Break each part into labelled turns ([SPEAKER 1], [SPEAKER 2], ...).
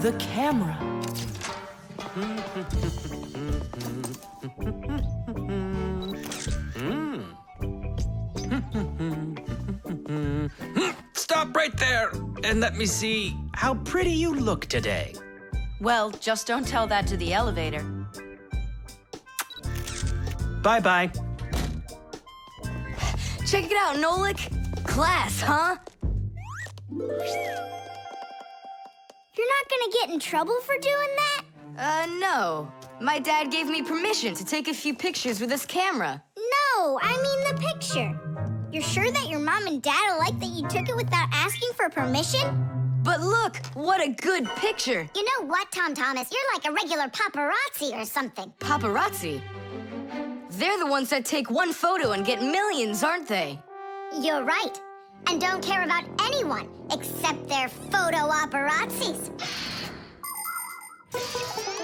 [SPEAKER 1] the camera.
[SPEAKER 2] Stop right there and let me see how pretty you look today.
[SPEAKER 1] Well, just don't tell that to the elevator.
[SPEAKER 2] Bye-bye.
[SPEAKER 3] Check it out, Nolik. Class, huh?
[SPEAKER 4] You're not gonna get in trouble for doing that?
[SPEAKER 3] No. My dad gave me permission to take a few pictures with this camera.
[SPEAKER 4] No, I mean the picture. You're sure that your mom and dad will like that you took it without asking for permission?
[SPEAKER 3] But look, what a good picture.
[SPEAKER 4] You know what, Tom Thomas? You're like a regular paparazzi or something.
[SPEAKER 3] Paparazzi? They're the ones that take one photo and get millions, aren't they?
[SPEAKER 4] You're right. And don't care about anyone except their photo paparazzis.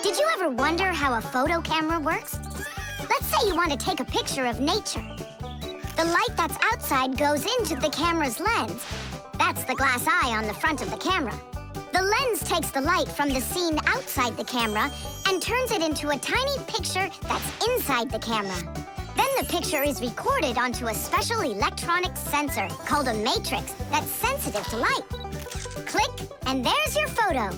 [SPEAKER 4] Did you ever wonder how a photo camera works? Let's say you want to take a picture of nature. The light that's outside goes into the camera's lens. That's the glass eye on the front of the camera. The lens takes the light from the scene outside the camera and turns it into a tiny picture that's inside the camera. Then the picture is recorded onto a special electronic sensor called a matrix that's sensitive to light. Click, and there's your photo.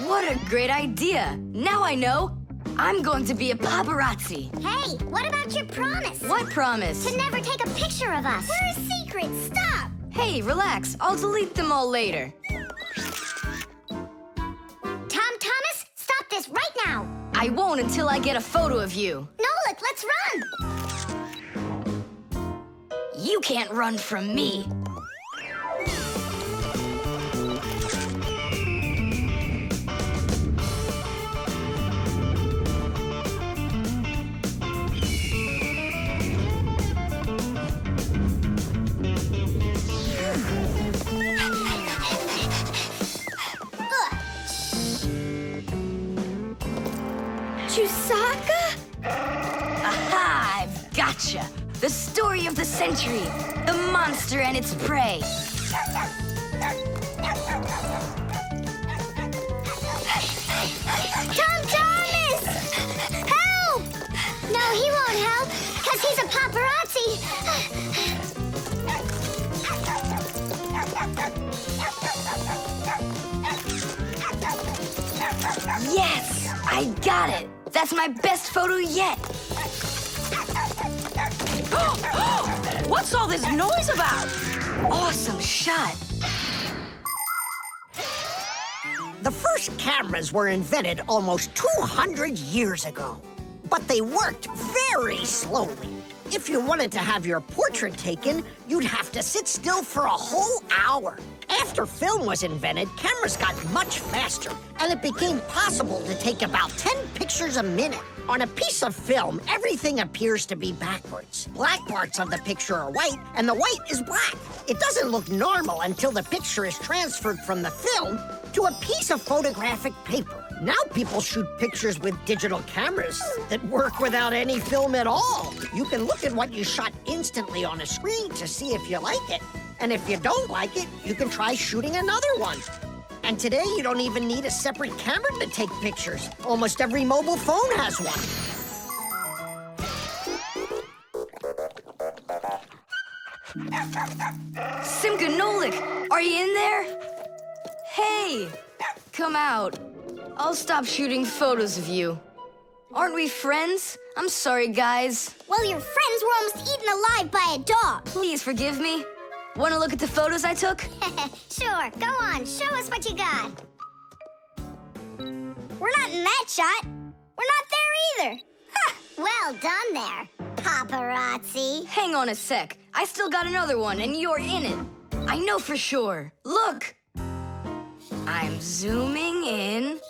[SPEAKER 3] What a great idea. Now I know. I'm going to be a paparazzi.
[SPEAKER 4] Hey, what about your promise?
[SPEAKER 3] What promise?
[SPEAKER 4] To never take a picture of us. We're a secret. Stop.
[SPEAKER 3] Hey, relax. I'll delete them all later.
[SPEAKER 4] Tom Thomas, stop this right now.
[SPEAKER 3] I won't until I get a photo of you.
[SPEAKER 4] Nolik, let's run.
[SPEAKER 3] You can't run from me.
[SPEAKER 4] Chusaka?
[SPEAKER 3] Aha! I've gotcha! The story of the century. The monster and its prey.
[SPEAKER 4] Tom Thomas! Help! No, he won't help, because he's a paparazzi.
[SPEAKER 3] Yes! I got it! That's my best photo yet!
[SPEAKER 1] What's all this noise about?
[SPEAKER 3] Awesome shot!
[SPEAKER 5] The first cameras were invented almost 200 years ago, but they worked very slowly. If you wanted to have your portrait taken, you'd have to sit still for a whole hour. After film was invented, cameras got much faster, and it became possible to take about 10 pictures a minute. On a piece of film, everything appears to be backwards. Black parts of the picture are white, and the white is black. It doesn't look normal until the picture is transferred from the film to a piece of photographic paper. Now people shoot pictures with digital cameras that work without any film at all. You can look at what you shot instantly on a screen to see if you like it. And if you don't like it, you can try shooting another one. And today, you don't even need a separate camera to take pictures. Almost every mobile phone has one.
[SPEAKER 3] Simka and Nolik, are you in there? Hey, come out. I'll stop shooting photos of you. Aren't we friends? I'm sorry, guys.
[SPEAKER 4] Well, your friends were almost eaten alive by a dog.
[SPEAKER 3] Please forgive me. Want to look at the photos I took?
[SPEAKER 4] Sure, go on. Show us what you got. We're not in that shot. We're not there either. Ha! Well done there, paparazzi.
[SPEAKER 3] Hang on a sec. I still got another one, and you're in it. I know for sure. Look! I'm zooming in.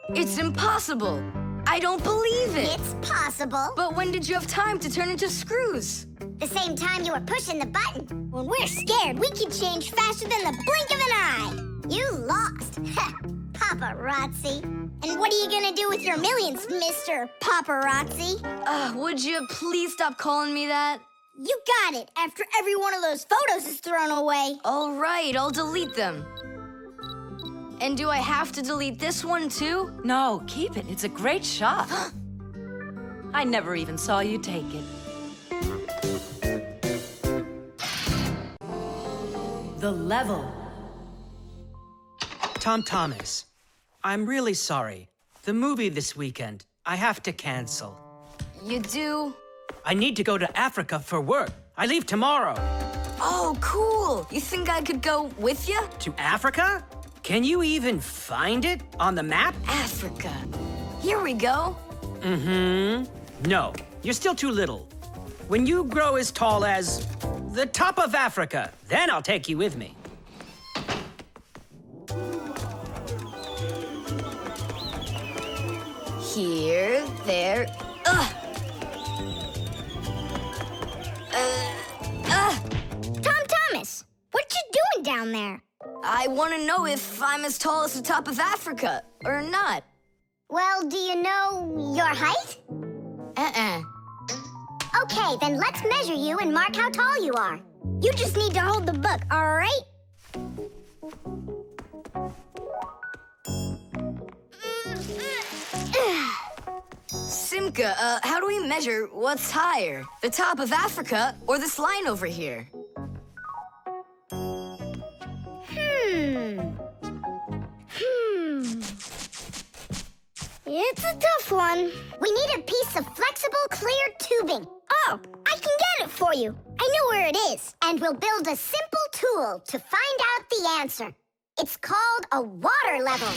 [SPEAKER 3] It's impossible. I don't believe it.
[SPEAKER 4] It's possible.
[SPEAKER 3] But when did you have time to turn into screws?
[SPEAKER 4] The same time you were pushing the button. When we're scared, we can change faster than the blink of an eye. You lost. Paparazzi. And what are you gonna do with your millions, Mr. Paparazzi?
[SPEAKER 3] Would you please stop calling me that?
[SPEAKER 4] You got it, after every one of those photos is thrown away.
[SPEAKER 3] All right, I'll delete them. And do I have to delete this one too?
[SPEAKER 1] No, keep it. It's a great shot. I never even saw you take it. The level.
[SPEAKER 2] Tom Thomas, I'm really sorry. The movie this weekend, I have to cancel.
[SPEAKER 3] You do?
[SPEAKER 2] I need to go to Africa for work. I leave tomorrow.
[SPEAKER 3] Oh, cool. You think I could go with you?
[SPEAKER 2] To Africa? Can you even find it on the map?
[SPEAKER 3] Africa. Here we go.
[SPEAKER 2] No, you're still too little. When you grow as tall as the top of Africa, then I'll take you with me.
[SPEAKER 3] Here, there,
[SPEAKER 4] Tom Thomas, what you doing down there?
[SPEAKER 3] I want to know if I'm as tall as the top of Africa or not.
[SPEAKER 4] Well, do you know your height? Okay, then let's measure you and mark how tall you are. You just need to hold the book, all right?
[SPEAKER 3] Simka, how do we measure what's higher? The top of Africa or this line over here?
[SPEAKER 4] It's a tough one. We need a piece of flexible, clear tubing. Oh, I can get it for you. I know where it is. And we'll build a simple tool to find out the answer. It's called a water level.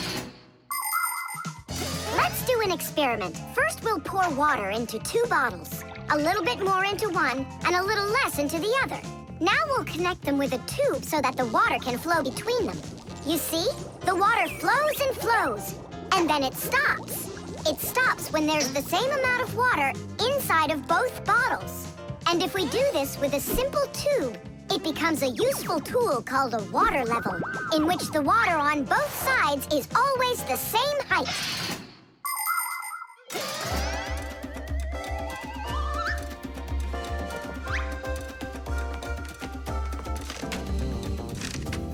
[SPEAKER 4] Let's do an experiment. First, we'll pour water into 2 bottles. A little bit more into one, and a little less into the other. Now we'll connect them with a tube so that the water can flow between them. You see? The water flows and flows, and then it stops. It stops when there's the same amount of water inside of both bottles. And if we do this with a simple tube, it becomes a useful tool called a water level, in which the water on both sides is always the same height.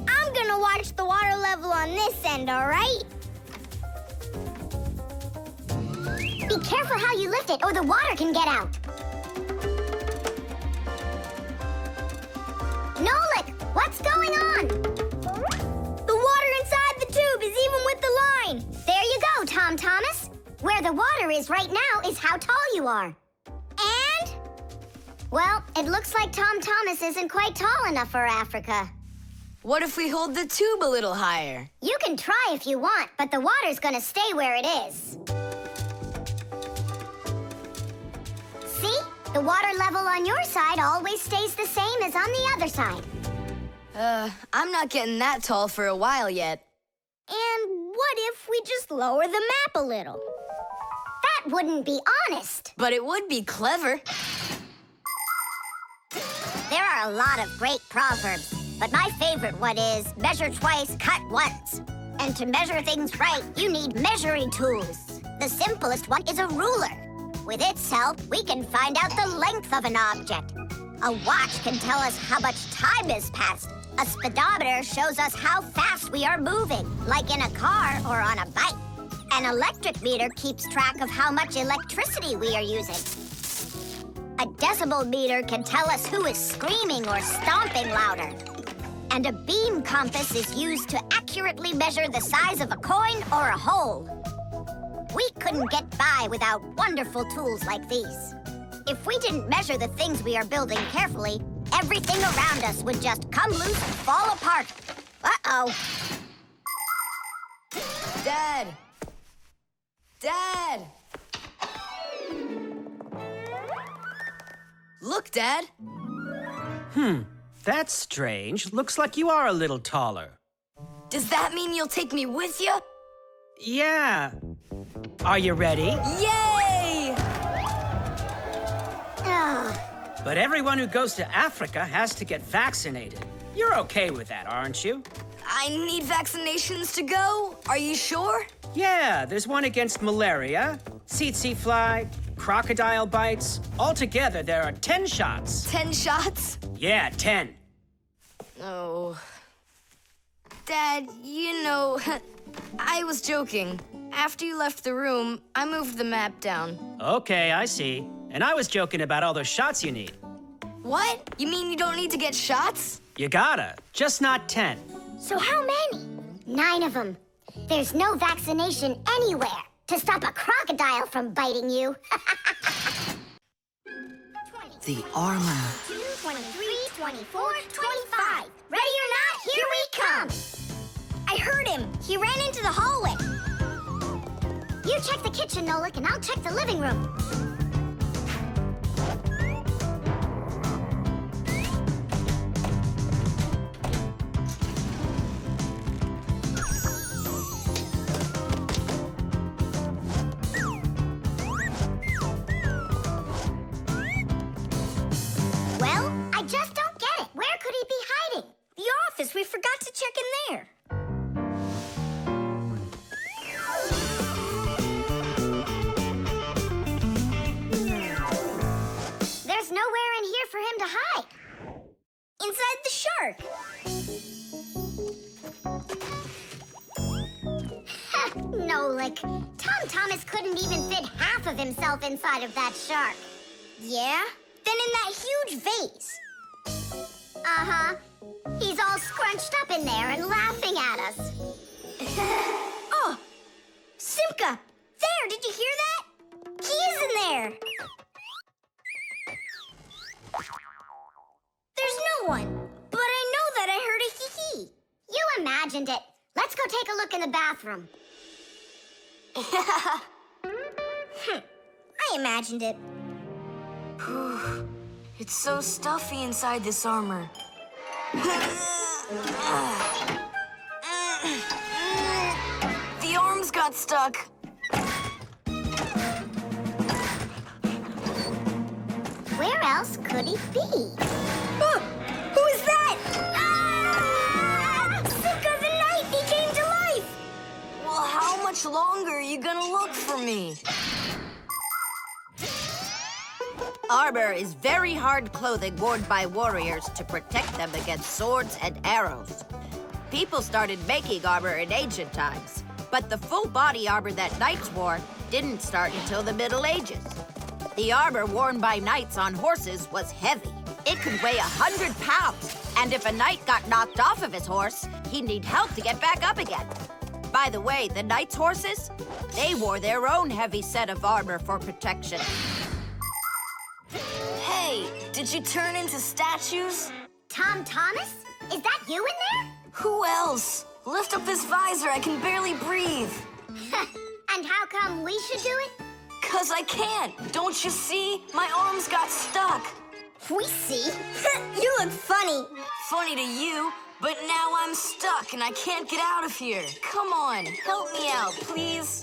[SPEAKER 4] I'm gonna watch the water level on this end, all right? Be careful how you lift it, or the water can get out. Nolik, what's going on? The water inside the tube is even with the line. There you go, Tom Thomas. Where the water is right now is how tall you are. And? Well, it looks like Tom Thomas isn't quite tall enough for Africa.
[SPEAKER 3] What if we hold the tube a little higher?
[SPEAKER 4] You can try if you want, but the water's gonna stay where it is. See? The water level on your side always stays the same as on the other side.
[SPEAKER 3] I'm not getting that tall for a while yet.
[SPEAKER 4] And what if we just lower the map a little? That wouldn't be honest.
[SPEAKER 3] But it would be clever.
[SPEAKER 4] There are a lot of great proverbs, but my favorite one is measure twice, cut once. And to measure things right, you need measuring tools. The simplest one is a ruler. With its help, we can find out the length of an object. A watch can tell us how much time has passed. A speedometer shows us how fast we are moving, like in a car or on a bike. An electric meter keeps track of how much electricity we are using. A decibel meter can tell us who is screaming or stomping louder. And a beam compass is used to accurately measure the size of a coin or a hole. We couldn't get by without wonderful tools like these. If we didn't measure the things we are building carefully, everything around us would just come loose and fall apart. Uh-oh.
[SPEAKER 3] Dad! Dad! Look, Dad.
[SPEAKER 2] That's strange. Looks like you are a little taller.
[SPEAKER 3] Does that mean you'll take me with you?
[SPEAKER 2] Yeah. Are you ready?
[SPEAKER 3] Yay!
[SPEAKER 2] But everyone who goes to Africa has to get vaccinated. You're okay with that, aren't you?
[SPEAKER 3] I need vaccinations to go? Are you sure?
[SPEAKER 2] Yeah, there's one against malaria, tsetse fly, crocodile bites. Altogether, there are 10 shots.
[SPEAKER 3] 10 shots?
[SPEAKER 2] Yeah, 10.
[SPEAKER 3] Oh. Dad, you know, I was joking. After you left the room, I moved the map down.
[SPEAKER 2] Okay, I see. And I was joking about all those shots you need.
[SPEAKER 3] What? You mean you don't need to get shots?
[SPEAKER 2] You gotta, just not 10.
[SPEAKER 4] So how many? 9 of them. There's no vaccination anywhere to stop a crocodile from biting you.
[SPEAKER 1] The armor.
[SPEAKER 4] 23, 24, 25. Ready or not, here we come. I heard him. He ran into the hallway. You check the kitchen, Nolik, and I'll check the living room. Well, I just don't get it. Where could he be hiding? The office. We forgot to check in there. There's nowhere in here for him to hide. Inside the shark. Nolik, Tom Thomas couldn't even fit half of himself inside of that shark. Yeah? Then in that huge vase. Uh-huh. He's all scrunched up in there and laughing at us. Oh! Simka! There, did you hear that? He is in there. There's no one. But I know that I heard a hee-hee. You imagined it. Let's go take a look in the bathroom. I imagined it.
[SPEAKER 3] It's so stuffy inside this armor. The arms got stuck.
[SPEAKER 4] Where else could he be?
[SPEAKER 3] Who is that?
[SPEAKER 4] Simka the Knight! He came to life!
[SPEAKER 3] Well, how much longer are you gonna look for me?
[SPEAKER 1] Armor is very hard clothing worn by warriors to protect them against swords and arrows. People started making armor in ancient times, but the full body armor that knights wore didn't start until the Middle Ages. The armor worn by knights on horses was heavy. It could weigh 100 pounds, and if a knight got knocked off of his horse, he'd need help to get back up again. By the way, the knights' horses, they wore their own heavy set of armor for protection.
[SPEAKER 3] Hey, did you turn into statues?
[SPEAKER 4] Tom Thomas? Is that you in there?
[SPEAKER 3] Who else? Lift up this visor, I can barely breathe.
[SPEAKER 4] And how come we should do it?
[SPEAKER 3] 'Cause I can't. Don't you see? My arms got stuck.
[SPEAKER 4] We see. You look funny.
[SPEAKER 3] Funny to you, but now I'm stuck and I can't get out of here. Come on, help me out, please.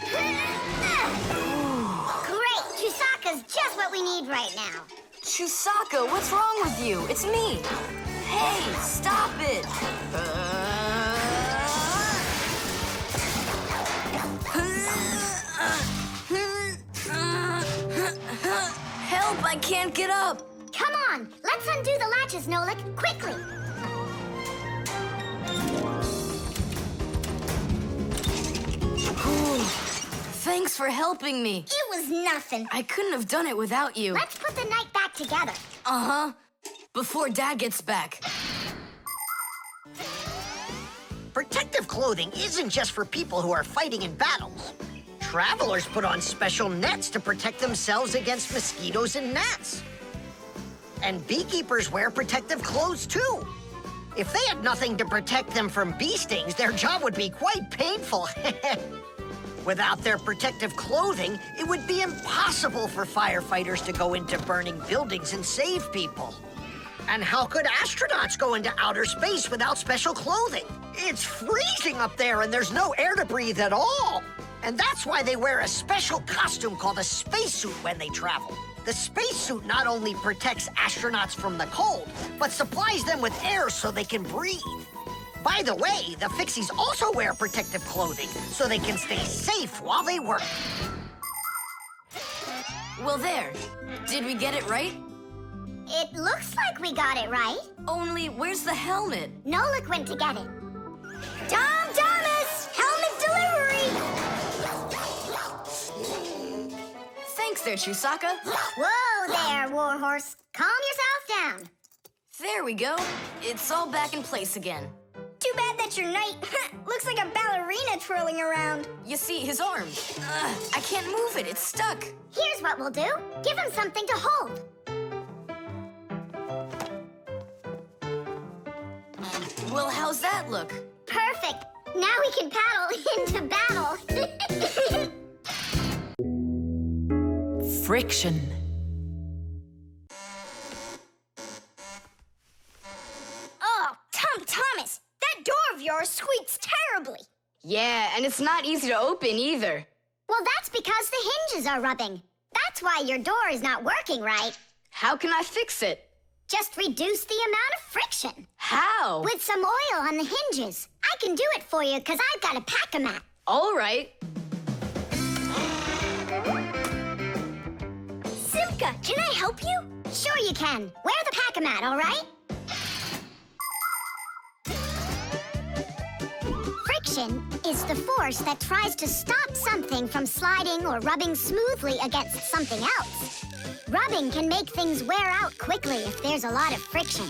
[SPEAKER 4] Great. Chusaka's just what we need right now.
[SPEAKER 3] Chusaka, what's wrong with you? It's me. Hey, stop it. Help, I can't get up.
[SPEAKER 4] Come on. Let's undo the latches, Nolik. Quickly.
[SPEAKER 3] Thanks for helping me.
[SPEAKER 4] It was nothing.
[SPEAKER 3] I couldn't have done it without you.
[SPEAKER 4] Let's put the night back together.
[SPEAKER 3] Uh-huh. Before Dad gets back.
[SPEAKER 5] Protective clothing isn't just for people who are fighting in battles. Travelers put on special nets to protect themselves against mosquitoes and gnats. And beekeepers wear protective clothes too. If they had nothing to protect them from bee stings, their job would be quite painful. Without their protective clothing, it would be impossible for firefighters to go into burning buildings and save people. And how could astronauts go into outer space without special clothing? It's freezing up there and there's no air to breathe at all. And that's why they wear a special costume called a spacesuit when they travel. The spacesuit not only protects astronauts from the cold, but supplies them with air so they can breathe. By the way, the Fixies also wear protective clothing so they can stay safe while they work.
[SPEAKER 3] Well, there. Did we get it right?
[SPEAKER 4] It looks like we got it right.
[SPEAKER 3] Only, where's the helmet?
[SPEAKER 4] Nolik went to get it. Tom Thomas! Helmet delivery!
[SPEAKER 3] there, Chusaka.
[SPEAKER 4] Whoa there, Warhorse. Calm yourself down.
[SPEAKER 3] There we go. It's all back in place again.
[SPEAKER 4] Too bad that your knight looks like a ballerina twirling around.
[SPEAKER 3] You see, his arm. I can't move it. It's stuck.
[SPEAKER 4] Here's what we'll do. Give him something to hold.
[SPEAKER 3] Well, how's that look?
[SPEAKER 4] Perfect. Now we can paddle into battle.
[SPEAKER 6] Friction.
[SPEAKER 4] Oh, Thomas, that door of yours squeaks terribly.
[SPEAKER 3] Yeah, and it's not easy to open either.
[SPEAKER 4] Well, that's because the hinges are rubbing. That's why your door is not working right.
[SPEAKER 3] How can I fix it?
[SPEAKER 4] Just reduce the amount of friction.
[SPEAKER 3] How?
[SPEAKER 4] With some oil on the hinges. I can do it for you because I've got a pack-a-mat.
[SPEAKER 3] All right.
[SPEAKER 4] Simka, can I help you? Sure you can. Wear the pack-a-mat, all right? Friction is the force that tries to stop something from sliding or rubbing smoothly against something else. Rubbing can make things wear out quickly if there's a lot of friction.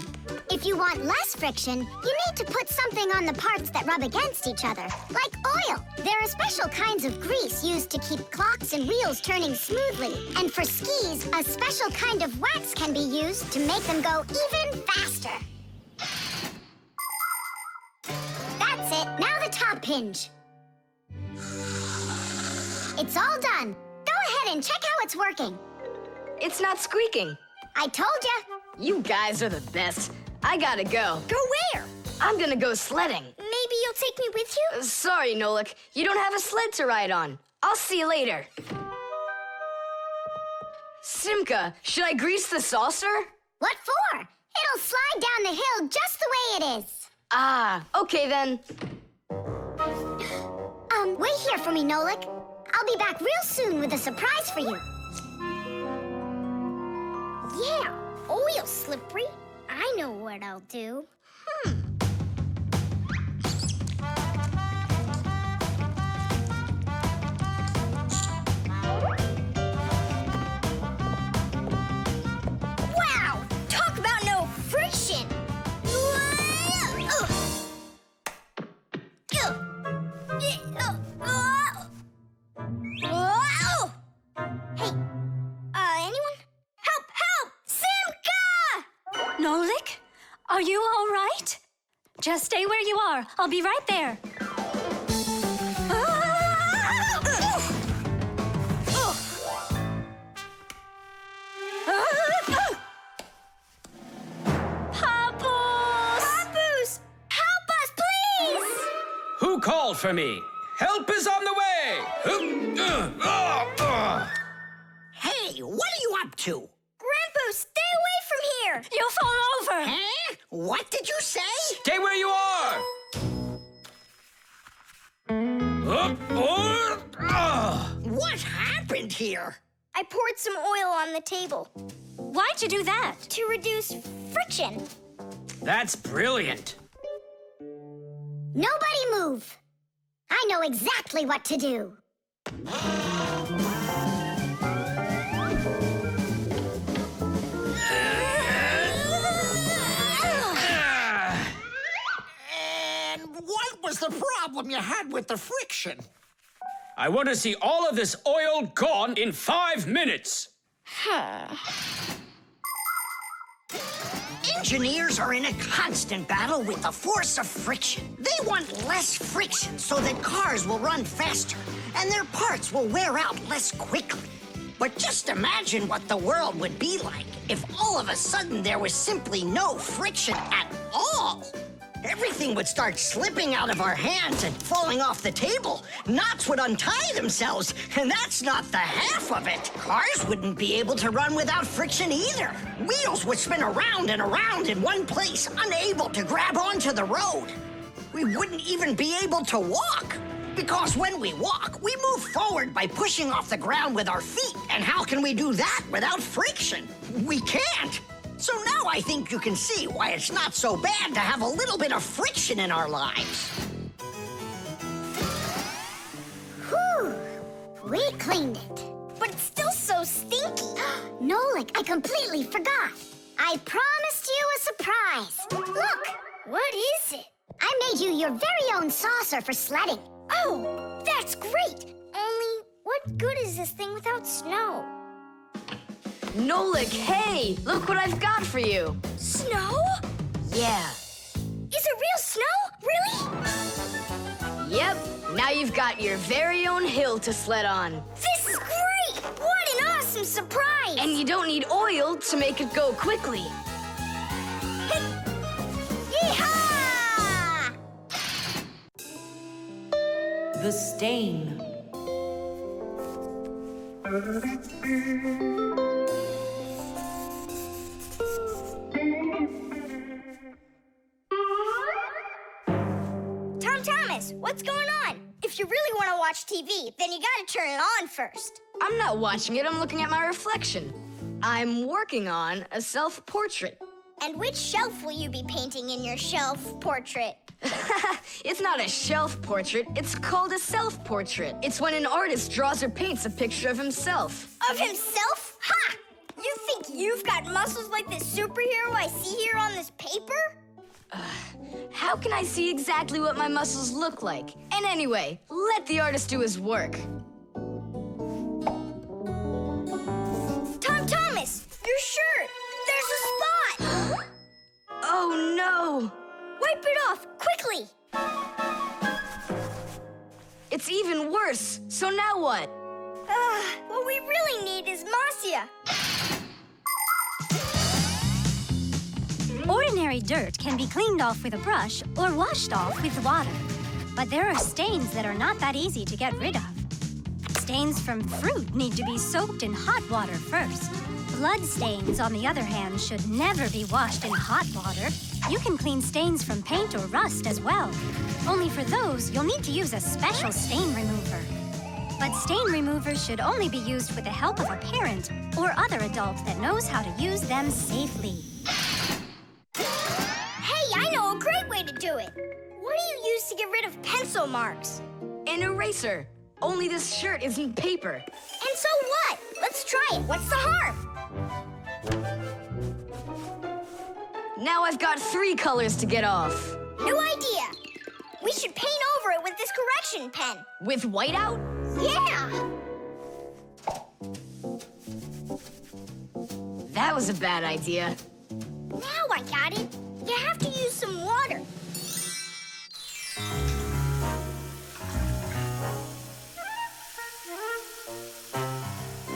[SPEAKER 4] If you want less friction, you need to put something on the parts that rub against each other, like oil. There are special kinds of grease used to keep clocks and wheels turning smoothly. And for skis, a special kind of wax can be used to make them go even faster. That's it. Now the top hinge. It's all done. Go ahead and check how it's working.
[SPEAKER 3] It's not squeaking.
[SPEAKER 4] I told ya.
[SPEAKER 3] You guys are the best. I gotta go.
[SPEAKER 4] Go where?
[SPEAKER 3] I'm gonna go sledding.
[SPEAKER 4] Maybe you'll take me with you?
[SPEAKER 3] Sorry, Nolik. You don't have a sled to ride on. I'll see you later. Simka, should I grease the saucer?
[SPEAKER 4] What for? It'll slide down the hill just the way it is.
[SPEAKER 3] Ah, okay then.
[SPEAKER 4] Wait here for me, Nolik. I'll be back real soon with a surprise for you. Yeah, oil slippery. I know what I'll do. Wow! Talk about no friction! Hey, anyone? Help! Help! Simka!
[SPEAKER 7] Nolik, are you all right? Just stay where you are. I'll be right there.
[SPEAKER 4] Papoose! Help us, please!
[SPEAKER 2] Who called for me? Help is on the way!
[SPEAKER 5] Hey, what are you up to?
[SPEAKER 4] Grandpa, stay away from here!
[SPEAKER 7] You'll fall over.
[SPEAKER 5] Huh? What did you say?
[SPEAKER 2] Stay where you are!
[SPEAKER 5] What happened here?
[SPEAKER 4] I poured some oil on the table
[SPEAKER 7] Why'd you do that?
[SPEAKER 4] to reduce friction.
[SPEAKER 2] That's brilliant.
[SPEAKER 4] Nobody move. I know exactly what to do.
[SPEAKER 5] And what was the problem you had with the friction?
[SPEAKER 2] I want to see all of this oil gone in 5 minutes.
[SPEAKER 5] Engineers are in a constant battle with the force of friction. They want less friction so that cars will run faster and their parts will wear out less quickly. But just imagine what the world would be like if all of a sudden there was simply no friction at all. Everything would start slipping out of our hands and falling off the table. Knots would untie themselves, and that's not the half of it. Cars wouldn't be able to run without friction either. Wheels would spin around and around in one place, unable to grab onto the road. We wouldn't even be able to walk. Because when we walk, we move forward by pushing off the ground with our feet. And how can we do that without friction? We can't. So now I think you can see why it's not so bad to have a little bit of friction in our lives.
[SPEAKER 4] Whew, we cleaned it. But it's still so sticky. Nolik, I completely forgot. I promised you a surprise. Look!
[SPEAKER 6] What is it?
[SPEAKER 4] I made you your very own saucer for sledding.
[SPEAKER 6] Oh, that's great! Only, what good is this thing without snow?
[SPEAKER 3] Nolik, hey! Look what I've got for you.
[SPEAKER 6] Snow?
[SPEAKER 3] Yeah.
[SPEAKER 6] Is it real snow? Really?
[SPEAKER 3] Yep. Now you've got your very own hill to sled on.
[SPEAKER 6] This is great! What an awesome surprise!
[SPEAKER 3] And you don't need oil to make it go quickly.
[SPEAKER 6] Yeehaw!
[SPEAKER 8] The Stain.
[SPEAKER 6] Tom Thomas, what's going on? If you really want to watch TV, then you gotta turn it on first.
[SPEAKER 3] I'm not watching it, I'm looking at my reflection. I'm working on a self-portrait.
[SPEAKER 6] And which shelf will you be painting in your shelf portrait?
[SPEAKER 3] It's not a shelf portrait, it's called a self-portrait. It's when an artist draws or paints a picture of himself.
[SPEAKER 6] Of himself? Ha! You think you've got muscles like this superhero I see here on this paper?
[SPEAKER 3] How can I see exactly what my muscles look like? And anyway, let the artist do his work.
[SPEAKER 6] Tom Thomas, your shirt! There's a spot!
[SPEAKER 3] Oh no!
[SPEAKER 6] Wipe it off, quickly!
[SPEAKER 3] It's even worse. So now what?
[SPEAKER 6] What we really need is Marcia.
[SPEAKER 7] Ordinary dirt can be cleaned off with a brush or washed off with water. But there are stains that are not that easy to get rid of. Stains from fruit need to be soaked in hot water first. Blood stains, on the other hand, should never be washed in hot water. You can clean stains from paint or rust as well. Only for those, you'll need to use a special stain remover. But stain removers should only be used with the help of a parent or other adult that knows how to use them safely.
[SPEAKER 6] Hey, I know a great way to do it. What do you use to get rid of pencil marks?
[SPEAKER 3] An eraser. Only this shirt isn't paper.
[SPEAKER 6] And so what? Let's try it. What's the harm?
[SPEAKER 3] Now I've got 3 colors to get off.
[SPEAKER 6] New idea. We should paint over it with this correction pen.
[SPEAKER 3] With whiteout?
[SPEAKER 6] Yeah!
[SPEAKER 3] That was a bad idea.
[SPEAKER 6] Now I got it. You have to use some water.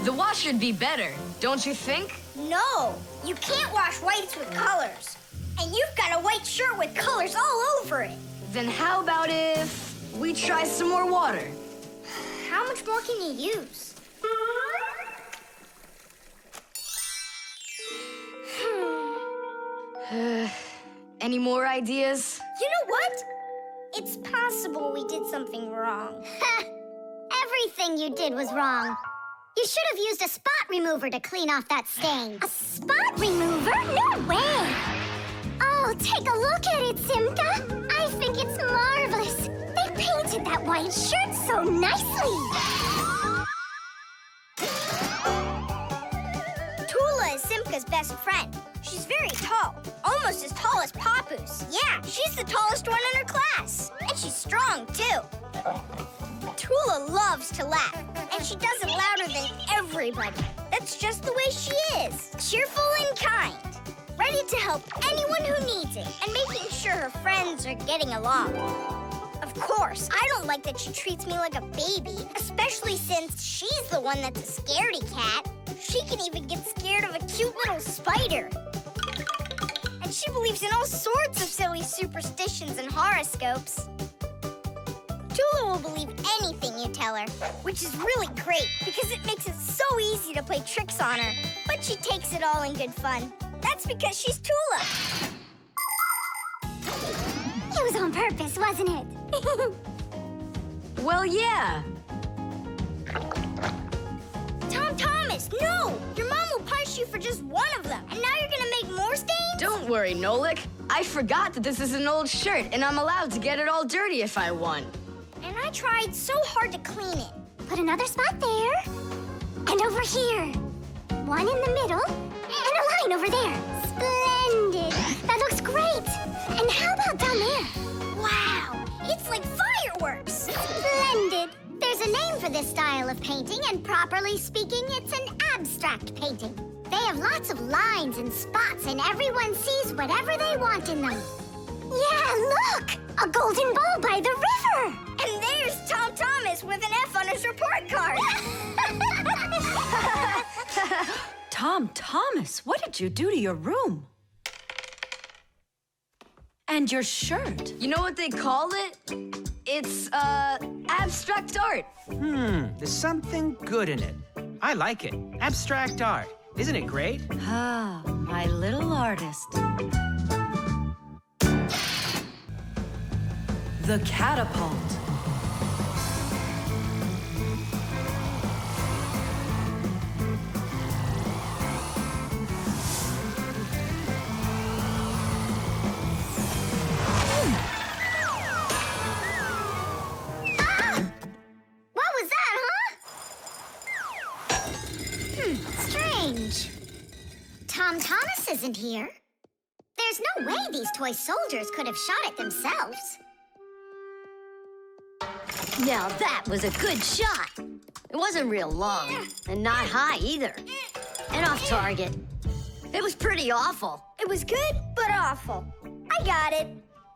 [SPEAKER 3] The wash should be better, don't you think?
[SPEAKER 6] No, you can't wash whites with colors. And you've got a white shirt with colors all over it.
[SPEAKER 3] Then how about if we try some more water?
[SPEAKER 6] How much more can you use?
[SPEAKER 3] Any more ideas?
[SPEAKER 6] You know what? It's possible we did something wrong.
[SPEAKER 4] Everything you did was wrong. You should have used a spot remover to clean off that stain.
[SPEAKER 6] A spot remover? No way!
[SPEAKER 4] Oh, take a look at it, Simka. I think it's marvelous. They painted that white shirt so nicely.
[SPEAKER 6] Tula is Simka's best friend. She's very tall, almost as tall as Papoose. Yeah, she's the tallest one in her class. And she's strong, too. Tula loves to laugh, and she does it louder than everybody. That's just the way she is. Cheerful and kind. Ready to help anyone who needs it, and making sure her friends are getting along. Of course, I don't like that she treats me like a baby, especially since she's the one that's a scaredy cat. She can even get scared of a cute little spider. And she believes in all sorts of silly superstitions and horoscopes. Tula will believe anything you tell her, which is really great because it makes it so easy to play tricks on her. But she takes it all in good fun. That's because she's Tula.
[SPEAKER 4] It was on purpose, wasn't it?
[SPEAKER 3] Well, yeah.
[SPEAKER 6] Tom Thomas, no! Your mom will punish you for just one of them. And now you're gonna make more stains?
[SPEAKER 3] Don't worry, Nolik. I forgot that this is an old shirt, and I'm allowed to get it all dirty if I want.
[SPEAKER 6] And I tried so hard to clean it.
[SPEAKER 4] Put another spot there. And over here. one in the middle, and a line over there. Splendid! That looks great! And how about down there?
[SPEAKER 6] Wow, it's like fireworks.
[SPEAKER 4] Splendid! There's a name for this style of painting, and properly speaking, it's an abstract painting. They have lots of lines and spots, and everyone sees whatever they want in them. Yeah, look! A golden ball by the river!
[SPEAKER 6] And there's Tom Thomas with an F on his report card.
[SPEAKER 8] Tom Thomas, what did you do to your room? And your shirt.
[SPEAKER 3] You know what they call it? It's, abstract art.
[SPEAKER 2] There's something good in it. I like it. Abstract art. Isn't it great?
[SPEAKER 8] Ah, my little artist. The Catapult.
[SPEAKER 4] What was that, huh? Strange. Tom Thomas isn't here. There's no way these toy soldiers could have shot it themselves.
[SPEAKER 3] Now that was a good shot. It wasn't real long, and not high either. And off target. It was pretty awful.
[SPEAKER 6] It was good, but awful. I got it.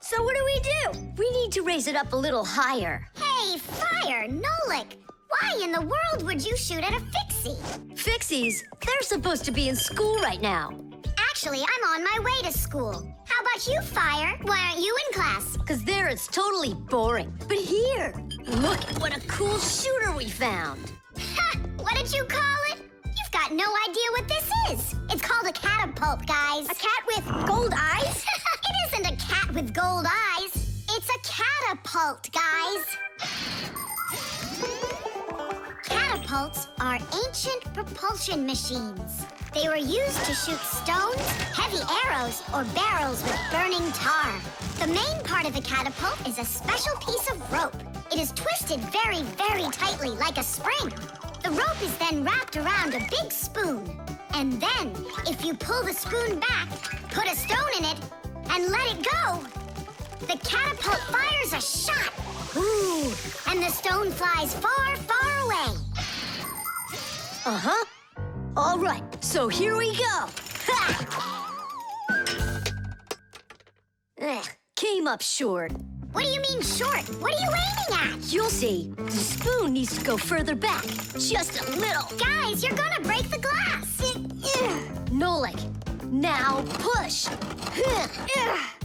[SPEAKER 6] So what do we do?
[SPEAKER 3] We need to raise it up a little higher.
[SPEAKER 4] Hey, Fire, Nolik! Why in the world would you shoot at a Fixie?
[SPEAKER 3] Fixies, they're supposed to be in school right now.
[SPEAKER 4] Actually, I'm on my way to school. How about you, Fire? Why aren't you in class?
[SPEAKER 3] Because there it's totally boring. But here, look at what a cool shooter we found.
[SPEAKER 4] Ha! What did you call it? You've got no idea what this is. It's called a catapult, guys.
[SPEAKER 6] A cat with gold eyes?
[SPEAKER 4] It isn't a cat with gold eyes. It's a catapult, guys. Catapults are ancient propulsion machines. They were used to shoot stones, heavy arrows, or barrels with burning tar. The main part of a catapult is a special piece of rope. It is twisted very, very tightly like a spring. The rope is then wrapped around a big spoon. And then, if you pull the spoon back, put a stone in it, and let it go, the catapult fires a shot. Ooh, and the stone flies far, far away.
[SPEAKER 3] Uh-huh. All right, so here we go. Ha! Came up short.
[SPEAKER 4] What do you mean short? What are you aiming at?
[SPEAKER 3] You'll see. The spoon needs to go further back. Just a little.
[SPEAKER 4] Guys, you're gonna break the glass.
[SPEAKER 3] Nolik, now push.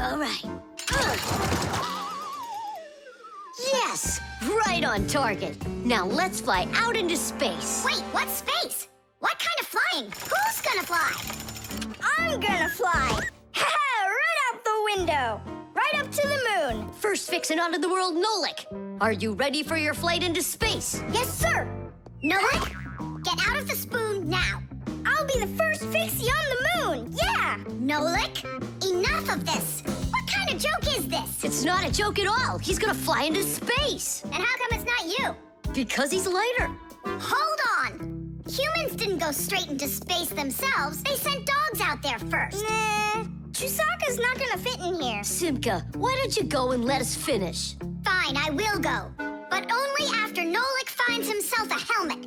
[SPEAKER 3] All right. Yes, right on target. Now let's fly out into space.
[SPEAKER 4] Wait, what space? What kind of flying? Who's gonna fly?
[SPEAKER 6] I'm gonna fly. Right out the window. Right up to the moon.
[SPEAKER 3] First fixin' onto the world, Nolik. Are you ready for your flight into space?
[SPEAKER 6] Yes, sir.
[SPEAKER 4] Nolik, get out of the spoon now.
[SPEAKER 6] I'll be the first Fixie on the moon. Yeah.
[SPEAKER 4] Nolik, enough of this. What kind of joke is this?
[SPEAKER 3] It's not a joke at all. He's gonna fly into space.
[SPEAKER 4] And how come it's not you?
[SPEAKER 3] Because he's lighter.
[SPEAKER 4] Hold on. Humans didn't go straight into space themselves. They sent dogs out there first.
[SPEAKER 6] Nah, Chusaka's not gonna fit in here.
[SPEAKER 3] Simka, why don't you go and let us finish?
[SPEAKER 4] Fine, I will go. But only after Nolik finds himself a helmet.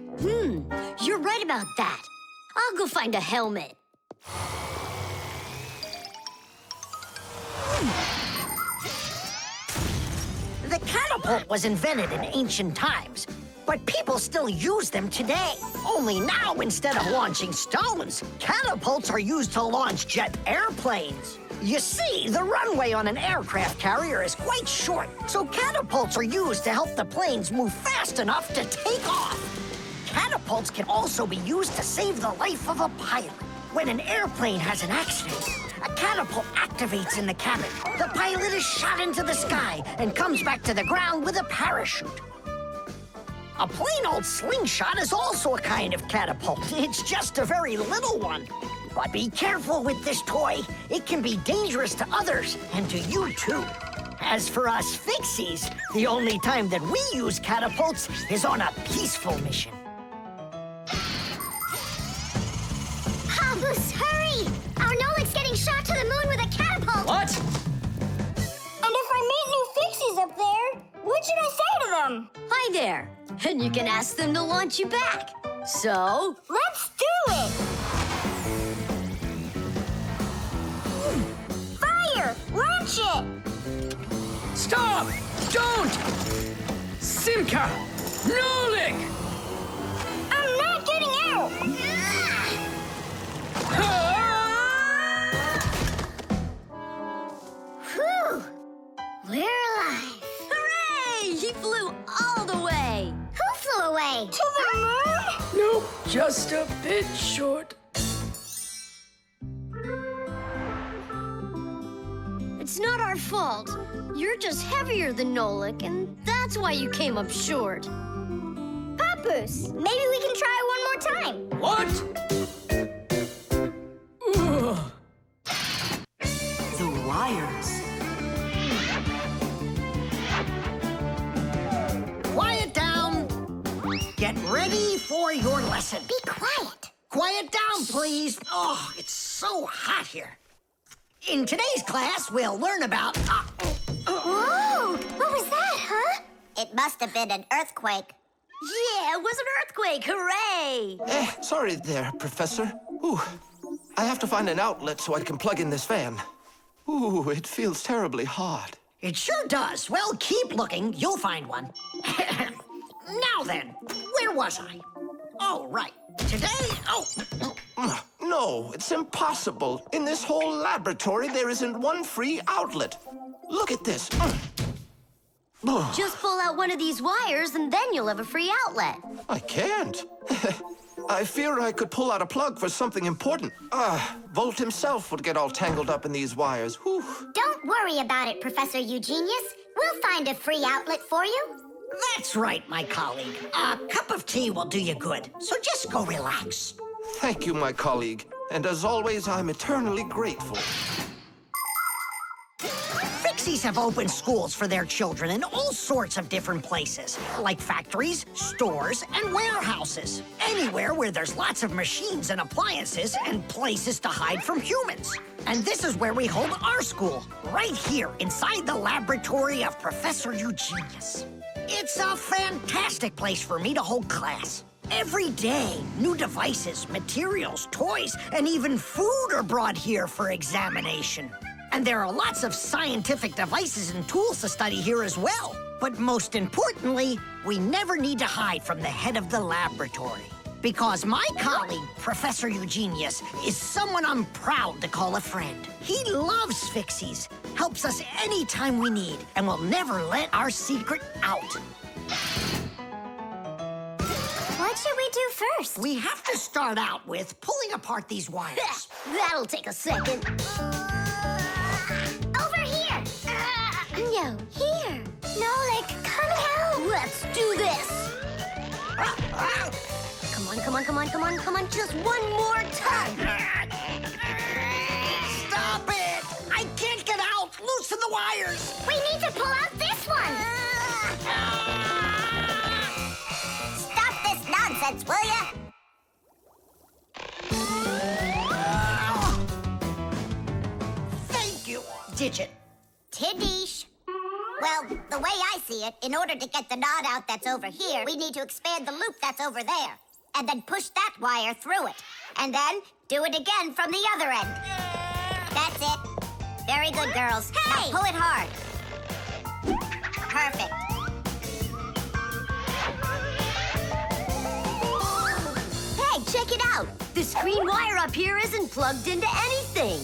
[SPEAKER 3] You're right about that. I'll go find a helmet.
[SPEAKER 5] The catapult was invented in ancient times, but people still use them today. Only now, instead of launching stones, catapults are used to launch jet airplanes. You see, the runway on an aircraft carrier is quite short, so catapults are used to help the planes move fast enough to take off. Catapults can also be used to save the life of a pilot. When an airplane has an accident, a catapult activates in the cabin. The pilot is shot into the sky and comes back to the ground with a parachute. A plain old slingshot is also a kind of catapult. It's just a very little one. But be careful with this toy. It can be dangerous to others and to you too. As for us Fixies, the only time that we use catapults is on a peaceful mission.
[SPEAKER 6] What should I say to them?
[SPEAKER 3] Hi there. And you can ask them to launch you back. So,
[SPEAKER 6] Let's do it! Fire! Launch it!
[SPEAKER 2] Stop! Don't! Simka! Nolik!
[SPEAKER 6] I'm not getting out!
[SPEAKER 4] Whew! We're alive.
[SPEAKER 3] hooray! He flew all the way.
[SPEAKER 4] Who flew away?
[SPEAKER 6] To the moon?
[SPEAKER 2] Nope, just a bit short.
[SPEAKER 3] It's not our fault. You're just heavier than Nolik, and that's why you came up short.
[SPEAKER 6] Papoose, maybe we can try one more time.
[SPEAKER 2] What? Ugh.
[SPEAKER 5] The wires. Quiet down. Get ready for your lesson.
[SPEAKER 4] Be quiet.
[SPEAKER 5] Quiet down, please. Oh, it's so hot here. In today's class, we'll learn about...
[SPEAKER 4] Whoa! What was that, huh?
[SPEAKER 6] It must have been an earthquake.
[SPEAKER 3] Yeah, it was an earthquake. Hooray!
[SPEAKER 9] Sorry there, Professor. Ooh, I have to find an outlet so I can plug in this fan. Ooh, it feels terribly hot.
[SPEAKER 5] It sure does. Well, keep looking. You'll find one. Now then, where was I? Oh, right. Today...
[SPEAKER 9] No, it's impossible. In this whole laboratory, there isn't one free outlet. Look at this.
[SPEAKER 3] Just pull out one of these wires, and then you'll have a free outlet.
[SPEAKER 9] I can't. I fear I could pull out a plug for something important. Volt himself would get all tangled up in these wires. Whew.
[SPEAKER 4] Don't worry about it, Professor Eugenius. We'll find a free outlet for you.
[SPEAKER 5] That's right, my colleague. A cup of tea will do you good, so just go relax.
[SPEAKER 9] Thank you, my colleague. And as always, I'm eternally grateful.
[SPEAKER 5] Fixies have opened schools for their children in all sorts of different places, like factories, stores, and warehouses. Anywhere where there's lots of machines and appliances and places to hide from humans. And this is where we hold our school, right here inside the laboratory of Professor Eugenius. It's a fantastic place for me to hold class. Every day, new devices, materials, toys, and even food are brought here for examination. And there are lots of scientific devices and tools to study here as well. But most importantly, we never need to hide from the head of the laboratory. Because my colleague, Professor Eugenius, is someone I'm proud to call a friend. He loves Fixies, helps us anytime we need, and will never let our secret out.
[SPEAKER 4] What should we do first?
[SPEAKER 5] We have to start out with pulling apart these wires.
[SPEAKER 3] That'll take a second.
[SPEAKER 4] Over here.
[SPEAKER 3] No, here.
[SPEAKER 4] Nolik, come help.
[SPEAKER 3] Let's do this. Come on, come on, come on, come on, come on. Just one more time.
[SPEAKER 5] Stop it! I can't get out! Loosen the wires!
[SPEAKER 4] We need to pull out this one.
[SPEAKER 6] Stop this nonsense, will ya?
[SPEAKER 5] Thank you, Digit.
[SPEAKER 6] Tidish. Well, the way I see it, in order to get the knot out that's over here, we need to expand the loop that's over there. And then push that wire through it. And then do it again from the other end. That's it. Very good, girls. Hey! Now pull it hard. Perfect.
[SPEAKER 3] Hey, check it out. The screen wire up here isn't plugged into anything.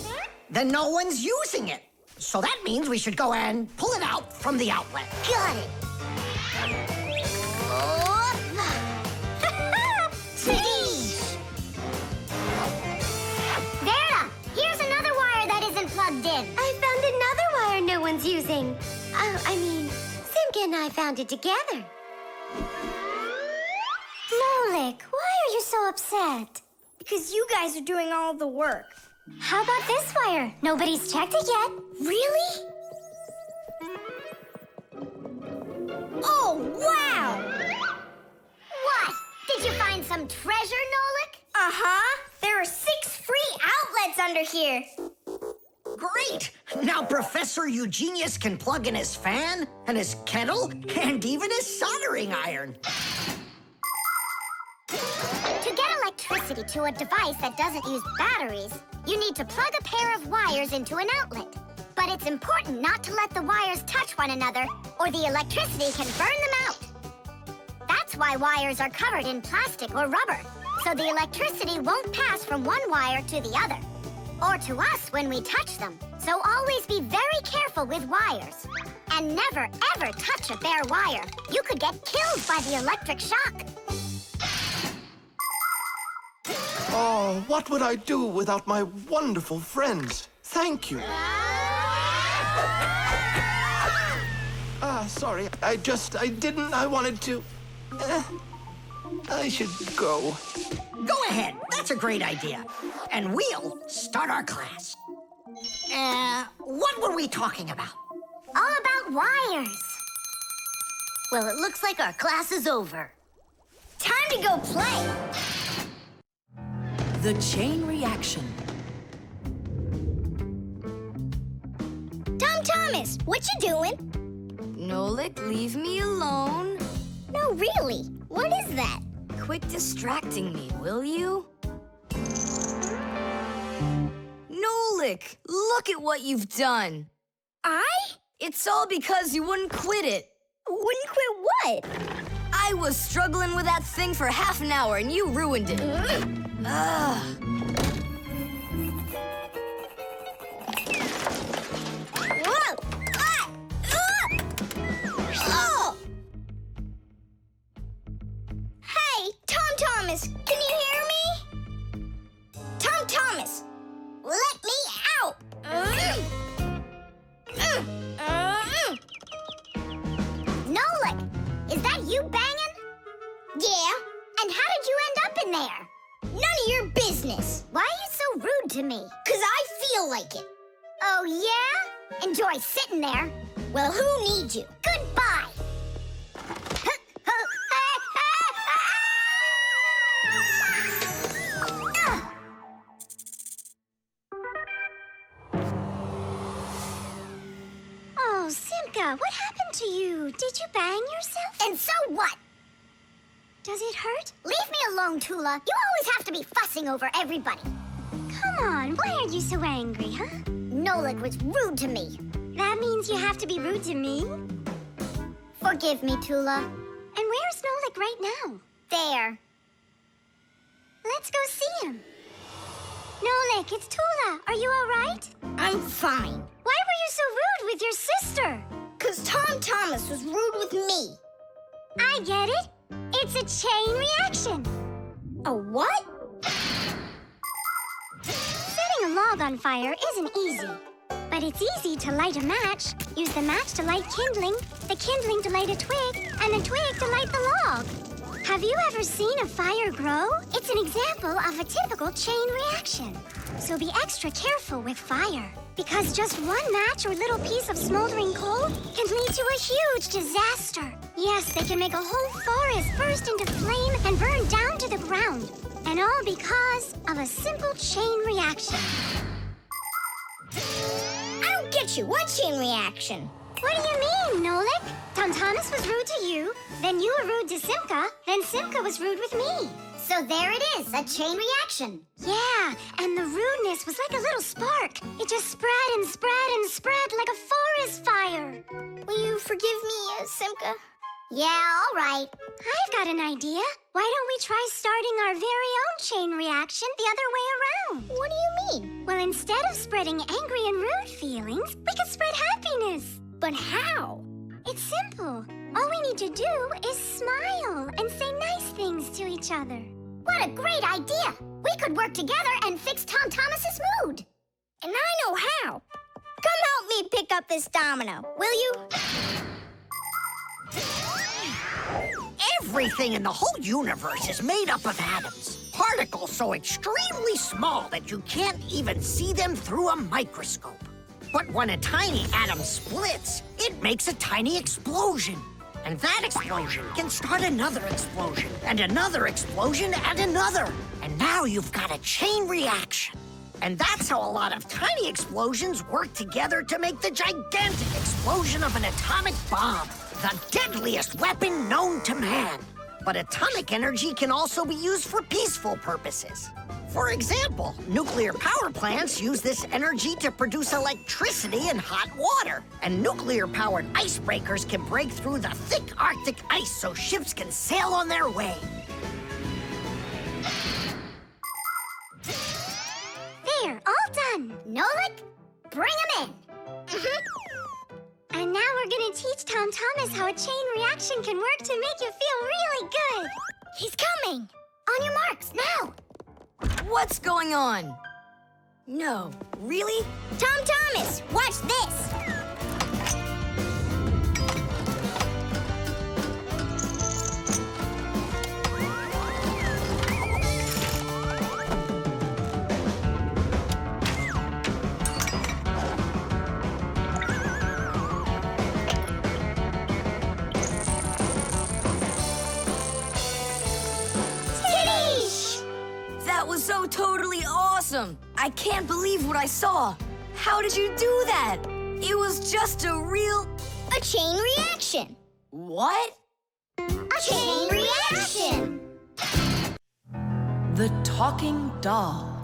[SPEAKER 5] Then no one's using it. So that means we should go and pull it out from the outlet.
[SPEAKER 6] Got it.
[SPEAKER 4] Tidish. Vera, here's another wire that isn't plugged in.
[SPEAKER 10] I found another wire no one's using. Simka and I found it together.
[SPEAKER 4] Nolik, why are you so upset?
[SPEAKER 6] Because you guys are doing all the work.
[SPEAKER 4] How about this wire? Nobody's checked it yet.
[SPEAKER 6] Really? Oh, wow!
[SPEAKER 4] What? Did you find some treasure, Nolik?
[SPEAKER 6] Uh-huh. There are 6 free outlets under here.
[SPEAKER 5] Great! Now Professor Eugenius can plug in his fan, and his kettle, and even his soldering iron.
[SPEAKER 4] To get electricity to a device that doesn't use batteries, you need to plug a pair of wires into an outlet. But it's important not to let the wires touch one another, or the electricity can burn them out. That's why wires are covered in plastic or rubber, so the electricity won't pass from one wire to the other, or to us when we touch them. So always be very careful with wires. And never, ever touch a bare wire. You could get killed by the electric shock.
[SPEAKER 9] Oh, what would I do without my wonderful friends? Thank you. Sorry. I wanted to. I should go.
[SPEAKER 5] Go ahead. That's a great idea. And we'll start our class. What were we talking about?
[SPEAKER 4] All about wires.
[SPEAKER 3] Well, it looks like our class is over. Time to go play!
[SPEAKER 8] The chain reaction.
[SPEAKER 6] Tom Thomas, what you doing?
[SPEAKER 3] Nolik, leave me alone.
[SPEAKER 6] No, really. What is that?
[SPEAKER 3] Quit distracting me, will you? Nolik, look at what you've done. It's all because you wouldn't quit it.
[SPEAKER 6] Wouldn't quit what?
[SPEAKER 3] I was struggling with that thing for half an hour and you ruined it. Ugh.
[SPEAKER 6] Whoa! Oh! Hey, Tom Thomas, can you hear me? Tom Thomas, let me out!
[SPEAKER 4] Nolik, is that you banging?
[SPEAKER 6] Yeah,
[SPEAKER 4] And how did you end up in there?
[SPEAKER 6] none of your business.
[SPEAKER 4] Why are you so rude to me?
[SPEAKER 6] 'Cause I feel like it.
[SPEAKER 4] Oh, yeah? Enjoy sitting there.
[SPEAKER 6] Well, who needs you?
[SPEAKER 4] Goodbye.
[SPEAKER 10] Oh, Simka, what happened to you? Did you bang yourself?
[SPEAKER 4] And so what?
[SPEAKER 10] Does it hurt?
[SPEAKER 4] Leave me alone, Tula. You always have to be fussing over everybody.
[SPEAKER 10] Come on, why are you so angry, huh?
[SPEAKER 4] Nolik was rude to me.
[SPEAKER 10] That means you have to be rude to me?
[SPEAKER 4] Forgive me, Tula.
[SPEAKER 10] And where's Nolik right now?
[SPEAKER 4] There.
[SPEAKER 10] Let's go see him. Nolik, it's Tula. Are you all right?
[SPEAKER 6] I'm fine.
[SPEAKER 10] Why were you so rude with your sister?
[SPEAKER 6] 'Cause Tom Thomas was rude with me.
[SPEAKER 10] I get it. It's a chain reaction.
[SPEAKER 6] A what?
[SPEAKER 10] Setting a log on fire isn't easy. But it's easy to light a match. Use the match to light kindling, the kindling to light a twig, and the twig to light the log. Have you ever seen a fire grow? It's an example of a typical chain reaction. So be extra careful with fire, because just one match or little piece of smoldering coal can lead to a huge disaster. Yes, they can make a whole forest burst into flame and burn down to the ground. And all because of a simple chain reaction.
[SPEAKER 6] I don't get you. What chain reaction?
[SPEAKER 10] What do you mean, Nolik? Tom Thomas was rude to you, then you were rude to Simka, then Simka was rude with me.
[SPEAKER 4] So there it is, a chain reaction.
[SPEAKER 10] Yeah, and the rudeness was like a little spark. It just spread and spread and spread like a forest fire.
[SPEAKER 6] Will you forgive me, Simka?
[SPEAKER 4] Yeah, all right.
[SPEAKER 10] I've got an idea. Why don't we try starting our very own chain reaction the other way around?
[SPEAKER 6] What do you mean?
[SPEAKER 10] Well, instead of spreading angry and rude feelings, we could spread happiness.
[SPEAKER 6] But how?
[SPEAKER 10] It's simple. All we need to do is smile and say nice things to each other.
[SPEAKER 4] What a great idea. We could work together and fix Tom Thomas's mood.
[SPEAKER 6] And I know how. Come help me pick up this domino, will you?
[SPEAKER 5] Everything in the whole universe is made up of atoms. Particles so extremely small that you can't even see them through a microscope. But when a tiny atom splits, it makes a tiny explosion. And that explosion can start another explosion, and another explosion, and another. And now you've got a chain reaction. And that's how a lot of tiny explosions work together to make the gigantic explosion of an atomic bomb, the deadliest weapon known to man. But atomic energy can also be used for peaceful purposes. For example, nuclear power plants use this energy to produce electricity and hot water. And nuclear-powered icebreakers can break through the thick Arctic ice so ships can sail on their way.
[SPEAKER 10] There, all done.
[SPEAKER 4] Nolik, bring him in.
[SPEAKER 10] And now we're gonna teach Tom Thomas how a chain reaction can work to make you feel really good.
[SPEAKER 4] He's coming. On your marks, now.
[SPEAKER 3] What's going on? No, really?
[SPEAKER 6] Tom Thomas, watch this.
[SPEAKER 3] That was so totally awesome! I can't believe what I saw. How did you do that? It was just a
[SPEAKER 6] chain reaction.
[SPEAKER 3] What?
[SPEAKER 6] A chain reaction.
[SPEAKER 8] The talking doll.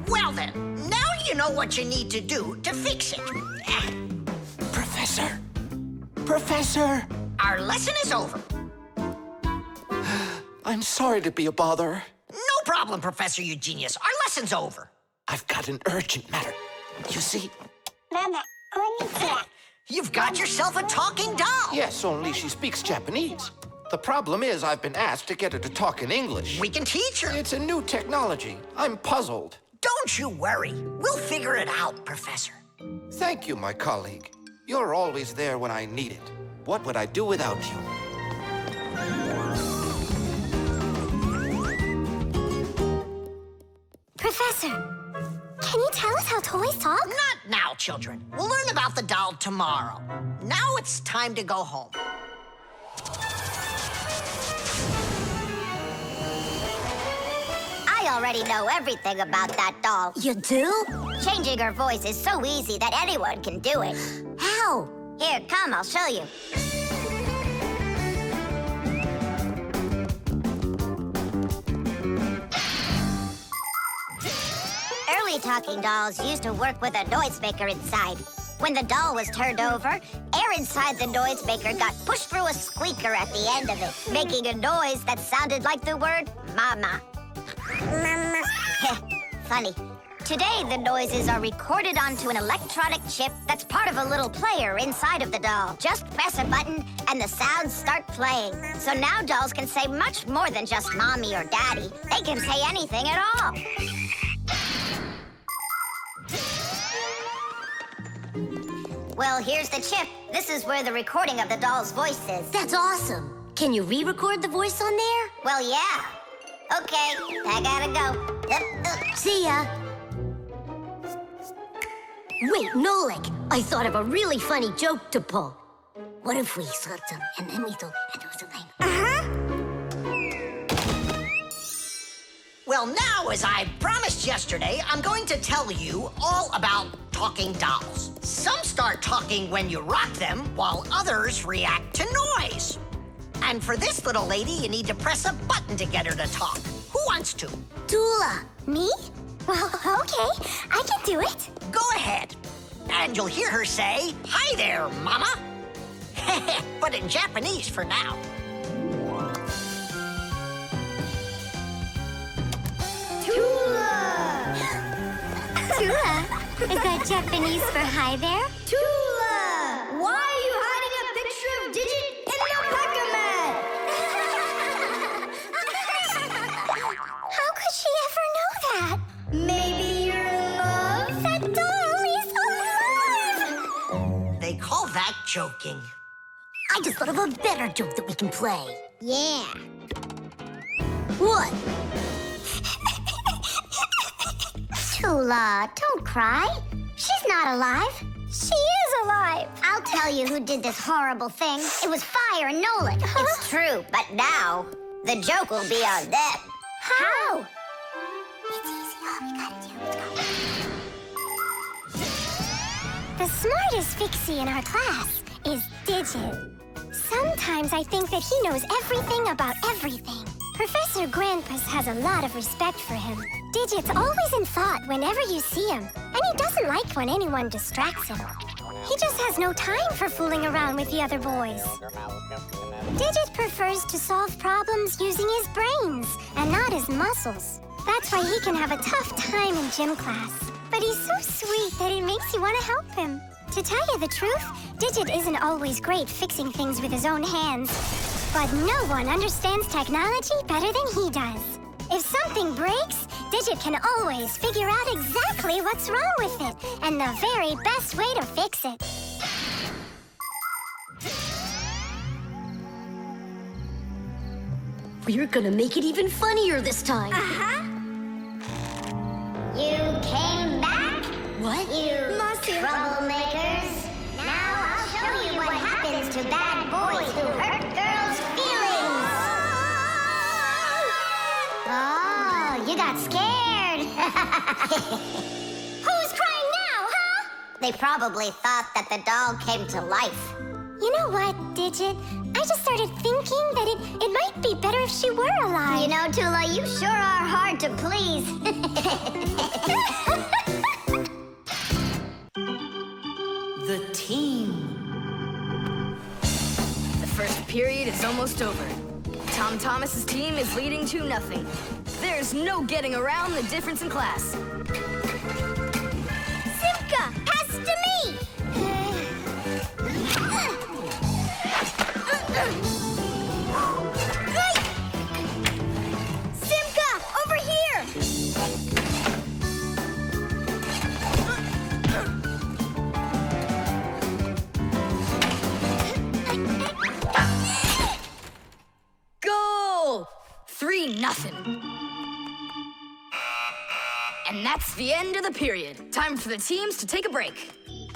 [SPEAKER 5] Well then, now you know what you need to do to fix it.
[SPEAKER 9] Professor! Professor!
[SPEAKER 5] Our lesson is over.
[SPEAKER 9] I'm sorry to be a bother.
[SPEAKER 5] No problem, Professor Eugenius. Our lesson's over.
[SPEAKER 9] I've got an urgent matter. You see?
[SPEAKER 5] You've got yourself a talking doll.
[SPEAKER 9] Yes, only she speaks Japanese. The problem is I've been asked to get her to talk in English.
[SPEAKER 5] We can teach her.
[SPEAKER 9] It's a new technology. I'm puzzled.
[SPEAKER 5] Don't you worry. We'll figure it out, Professor.
[SPEAKER 9] Thank you, my colleague. You're always there when I need it. What would I do without you?
[SPEAKER 10] Professor, can you tell us how toys talk?
[SPEAKER 5] Not now, children. We'll learn about the doll tomorrow. Now it's time to go home.
[SPEAKER 4] I already know everything about that doll.
[SPEAKER 10] You do?
[SPEAKER 4] Changing her voice is so easy that anyone can do it.
[SPEAKER 10] How?
[SPEAKER 4] Here, come, I'll show you. Early talking dolls used to work with a noisemaker inside. When the doll was turned over, air inside the noisemaker got pushed through a squeaker at the end of it, making a noise that sounded like the word mama. Mama. Funny. Today, the noises are recorded onto an electronic chip that's part of a little player inside of the doll. Just press a button, and the sounds start playing. So now dolls can say much more than just mommy or daddy. They can say anything at all. Well, here's the chip. This is where the recording of the doll's voice is.
[SPEAKER 10] That's awesome. Can you re-record the voice on there?
[SPEAKER 4] Well, yeah. Okay, I gotta go.
[SPEAKER 10] See ya. Wait, Nolik, I thought of a really funny joke to pull. What if we slapped them and then we thought and do something?
[SPEAKER 5] Well, now, as I promised yesterday, I'm going to tell you all about talking dolls. Some start talking when you rock them, while others react to noise. And for this little lady, you need to press a button to get her to talk. Who wants to?
[SPEAKER 10] Tula.
[SPEAKER 4] Me? Well, okay, I can do it.
[SPEAKER 5] Go ahead. And you'll hear her say, "Hi there, Mama." But in Japanese for now.
[SPEAKER 10] Tula. Is that Japanese for hi there?
[SPEAKER 3] Tula! Why are you hiding a picture of Digit in your packer mat?
[SPEAKER 10] How could she ever know that?
[SPEAKER 3] Maybe you're in love?
[SPEAKER 10] That doll is alive!
[SPEAKER 5] They call that joking.
[SPEAKER 10] I just thought of a better joke that we can play.
[SPEAKER 4] Yeah.
[SPEAKER 10] What?
[SPEAKER 4] Tula, don't cry. She's not alive. She is alive. I'll tell you who did this horrible thing. It was Fire and Nolik. It's true, but now the joke will be on them.
[SPEAKER 10] How? The smartest Fixie in our class is Digit. Sometimes I think that he knows everything about everything. Professor Grandpas has a lot of respect for him. Digit's always in thought whenever you see him, and he doesn't like when anyone distracts him. He just has no time for fooling around with the other boys. Digit prefers to solve problems using his brains and not his muscles. That's why he can have a tough time in gym class. But he's so sweet that it makes you want to help him. To tell you the truth, Digit isn't always great fixing things with his own hands. But no one understands technology better than he does. If something breaks, Digit can always figure out exactly what's wrong with it and the very best way to fix it.
[SPEAKER 3] We're gonna make it even funnier this time.
[SPEAKER 4] You came back?
[SPEAKER 3] What?
[SPEAKER 4] You troublemakers. Now I'll show you what happens to bad boys who hurt girls' feelings. Oh, you got scared.
[SPEAKER 10] Who's crying now, huh?
[SPEAKER 4] They probably thought that the doll came to life.
[SPEAKER 10] You know what, Digit? I just started thinking that it might be better if she were alive.
[SPEAKER 4] You know, Tula, you sure are hard to please.
[SPEAKER 3] The team.
[SPEAKER 11] The first period is almost over. Tom Thomas's team is leading 2-0. There's no getting around the difference in class.
[SPEAKER 6] Simka, pass to me! Simka, over here!
[SPEAKER 11] Goal! 3-0. And that's the end of the period. Time for the teams to take a break.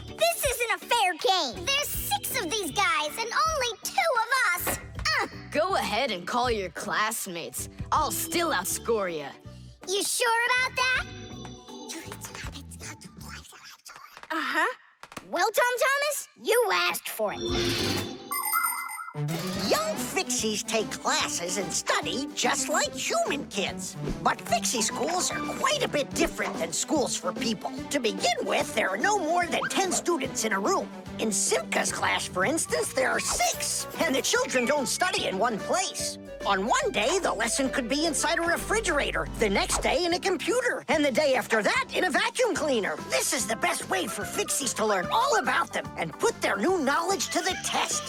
[SPEAKER 6] This isn't a fair game. There's 6 of these guys and only 2 of us.
[SPEAKER 11] Go ahead and call your classmates. I'll still outscore you.
[SPEAKER 6] You sure about that? Well, Tom Thomas, you asked for it.
[SPEAKER 5] Young Fixies take classes and study just like human kids. But Fixie schools are quite a bit different than schools for people. To begin with, there are no more than 10 students in a room. In Simka's class, for instance, there are 6, and the children don't study in one place. On one day, the lesson could be inside a refrigerator, the next day in a computer, and the day after that in a vacuum cleaner. This is the best way for Fixies to learn all about them and put their new knowledge to the test.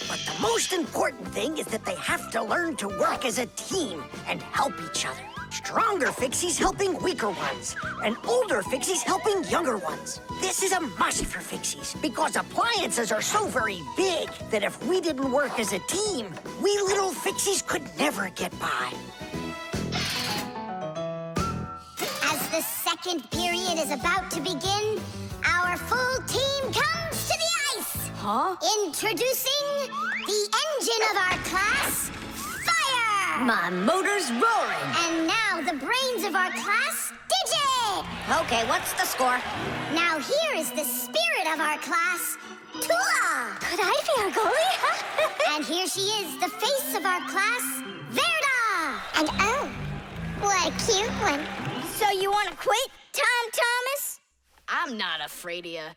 [SPEAKER 5] But the most important thing is that they have to learn to work as a team and help each other. Stronger Fixies helping weaker ones, and older Fixies helping younger ones. This is a must for Fixies, because appliances are so very big that if we didn't work as a team, we little Fixies could never get by.
[SPEAKER 4] As the second period is about to begin, our full team comes to the ice.
[SPEAKER 11] Huh?
[SPEAKER 4] Introducing the engine of our class, Fire!
[SPEAKER 3] My motor's roaring.
[SPEAKER 4] And now the brains of our class, Digit!
[SPEAKER 1] Okay, what's the score?
[SPEAKER 4] Now here is the spirit of our class, Tula!
[SPEAKER 10] Could I be our goalie?
[SPEAKER 4] And here she is, the face of our class, Verda! And oh, what a cute one.
[SPEAKER 6] So you want to quit, Tom Thomas?
[SPEAKER 11] I'm not afraid of you.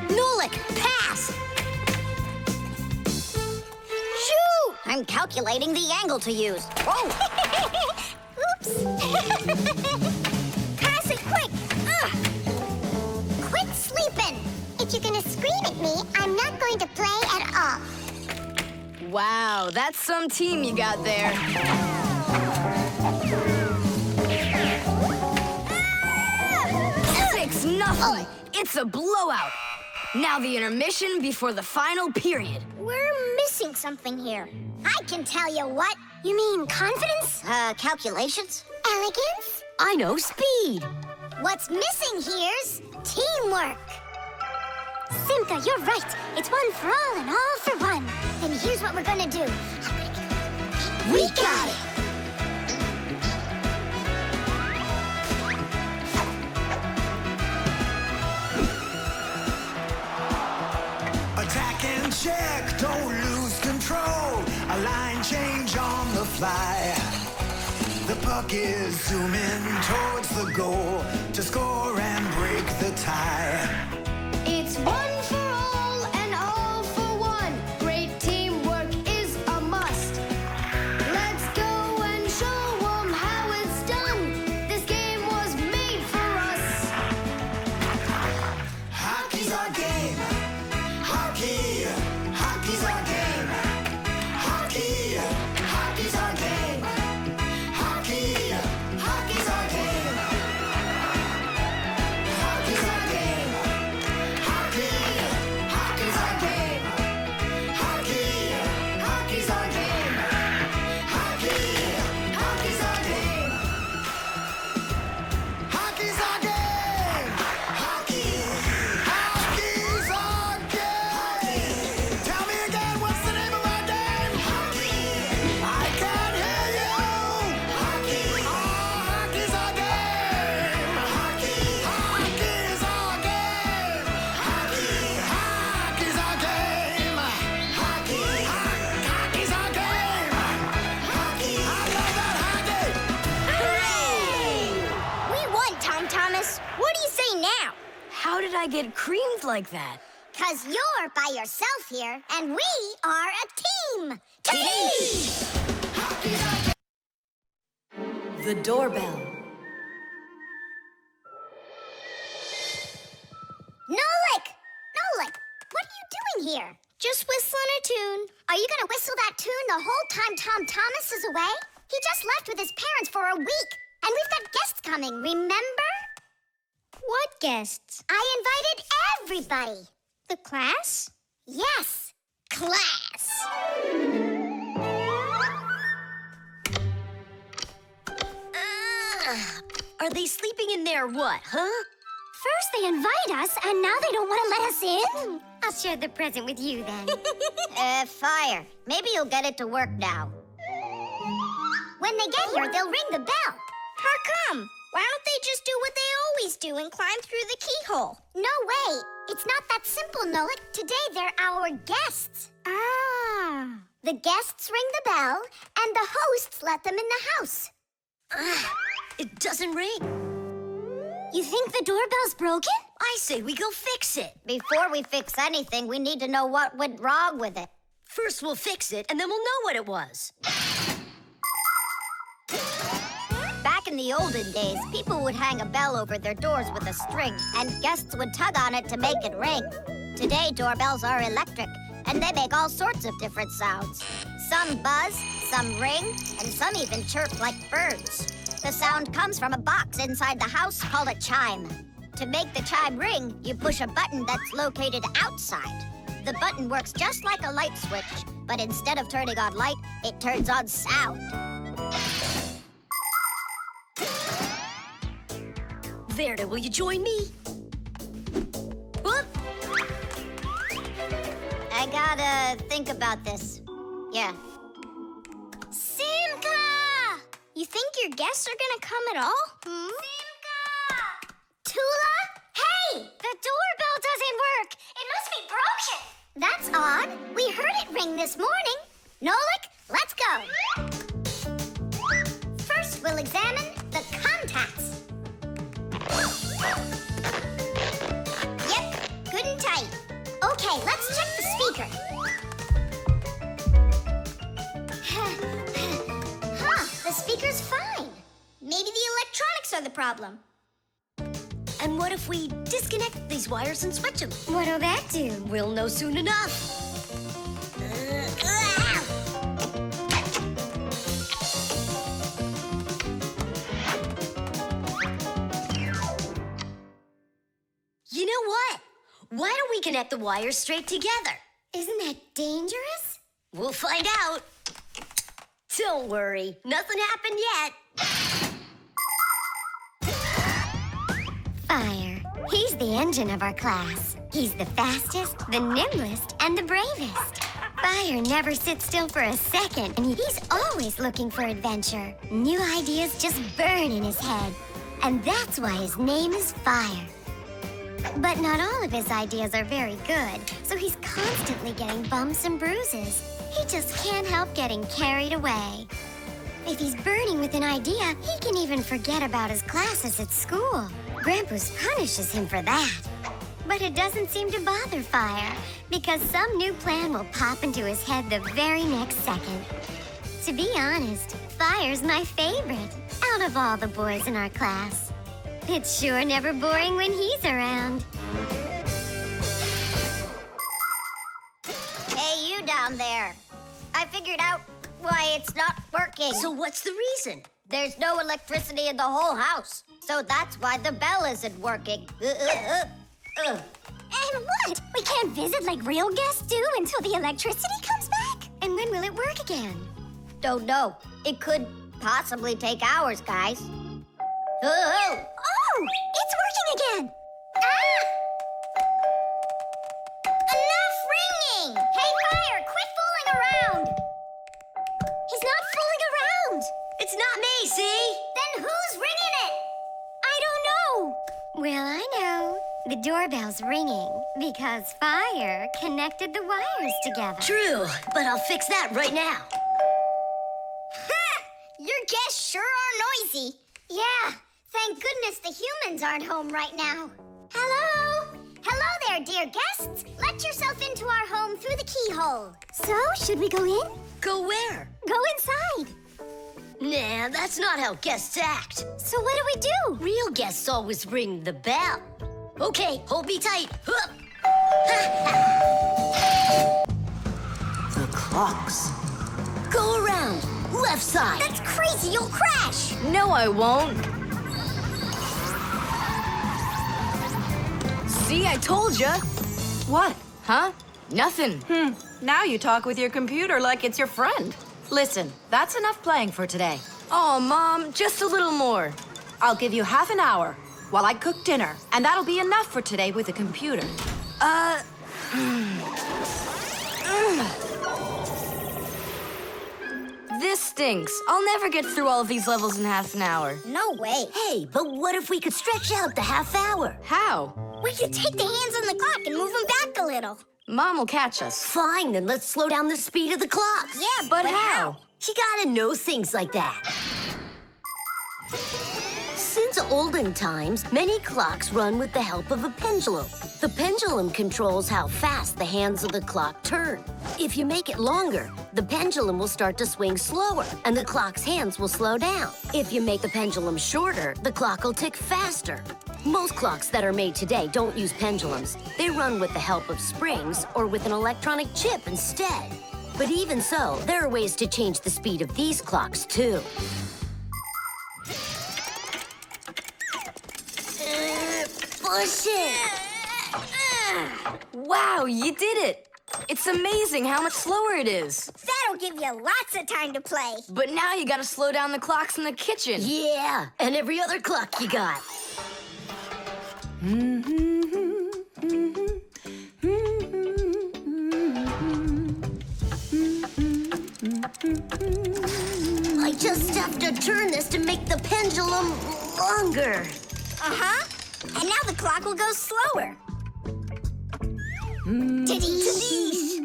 [SPEAKER 1] Nolik, pass!
[SPEAKER 6] Shoot!
[SPEAKER 1] I'm calculating the angle to use. Whoa!
[SPEAKER 4] Oops.
[SPEAKER 6] Pass it quick!
[SPEAKER 4] Quit sleeping. If you're gonna scream at me, I'm not going to play at all.
[SPEAKER 11] Wow, that's some team you got there. 6-0. It's a blowout. Now the intermission before the final period.
[SPEAKER 6] We're missing something here.
[SPEAKER 4] I can tell you what.
[SPEAKER 10] You mean confidence?
[SPEAKER 1] Calculations?
[SPEAKER 4] Elegance?
[SPEAKER 3] I know speed.
[SPEAKER 4] What's missing here's teamwork.
[SPEAKER 10] Simka, you're right. It's one for all and all for one.
[SPEAKER 4] Then here's what we're gonna do.
[SPEAKER 3] We got it.
[SPEAKER 12] check, don't lose control. A line change on the fly. The puck is zooming towards the goal to score and break the tie.
[SPEAKER 3] It's one for all and all for one. Great teamwork is a must. Let's go and show them how it's done. This game was made for us.
[SPEAKER 12] Hockey's our game. Hockey, hockey's our game. Hockey, hockey's our game. Hockey, hockey's our game. Hockey's our game. Hockey, hockey's our game. Hockey, hockey's our game. Hockey, hockey's our game. Hockey's our game. Hockey, hockey's our game. Tell me again, what's the name of our game? Hockey. I can't hear you. Hockey. Oh, hockey's our game. Hockey. Hockey's our game. Hockey. Hockey's our game. Hockey. Hockey's our game. Hockey. I love that hockey.
[SPEAKER 6] Hooray! We won, Tom Thomas. What do you say now?
[SPEAKER 3] How did I get creamed like that?
[SPEAKER 4] 'Cause you're by yourself here, and we are a team. Team!
[SPEAKER 11] The doorbell.
[SPEAKER 4] Nolik! Nolik, what are you doing here?
[SPEAKER 6] Just whistling a tune.
[SPEAKER 4] Are you gonna whistle that tune the whole time Tom Thomas is away? He just left with his parents for a week, and we've got guests coming, remember?
[SPEAKER 6] What guests?
[SPEAKER 4] I invited everybody.
[SPEAKER 6] The class?
[SPEAKER 4] Yes, class.
[SPEAKER 3] Are they sleeping in there what, huh?
[SPEAKER 10] First they invite us, and now they don't want to let us in. I'll share the present with you then.
[SPEAKER 4] Fire. Maybe you'll get it to work now. When they get here, they'll ring the bell.
[SPEAKER 6] How come? Why don't they just do what they always do and climb through the keyhole?
[SPEAKER 4] No way. It's not that simple, Nolik. Today they're our guests.
[SPEAKER 10] Ah.
[SPEAKER 4] The guests ring the bell, and the hosts let them in the house.
[SPEAKER 3] It doesn't ring.
[SPEAKER 10] You think the doorbell's broken?
[SPEAKER 3] I say we go fix it.
[SPEAKER 1] Before we fix anything, we need to know what went wrong with it.
[SPEAKER 3] First we'll fix it, and then we'll know what it was.
[SPEAKER 1] Back in the olden days, people would hang a bell over their doors with a string, and guests would tug on it to make it ring. Today, doorbells are electric, and they make all sorts of different sounds. Some buzz, some ring, and some even chirp like birds. The sound comes from a box inside the house called a chime. To make the chime ring, you push a button that's located outside. The button works just like a light switch, but instead of turning on light, it turns on sound.
[SPEAKER 3] Verda, will you join me? Whoop!
[SPEAKER 1] I gotta think about this. Yeah.
[SPEAKER 6] Simka! You think your guests are gonna come at all?
[SPEAKER 4] Simka! Tula? Hey!
[SPEAKER 10] The doorbell doesn't work. It must be broken.
[SPEAKER 4] That's odd. We heard it ring this morning. Nolik, let's go. First, we'll examine the contacts.
[SPEAKER 6] Yep, good and tight.
[SPEAKER 4] Okay, let's check the speaker. The speaker's fine.
[SPEAKER 6] Maybe the electronics are the problem.
[SPEAKER 3] And what if we disconnect these wires and switch them?
[SPEAKER 10] What'll that do?
[SPEAKER 3] We'll know soon enough. You know what? Why don't we connect the wires straight together?
[SPEAKER 10] Isn't that dangerous?
[SPEAKER 3] We'll find out. Don't worry, nothing happened yet.
[SPEAKER 10] Fire. He's the engine of our class. He's the fastest, the nimblest, and the bravest. Fire never sits still for a second, and he's always looking for adventure. New ideas just burn in his head. And that's why his name is Fire. But not all of his ideas are very good, so he's constantly getting bumps and bruises. He just can't help getting carried away. If he's burning with an idea, he can even forget about his classes at school. Grampus punishes him for that. But it doesn't seem to bother Fire, because some new plan will pop into his head the very next second. To be honest, Fire's my favorite out of all the boys in our class. It's sure never boring when he's around.
[SPEAKER 4] Hey, you down there. I figured out why it's not working.
[SPEAKER 5] So what's the reason?
[SPEAKER 4] There's no electricity in the whole house. So that's why the bell isn't working.
[SPEAKER 10] And what? We can't visit like real guests do until the electricity comes back? And when will it work again?
[SPEAKER 4] Don't know. It could possibly take hours, guys.
[SPEAKER 10] Oh, it's working again.
[SPEAKER 4] Ah! Enough ringing! Hey, Fire, quit fooling around!
[SPEAKER 10] He's not fooling around.
[SPEAKER 5] It's not me, see?
[SPEAKER 4] Then who's ringing it?
[SPEAKER 10] I don't know. Well, I know. The doorbell's ringing because Fire connected the wires together.
[SPEAKER 5] True, but I'll fix that right now.
[SPEAKER 4] Ha! Your guests sure are noisy.
[SPEAKER 10] Yeah, thank goodness the humans aren't home right now. Hello?
[SPEAKER 4] Hello there, dear guests. Let yourself into our home through the keyhole.
[SPEAKER 10] So, should we go in?
[SPEAKER 5] Go where?
[SPEAKER 10] Go inside.
[SPEAKER 5] Nah, that's not how guests act.
[SPEAKER 10] So what do we do?
[SPEAKER 5] Real guests always ring the bell. Okay, hold me tight. Hup. The clocks. Go around. Left side.
[SPEAKER 4] That's crazy. You'll crash.
[SPEAKER 11] No, I won't. See, I told ya. What? Huh? Nothing.
[SPEAKER 8] Now you talk with your computer like it's your friend. Listen, that's enough playing for today.
[SPEAKER 11] Oh, Mom, just a little more.
[SPEAKER 8] I'll give you half an hour while I cook dinner, and that'll be enough for today with the computer.
[SPEAKER 11] This stinks. I'll never get through all of these levels in half an hour.
[SPEAKER 4] No way.
[SPEAKER 5] Hey, but what if we could stretch out the half hour?
[SPEAKER 11] How?
[SPEAKER 4] We could take the hands on the clock and move them back a little.
[SPEAKER 11] Mom will catch us.
[SPEAKER 5] Fine, then let's slow down the speed of the clocks.
[SPEAKER 4] Yeah,
[SPEAKER 11] But how?
[SPEAKER 5] You gotta know things like that. Since olden times, many clocks run with the help of a pendulum. The pendulum controls how fast the hands of the clock turn. If you make it longer, the pendulum will start to swing slower, and the clock's hands will slow down. If you make the pendulum shorter, the clock will tick faster. Most clocks that are made today don't use pendulums. They run with the help of springs or with an electronic chip instead. But even so, there are ways to change the speed of these clocks, too. Push it!
[SPEAKER 11] Wow, you did it! It's amazing how much slower it is.
[SPEAKER 4] That'll give you lots of time to play.
[SPEAKER 11] But now you gotta slow down the clocks in the kitchen.
[SPEAKER 5] Yeah, and every other clock you got. I just have to turn this to make the pendulum longer.
[SPEAKER 4] Uh-huh. And now the clock will go slower. Tadee!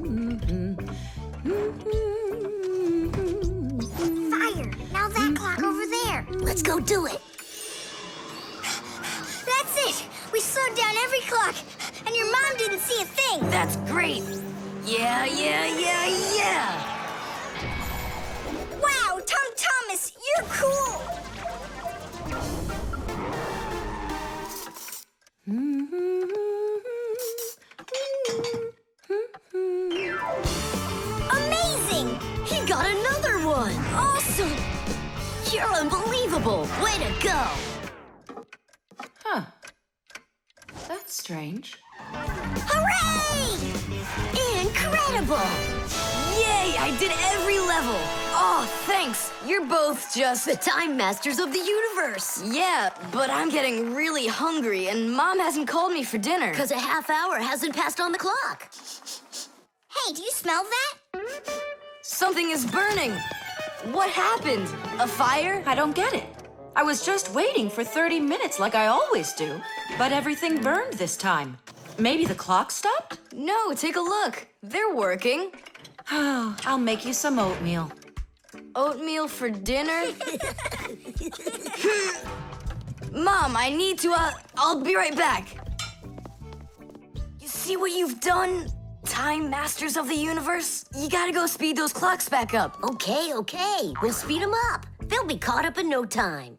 [SPEAKER 4] Fire! Now that clock over there.
[SPEAKER 5] Let's go do it.
[SPEAKER 4] That's it! We slowed down every clock, and your mom didn't see a thing.
[SPEAKER 11] That's great. Yeah.
[SPEAKER 4] Wow, Tom Thomas, you're cool! Amazing!
[SPEAKER 5] He got another one.
[SPEAKER 4] Awesome!
[SPEAKER 5] You're unbelievable. Way to go.
[SPEAKER 8] Huh. That's strange.
[SPEAKER 4] Hooray!
[SPEAKER 5] Incredible.
[SPEAKER 11] Yay, I did every level. Oh, thanks. You're both just...
[SPEAKER 5] The time masters of the universe.
[SPEAKER 11] Yeah, but I'm getting really hungry, and Mom hasn't called me for dinner.
[SPEAKER 5] Because a half hour hasn't passed on the clock.
[SPEAKER 4] Hey, do you smell that?
[SPEAKER 11] Something is burning. What happened? A fire?
[SPEAKER 8] I don't get it. I was just waiting for 30 minutes like I always do. But everything burned this time. Maybe the clock stopped?
[SPEAKER 11] No, take a look. They're working.
[SPEAKER 8] I'll make you some oatmeal.
[SPEAKER 11] Oatmeal for dinner? Mom, I need to, I'll be right back. You see what you've done? Time Masters of the Universe? You gotta go speed those clocks back up.
[SPEAKER 13] Okay. We'll speed them up. They'll be caught up in no time.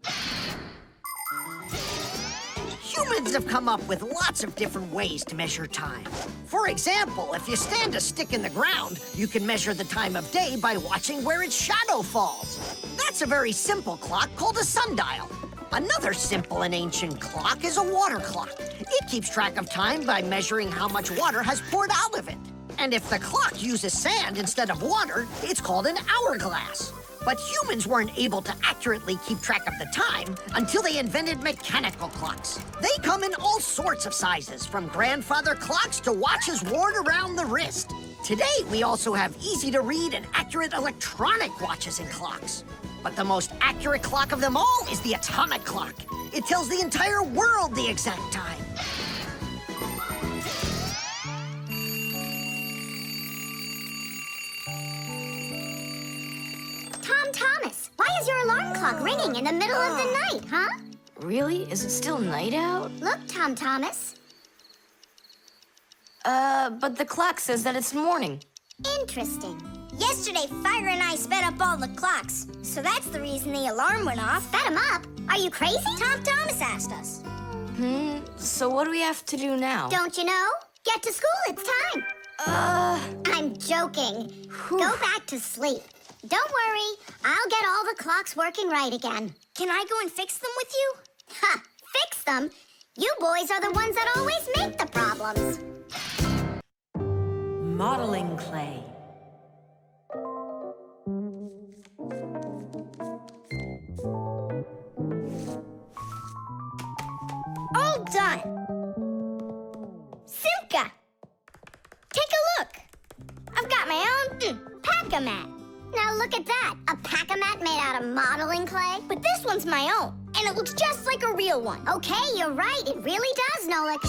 [SPEAKER 5] Humans have come up with lots of different ways to measure time. For example, if you stand a stick in the ground, you can measure the time of day by watching where its shadow falls. That's a very simple clock called a sundial. Another simple and ancient clock is a water clock. It keeps track of time by measuring how much water has poured out of it. And if the clock uses sand instead of water, it's called an hourglass. But humans weren't able to accurately keep track of the time until they invented mechanical clocks. They come in all sorts of sizes, from grandfather clocks to watches worn around the wrist. Today, we also have easy-to-read and accurate electronic watches and clocks. But the most accurate clock of them all is the atomic clock. It tells the entire world the exact time.
[SPEAKER 10] Thomas, why is your alarm clock ringing in the middle of the night, huh?
[SPEAKER 11] Really? Is it still night out?
[SPEAKER 10] Look, Thomas.
[SPEAKER 11] But the clock says that it's morning.
[SPEAKER 10] Interesting.
[SPEAKER 6] Yesterday, Fire and I sped up all the clocks. So that's the reason the alarm went off.
[SPEAKER 10] Sped him up? Are you crazy?
[SPEAKER 6] Tom Thomas asked us.
[SPEAKER 11] So what do we have to do now?
[SPEAKER 10] Don't you know? Get to school, it's time. I'm joking. Go back to sleep. Don't worry, I'll get all the clocks working right again.
[SPEAKER 6] Can I go and fix them with you?
[SPEAKER 10] Ha! Fix them? You boys are the ones that always make the problems.
[SPEAKER 8] Modeling clay.
[SPEAKER 6] All done. Simka, take a look. I've got my own pack-a-mat.
[SPEAKER 10] Now look at that, a pack-a-mat made out of modeling clay.
[SPEAKER 6] But this one's my own, and it looks just like a real one.
[SPEAKER 10] Okay, you're right, it really does, Nolik.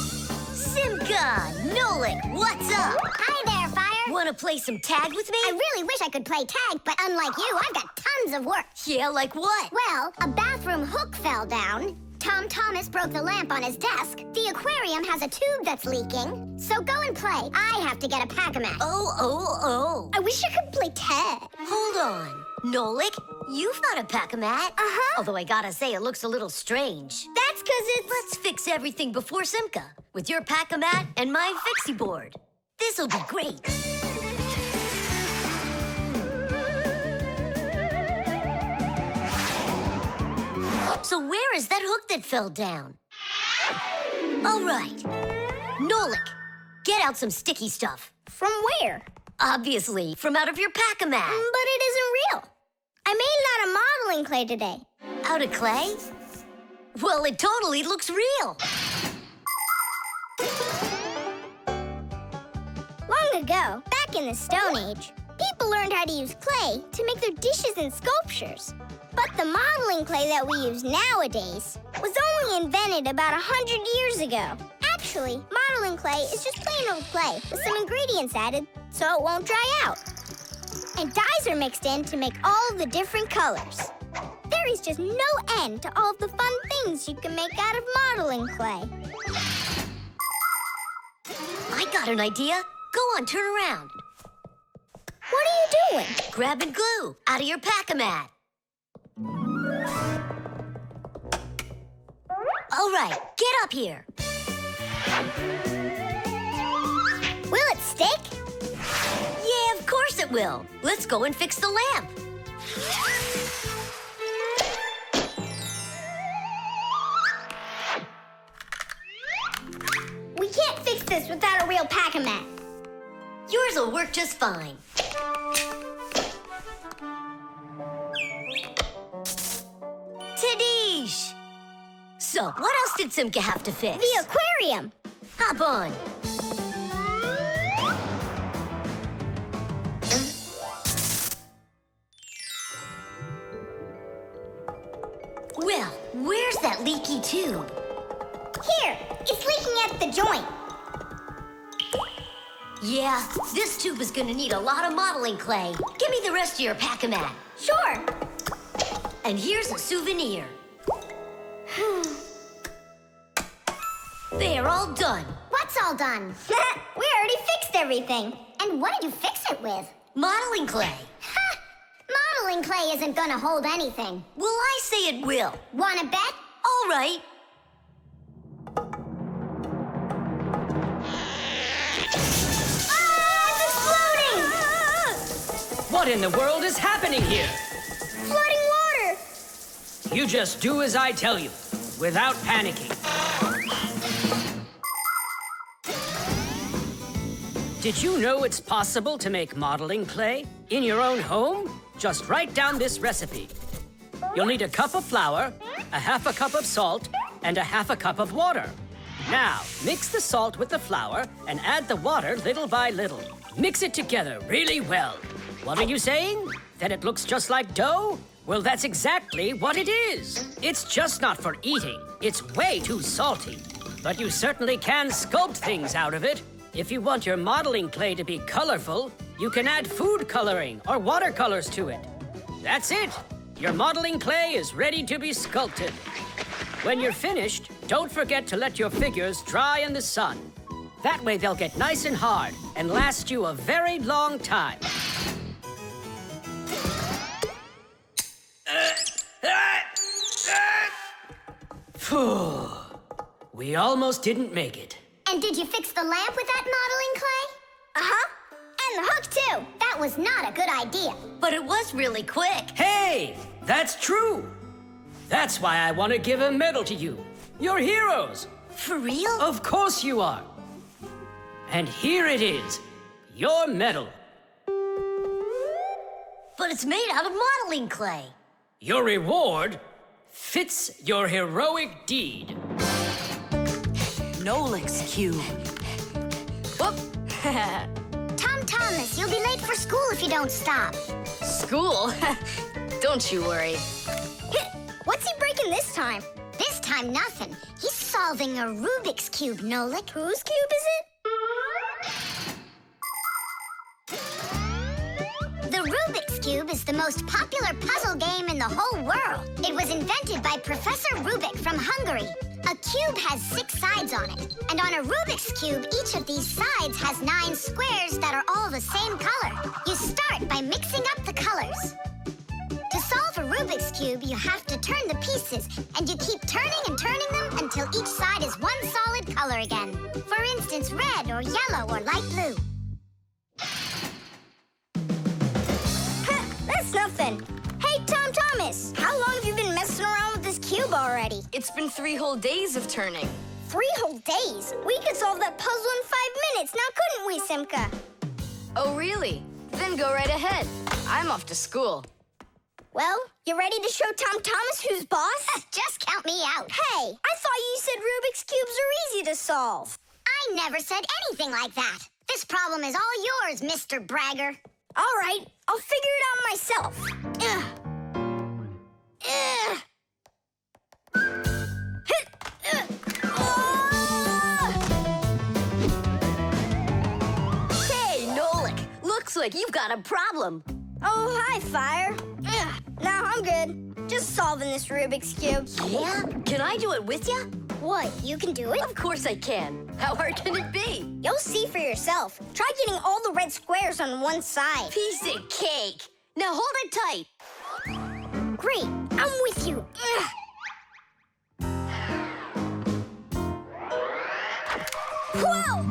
[SPEAKER 13] Simka, Nolik, what's up?
[SPEAKER 10] Hi there, Fire.
[SPEAKER 13] Want to play some tag with me?
[SPEAKER 10] I really wish I could play tag, but unlike you, I've got tons of work.
[SPEAKER 13] Yeah, like what?
[SPEAKER 10] Well, a bathroom hook fell down. Tom Thomas broke the lamp on his desk. The aquarium has a tube that's leaking. So go and play. I have to get a pack-a-mat.
[SPEAKER 13] Oh.
[SPEAKER 6] I wish I could play tag.
[SPEAKER 13] Hold on. Nolik, you've got a pack-a-mat.
[SPEAKER 10] Uh-huh.
[SPEAKER 13] Although I gotta say, it looks a little strange.
[SPEAKER 6] That's because it's...
[SPEAKER 13] Let's fix everything before Simka, with your pack-a-mat and my Fixie board. This'll be great. So where is that hook that fell down? All right. Nolik, get out some sticky stuff.
[SPEAKER 6] From where?
[SPEAKER 13] Obviously, from out of your pack-a-mat.
[SPEAKER 6] But it isn't real. I made it out of modeling clay today.
[SPEAKER 13] Out of clay? Well, it totally looks real.
[SPEAKER 6] Long ago, back in the Stone Age, people learned how to use clay to make their dishes and sculptures. But the modeling clay that we use nowadays was only invented about 100 years ago. Actually, modeling clay is just plain old clay with some ingredients added so it won't dry out. And dyes are mixed in to make all the different colors. There is just no end to all of the fun things you can make out of modeling clay.
[SPEAKER 13] I got an idea. Go on, turn around.
[SPEAKER 6] What are you doing?
[SPEAKER 13] Grabbing glue out of your pack-a-mat. All right, get up here.
[SPEAKER 6] Will it stick?
[SPEAKER 13] Yeah, of course it will. Let's go and fix the lamp.
[SPEAKER 6] We can't fix this without a real pack-a-mat.
[SPEAKER 13] Yours will work just fine. Tadish! So, what else did Simka have to fix?
[SPEAKER 6] The aquarium.
[SPEAKER 13] Hop on. Well, leaky tube.
[SPEAKER 6] Here, it's leaking at the joint.
[SPEAKER 13] Yeah, this tube is gonna need a lot of modeling clay. Give me the rest of your pack-a-mat.
[SPEAKER 6] Sure.
[SPEAKER 13] And here's a souvenir. They're all done.
[SPEAKER 4] What's all done?
[SPEAKER 6] We already fixed everything.
[SPEAKER 4] And what did you fix it with?
[SPEAKER 13] Modeling clay.
[SPEAKER 4] Ha! Modeling clay isn't gonna hold anything.
[SPEAKER 13] Well, I say it will.
[SPEAKER 4] Wanna bet?
[SPEAKER 13] All right.
[SPEAKER 2] What in the world is happening here?
[SPEAKER 6] Flooding water!
[SPEAKER 2] You just do as I tell you, without panicking. Did you know it's possible to make modeling clay in your own home? Just write down this recipe. You'll need a cup of flour, a half a cup of salt, and a half a cup of water. Now, mix the salt with the flour and add the water little by little. Mix it together really well. What are you saying? That it looks just like dough? Well, that's exactly what it is. It's just not for eating. It's way too salty. But you certainly can sculpt things out of it. If you want your modeling clay to be colorful, you can add food coloring or watercolors to it. That's it. Your modeling clay is ready to be sculpted. When you're finished, don't forget to let your figures dry in the sun. That way they'll get nice and hard and last you a very long time. Phew. We almost didn't make it.
[SPEAKER 4] And did you fix the lamp with that modeling clay?
[SPEAKER 6] Uh-huh. And the hook, too.
[SPEAKER 4] That was not a good idea.
[SPEAKER 13] But it was really quick.
[SPEAKER 2] Hey, that's true. That's why I want to give a medal to you. You're heroes.
[SPEAKER 13] For real?
[SPEAKER 2] Of course you are. And here it is, your medal.
[SPEAKER 13] But it's made out of modeling clay.
[SPEAKER 2] Your reward fits your heroic deed.
[SPEAKER 8] Nolik's cube.
[SPEAKER 3] Whoop.
[SPEAKER 4] Tom Thomas, you'll be late for school if you don't stop.
[SPEAKER 3] School? Don't you worry.
[SPEAKER 6] What's he breaking this time?
[SPEAKER 4] This time, nothing. He's solving a Rubik's Cube, Nolik.
[SPEAKER 6] Whose cube is it?
[SPEAKER 4] The Rubik's Cube is the most popular puzzle game in the whole world. It was invented by Professor Rubik from Hungary. A cube has 6 sides on it. And on a Rubik's Cube, each of these sides has 9 squares that are all the same color. You start by mixing up the colors. To solve a Rubik's Cube, you have to turn the pieces, and you keep turning and turning them until each side is one solid color again. For instance, red or yellow or light blue.
[SPEAKER 6] That's nothing. Hey, Tom Thomas, how long have you been messing around with this cube already?
[SPEAKER 3] It's been 3 whole days of turning.
[SPEAKER 6] 3 whole days? We could solve that puzzle in 5 minutes, now couldn't we, Simka?
[SPEAKER 3] Oh, really? Then go right ahead. I'm off to school.
[SPEAKER 6] Well, you ready to show Tom Thomas who's boss?
[SPEAKER 4] Just count me out.
[SPEAKER 6] Hey, I thought you said Rubik's Cubes are easy to solve.
[SPEAKER 4] I never said anything like that. This problem is all yours, Mr. Bragger.
[SPEAKER 6] All right, I'll figure it out myself.
[SPEAKER 13] Hey, Nolik, looks like you've got a problem.
[SPEAKER 6] Oh, hi, Fire. Now I'm good. Just solving this Rubik's Cube.
[SPEAKER 13] Yeah? Can I do it with you?
[SPEAKER 6] What, you can do it?
[SPEAKER 13] Of course I can. How hard can it be?
[SPEAKER 6] You'll see for yourself. Try getting all the red squares on one side.
[SPEAKER 13] Piece of cake. Now hold it tight.
[SPEAKER 6] Great, I'm with you. Whoa!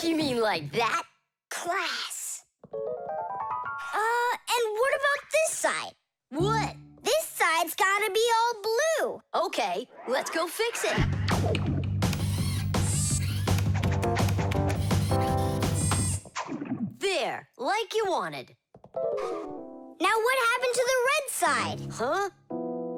[SPEAKER 13] You mean like that?
[SPEAKER 6] Class. And what about this side?
[SPEAKER 13] What?
[SPEAKER 6] This side's gotta be all blue.
[SPEAKER 13] Okay, let's go fix it. There, like you wanted.
[SPEAKER 6] Now what happened to the red side?
[SPEAKER 13] Huh?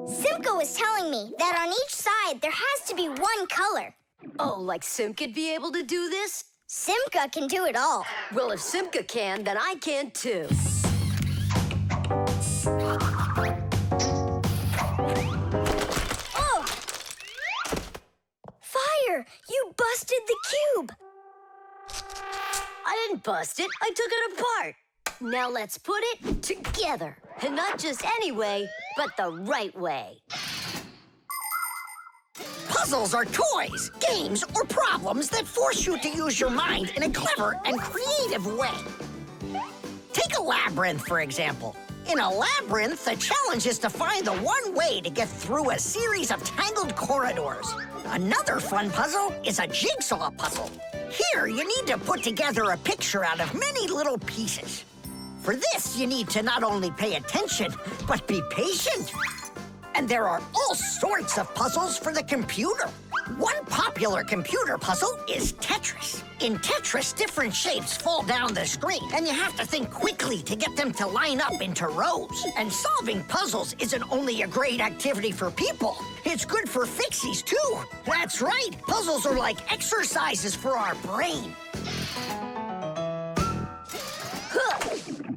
[SPEAKER 6] Simka was telling me that on each side there has to be one color.
[SPEAKER 13] Oh, like Simka'd be able to do this?
[SPEAKER 6] Simka can do it all.
[SPEAKER 13] Well, if Simka can, then I can too.
[SPEAKER 6] Oh! Fire! You busted the cube!
[SPEAKER 13] I didn't bust it. I took it apart. Now let's put it together. And not just any way, but the right way.
[SPEAKER 5] Puzzles are toys, games, or problems that force you to use your mind in a clever and creative way. Take a labyrinth, for example. In a labyrinth, the challenge is to find the one way to get through a series of tangled corridors. Another fun puzzle is a jigsaw puzzle. Here, you need to put together a picture out of many little pieces. For this, you need to not only pay attention, but be patient. And there are all sorts of puzzles for the computer. One popular computer puzzle is Tetris. In Tetris, different shapes fall down the screen, and you have to think quickly to get them to line up into rows. And solving puzzles isn't only a great activity for people, it's good for Fixies, too. That's right, puzzles are like exercises for our brain.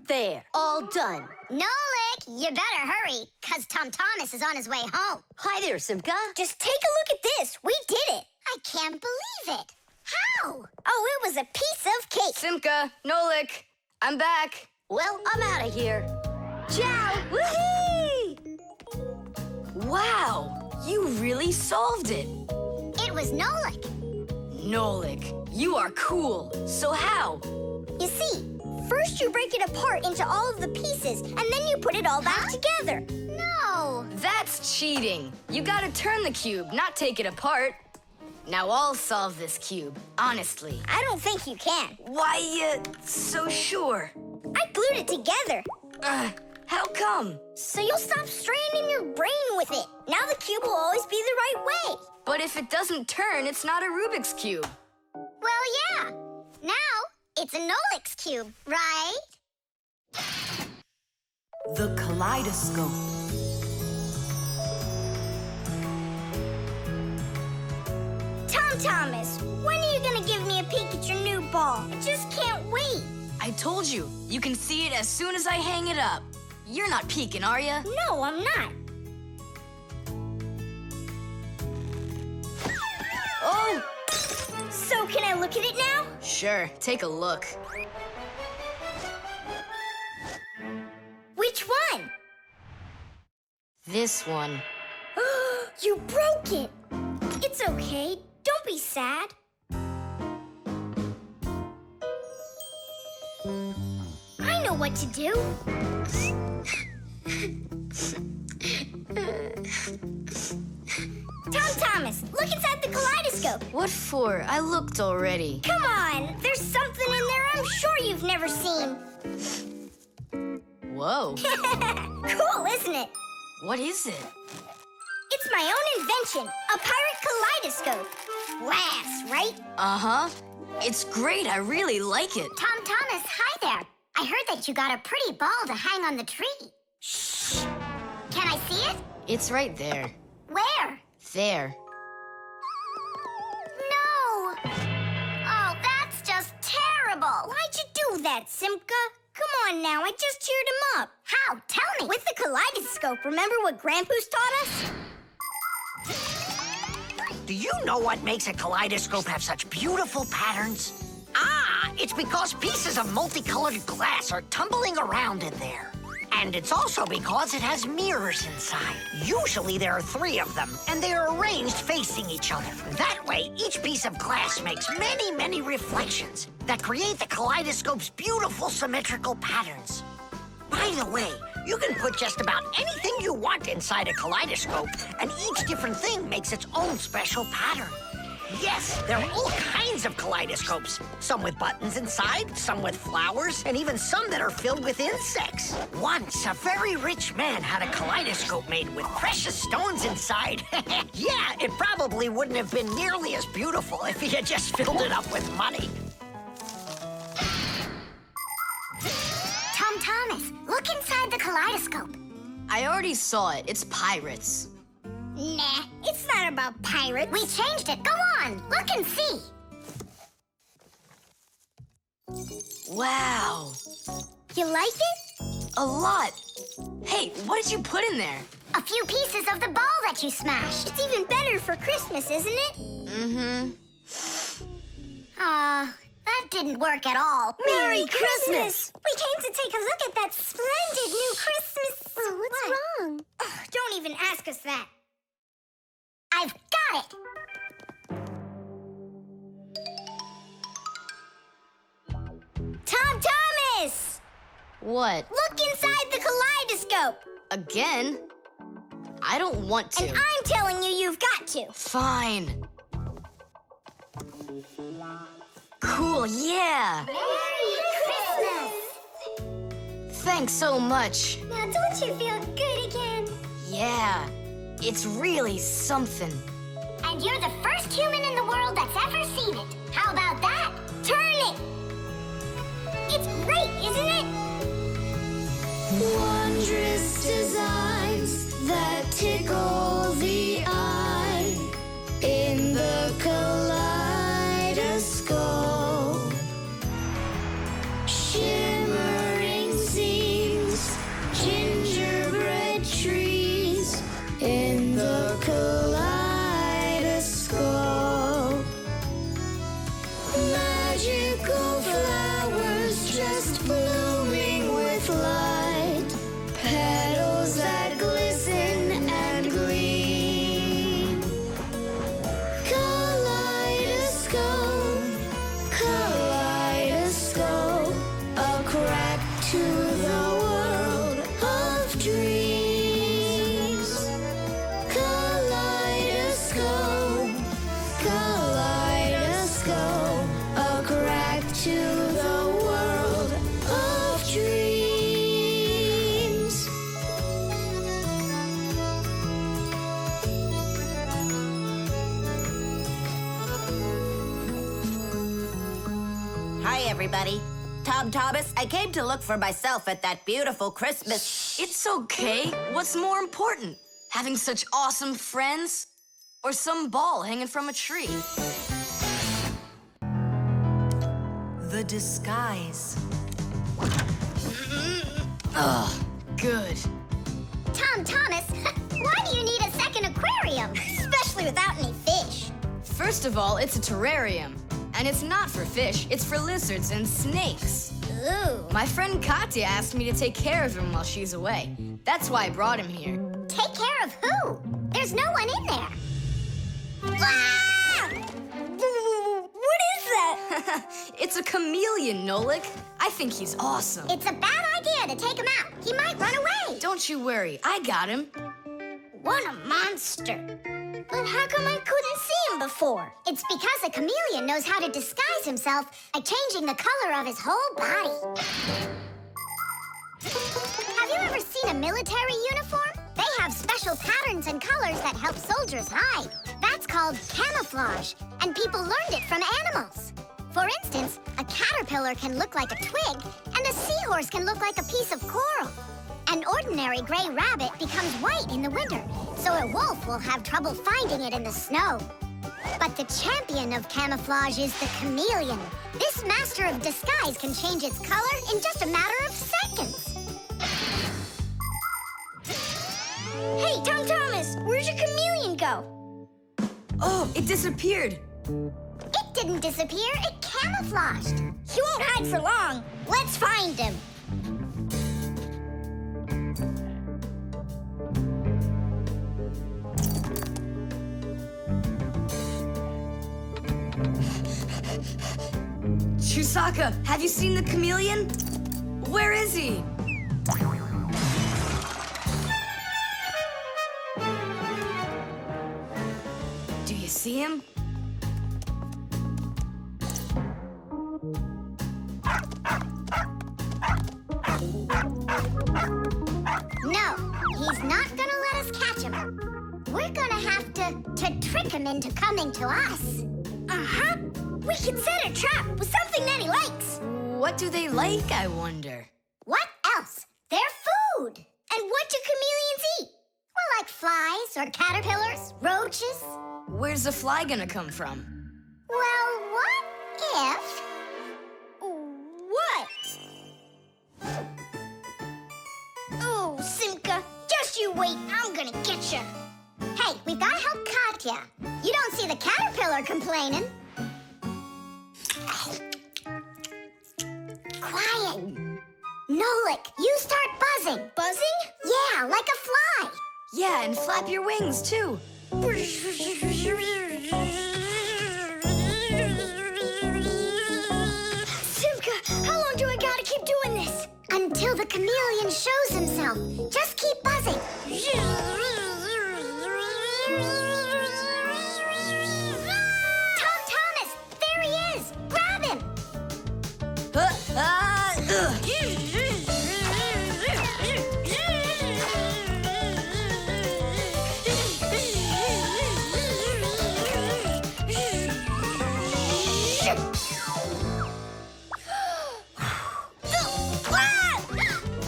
[SPEAKER 13] There, all done.
[SPEAKER 4] Nolik, you better hurry, because Tom Thomas is on his way home.
[SPEAKER 13] Hi there, Simka.
[SPEAKER 6] Just take a look at this. We did it.
[SPEAKER 4] I can't believe it. How?
[SPEAKER 6] Oh, it was a piece of cake.
[SPEAKER 11] Simka, Nolik, I'm back.
[SPEAKER 13] Well, I'm out of here. Ciao!
[SPEAKER 11] Woohoo! Wow, you really solved it.
[SPEAKER 4] It was Nolik.
[SPEAKER 11] Nolik, you are cool. So how?
[SPEAKER 6] You see, first you break it apart into all of the pieces, and then you put it all back together.
[SPEAKER 4] No.
[SPEAKER 11] That's cheating. You gotta turn the cube, not take it apart. Now I'll solve this cube, honestly.
[SPEAKER 6] I don't think you can.
[SPEAKER 11] Why you so sure?
[SPEAKER 6] I glued it together.
[SPEAKER 11] How come?
[SPEAKER 6] So you'll stop straining your brain with it. Now the cube will always be the right way.
[SPEAKER 11] But if it doesn't turn, it's not a Rubik's Cube.
[SPEAKER 4] Well, yeah. Now it's a Nolik's cube, right?
[SPEAKER 8] The Kaleidoscope.
[SPEAKER 6] Tom Thomas, when are you gonna give me a peek at your new ball? I just can't wait.
[SPEAKER 11] I told you, you can see it as soon as I hang it up. You're not peeking, are you?
[SPEAKER 6] No, I'm not.
[SPEAKER 11] Oh!
[SPEAKER 6] So can I look at it now?
[SPEAKER 11] Sure, take a look.
[SPEAKER 6] Which one?
[SPEAKER 11] This one.
[SPEAKER 6] You broke it. It's okay. Don't be sad. I know what to do. Tom Thomas, look inside the kaleidoscope.
[SPEAKER 11] What for? I looked already.
[SPEAKER 6] Come on, there's something in there I'm sure you've never seen.
[SPEAKER 11] Whoa.
[SPEAKER 6] Cool, isn't it?
[SPEAKER 11] What is it?
[SPEAKER 6] It's my own invention, a pirate kaleidoscope. Laughs, right?
[SPEAKER 11] Uh-huh. It's great. I really like it.
[SPEAKER 4] Tom Thomas, hi there. I heard that you got a pretty ball to hang on the tree. Shh. Can I see it?
[SPEAKER 11] It's right there.
[SPEAKER 4] Where?
[SPEAKER 11] There.
[SPEAKER 4] No. Oh, that's just terrible.
[SPEAKER 6] Why'd you do that, Simka? Come on now, I just cheered him up.
[SPEAKER 4] How? Tell me.
[SPEAKER 6] With the kaleidoscope, remember what Grandpa's taught us?
[SPEAKER 5] Do you know what makes a kaleidoscope have such beautiful patterns? Ah, it's because pieces of multicolored glass are tumbling around in there. And it's also because it has mirrors inside. Usually there are 3 of them, and they are arranged facing each other. That way, each piece of glass makes many, many reflections that create the kaleidoscope's beautiful symmetrical patterns. By the way, you can put just about anything you want inside a kaleidoscope, and each different thing makes its own special pattern. Yes, there are all kinds of kaleidoscopes. Some with buttons inside, some with flowers, and even some that are filled with insects. Once, a very rich man had a kaleidoscope made with precious stones inside. Yeah, it probably wouldn't have been nearly as beautiful if he had just filled it up with money.
[SPEAKER 4] Tom Thomas, look Look inside the kaleidoscope.
[SPEAKER 3] I already saw it. It's pirates.
[SPEAKER 6] Nah, it's not about pirates.
[SPEAKER 4] We changed it. Go on, look and see.
[SPEAKER 3] Wow.
[SPEAKER 4] You like it?
[SPEAKER 3] A lot. Hey, what did you put in there?
[SPEAKER 4] A few pieces of the ball that you smashed.
[SPEAKER 6] It's even better for Christmas, isn't it?
[SPEAKER 3] Mm-hmm.
[SPEAKER 4] That didn't work at all.
[SPEAKER 6] Merry Christmas! We came to take a look at that splendid new Christmas...
[SPEAKER 10] Oh, what's wrong?
[SPEAKER 6] Ugh, don't even ask us that.
[SPEAKER 4] I've got it.
[SPEAKER 6] Tom Thomas!
[SPEAKER 3] What?
[SPEAKER 6] Look inside the kaleidoscope!
[SPEAKER 3] Again? I don't want to.
[SPEAKER 6] And I'm telling you, you've got to.
[SPEAKER 3] Fine. Cool, yeah.
[SPEAKER 4] Merry Christmas.
[SPEAKER 3] Thanks so much.
[SPEAKER 4] Now don't you feel good again?
[SPEAKER 3] Yeah, it's really something.
[SPEAKER 4] And you're the first human in the world that's ever seen it. How about that?
[SPEAKER 6] Turn it! It's great, isn't it?
[SPEAKER 12] Wondrous designs that tickle the eye in the kaleidoscope. Shimmering scenes, gingerbread trees in the kaleidoscope. Magical flowers just blooming with light, petals that glisten and gleam. Kaleidoscope, kaleidoscope, a crack to the world of dreams. Kaleidoscope, kaleidoscope, a crack to the world of dreams.
[SPEAKER 1] Hi, everybody. Tom Thomas, I came to look for myself at that beautiful Christmas.
[SPEAKER 3] It's okay. What's more important? Having such awesome friends? Or some ball hanging from a tree? The disguise. Ugh, good.
[SPEAKER 4] Tom Thomas, why do you need a second aquarium?
[SPEAKER 6] Especially without any fish.
[SPEAKER 3] First of all, it's a terrarium. And it's not for fish, it's for lizards and snakes.
[SPEAKER 6] Ooh.
[SPEAKER 3] My friend Katya asked me to take care of him while she's away. That's why I brought him here.
[SPEAKER 4] Take care of who? There's no one in there.
[SPEAKER 6] Ah! What is that?
[SPEAKER 3] It's a chameleon, Nolik. I think he's awesome.
[SPEAKER 4] It's a bad idea to take him out. He might run away.
[SPEAKER 3] Don't you worry, I got him.
[SPEAKER 6] What a monster. But how come I couldn't see him before?
[SPEAKER 4] It's because a chameleon knows how to disguise himself by changing the color of his whole body. Have you ever seen a military uniform? They have special patterns and colors that help soldiers hide. That's called camouflage, and people learned it from animals. For instance, a caterpillar can look like a twig, and a seahorse can look like a piece of coral. An ordinary gray rabbit becomes white in the winter, so a wolf will have trouble finding it in the snow. But the champion of camouflage is the chameleon. This master of disguise can change its color in just a matter of seconds.
[SPEAKER 6] Hey, Tom Thomas, where'd your chameleon go?
[SPEAKER 3] Oh, it disappeared.
[SPEAKER 4] It didn't disappear, it camouflaged.
[SPEAKER 6] He won't hide for long. Let's find him.
[SPEAKER 3] Chusaka, have you seen the chameleon? Where is he? Do you see him?
[SPEAKER 4] No, he's not gonna let us catch him. We're gonna have to trick him into coming to us.
[SPEAKER 6] Uh-huh. We could set a trap with something that he likes.
[SPEAKER 3] What do they like, I wonder?
[SPEAKER 4] What else? They're flies or caterpillars, roaches?
[SPEAKER 3] Where's the fly gonna come from?
[SPEAKER 4] Well, what if...
[SPEAKER 6] What? Oh, Simka, just you wait. I'm gonna get you.
[SPEAKER 4] Hey, we've got to help Katya. You don't see the caterpillar complaining. Quiet. Nolik, you start buzzing.
[SPEAKER 6] Buzzing?
[SPEAKER 4] Yeah, like a fly.
[SPEAKER 3] Yeah, and flap your wings, too.
[SPEAKER 6] Simka, how long do I gotta keep doing this?
[SPEAKER 4] Until the chameleon shows himself. Just keep buzzing. Tom Thomas, there he is. Grab him.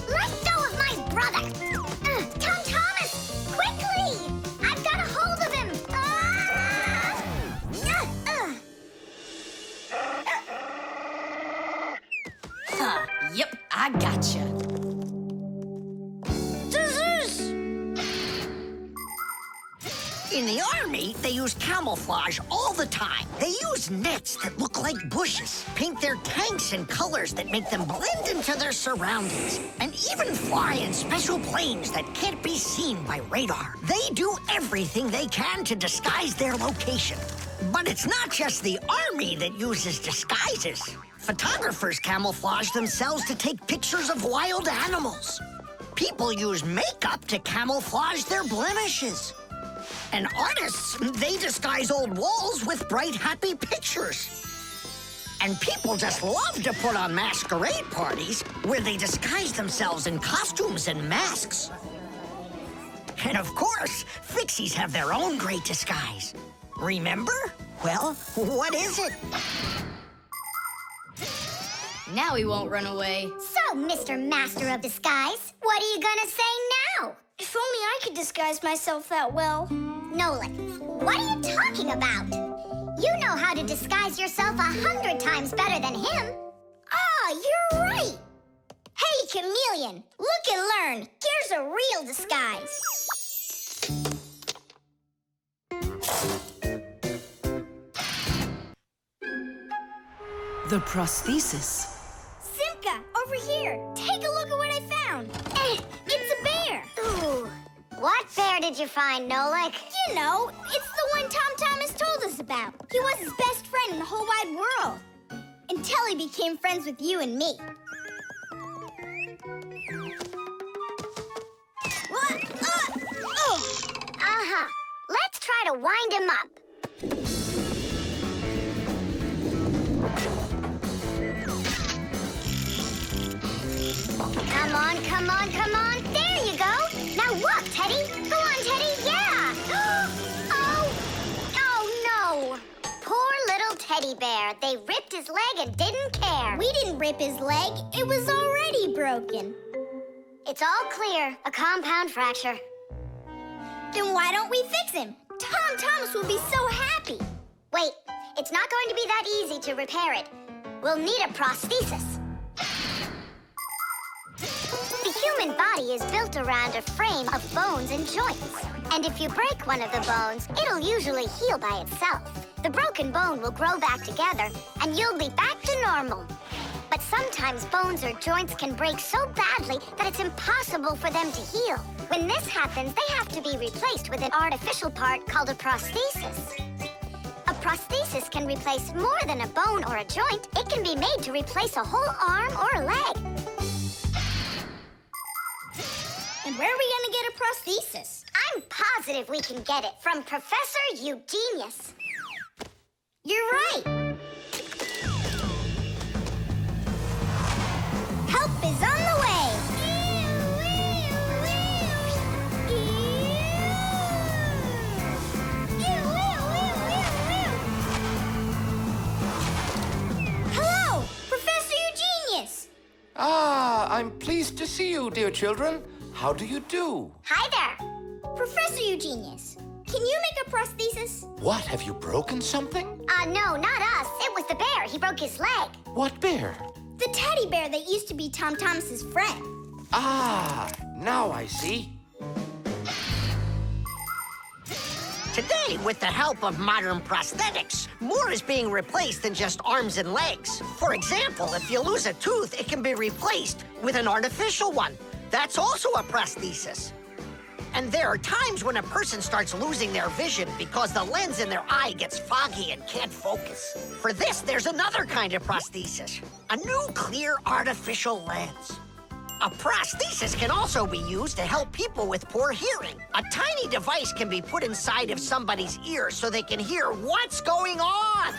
[SPEAKER 4] Let go of my brother. Tom Thomas, quickly. I've got a hold of him.
[SPEAKER 3] Yep, I gotcha.
[SPEAKER 5] In the army, they use camouflage all the time. They use nets that look like bushes, paint their tanks in colors that make them blend into their surroundings, and even fly in special planes that can't be seen by radar. They do everything they can to disguise their location. But it's not just the army that uses disguises. Photographers camouflage themselves to take pictures of wild animals. People use makeup to camouflage their blemishes. And artists, they disguise old walls with bright, happy pictures. And people just love to put on masquerade parties where they disguise themselves in costumes and masks. And of course, Fixies have their own great disguise. Remember? Well, what is it?
[SPEAKER 3] Now he won't run away.
[SPEAKER 4] So, Mr. Master of Disguise, what are you gonna say now?
[SPEAKER 6] If only I could disguise myself that well.
[SPEAKER 4] Nolik, what are you talking about? You know how to disguise yourself 100 times better than him.
[SPEAKER 6] Ah, you're right. Hey, chameleon, look and learn. Here's a real disguise.
[SPEAKER 8] The prosthesis.
[SPEAKER 6] Simka, over here. Take a look at what I found. It's a bear.
[SPEAKER 4] Ooh. What bear did you find, Nolik?
[SPEAKER 6] You know, it's the one Tom Thomas told us about. He was his best friend in the whole wide world. Until he became friends with you and me. What? Oh!
[SPEAKER 4] Uh-huh. Let's try to wind him up. Come on, come on, come on. There you go. Now walk, Teddy. Go on, Teddy. Yeah. Oh no. Poor little teddy bear. They ripped his leg and didn't care.
[SPEAKER 6] We didn't rip his leg. It was already broken.
[SPEAKER 4] It's all clear. A compound fracture.
[SPEAKER 6] Then why don't we fix him? Tom Thomas will be so happy.
[SPEAKER 4] Wait, it's not going to be that easy to repair it. We'll need a prosthesis. The human body is built around a frame of bones and joints. And if you break one of the bones, it'll usually heal by itself. The broken bone will grow back together, and you'll be back to normal. But sometimes bones or joints can break so badly that it's impossible for them to heal. When this happens, they have to be replaced with an artificial part called a prosthesis. A prosthesis can replace more than a bone or a joint. It can be made to replace a whole arm or a leg.
[SPEAKER 6] And where are we gonna get a prosthesis?
[SPEAKER 4] I'm positive we can get it from Professor Eugenius.
[SPEAKER 6] You're right. Help is on the way. Hello, Professor Eugenius.
[SPEAKER 9] Ah, I'm pleased to see you, dear children. How do you do?
[SPEAKER 4] Hi there.
[SPEAKER 6] Professor Eugenius, can you make a prosthesis?
[SPEAKER 9] What, have you broken something?
[SPEAKER 4] No, not us. It was the bear. He broke his leg.
[SPEAKER 9] What bear?
[SPEAKER 6] The teddy bear that used to be Tom Thomas's friend.
[SPEAKER 9] Ah, now I see.
[SPEAKER 5] Today, with the help of modern prosthetics, more is being replaced than just arms and legs. For example, if you lose a tooth, it can be replaced with an artificial one. That's also a prosthesis. And there are times when a person starts losing their vision because the lens in their eye gets foggy and can't focus. For this, there's another kind of prosthesis, a new clear artificial lens. A prosthesis can also be used to help people with poor hearing. A tiny device can be put inside of somebody's ear so they can hear what's going on.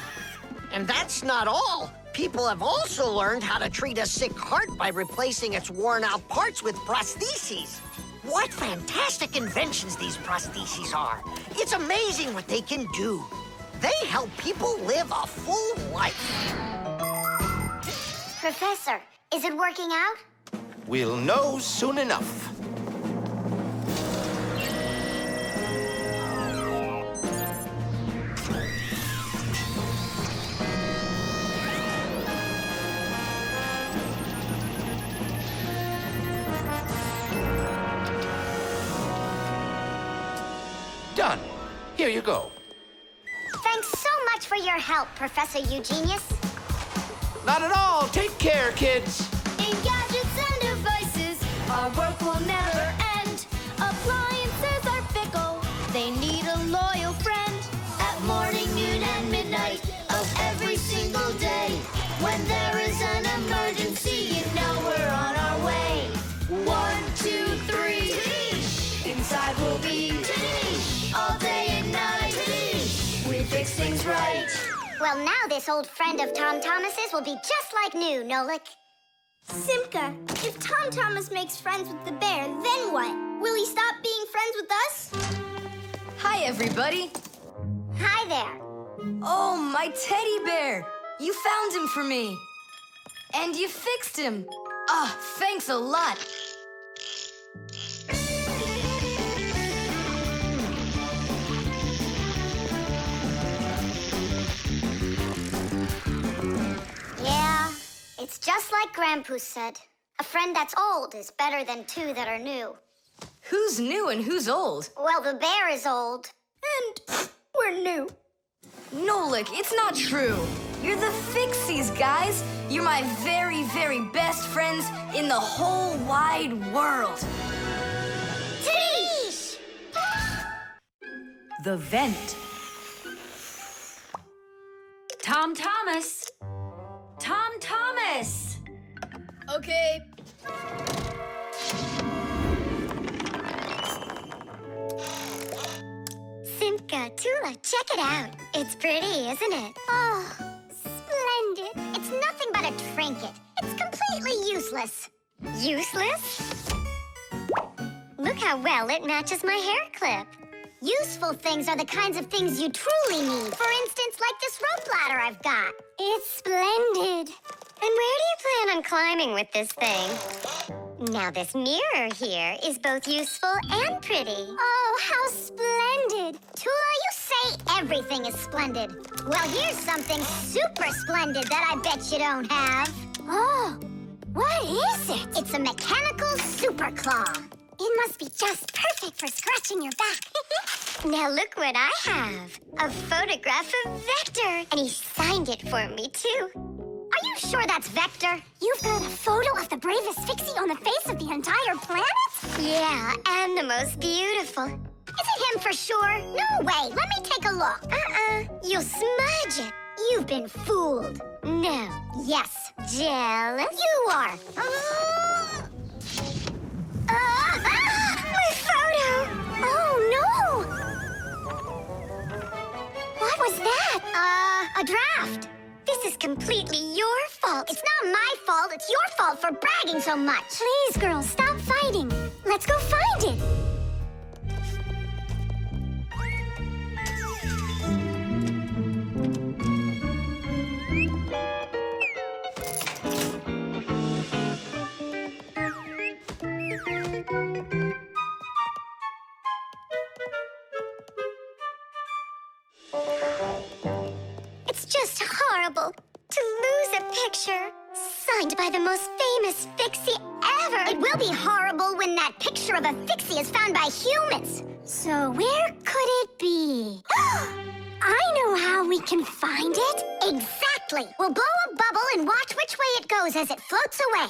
[SPEAKER 5] And that's not all. People have also learned how to treat a sick heart by replacing its worn-out parts with prostheses. What fantastic inventions these prostheses are. It's amazing what they can do. They help people live a full life.
[SPEAKER 4] Professor, is it working out?
[SPEAKER 9] We'll know soon enough. Done. Here you go.
[SPEAKER 4] Thanks so much for your help, Professor Eugenius.
[SPEAKER 9] Not at all. Take care, kids.
[SPEAKER 6] In gadgets and devices, our work will never end. Appliances are fickle, they need a loyal friend. At morning, noon, and midnight of every single day. When there is an emergency, you know we're on our way. 1, 2, 3. Inside we'll be all day and night. We fix things right.
[SPEAKER 4] Well, now this old friend of Tom Thomas's will be just like new, Nolik.
[SPEAKER 6] Simka, if Tom Thomas makes friends with the bear, then what? Will he stop being friends with us?
[SPEAKER 11] Hi, everybody.
[SPEAKER 4] Hi there.
[SPEAKER 11] Oh, my teddy bear. You found him for me. And you fixed him. Ah, thanks a lot.
[SPEAKER 4] Yeah, it's just like Grandpoo said. A friend that's old is better than two that are new.
[SPEAKER 11] Who's new and who's old?
[SPEAKER 4] Well, the bear is old.
[SPEAKER 6] And we're new.
[SPEAKER 11] Nolik, it's not true. You're the Fixies, guys. You're my very, very best friends in the whole wide world.
[SPEAKER 4] Tish!
[SPEAKER 8] The vent. Tom Thomas. Tom Thomas.
[SPEAKER 11] Okay.
[SPEAKER 4] Simka, Tula, check it out. It's pretty, isn't it? Oh, splendid. It's nothing but a trinket. It's completely useless. Useless? Look how well it matches my hair clip. Useful things are the kinds of things you truly need. For instance, like this rope ladder I've got. It's splendid. And where do you plan on climbing with this thing? Now, this mirror here is both useful and pretty. Oh, how splendid. Tula, you say everything is splendid. Well, here's something super splendid that I bet you don't have. Oh, what is it? It's a mechanical super claw. It must be just perfect for scratching your back. Now look what I have. A photograph of Vector. And he signed it for me, too. Are you sure that's Vector? You've got a photo of the bravest Fixie on the face of the entire planet? Yeah, and the most beautiful. Is it him for sure? No way. Let me take a look. You'll smudge it. You've been fooled. No. Yes. Jealous? You are. My photo! Oh, no! What was that? A draft. This is completely your fault. It's not my fault. It's your fault for bragging so much. Please, girls, stop fighting. Let's go find it.
[SPEAKER 10] horrible to lose a picture signed by the most famous Fixie ever. It will be horrible when that picture of a Fixie is found by humans. So where could it be? I know how we can find it. Exactly. We'll blow a bubble and watch which way it goes as it floats away.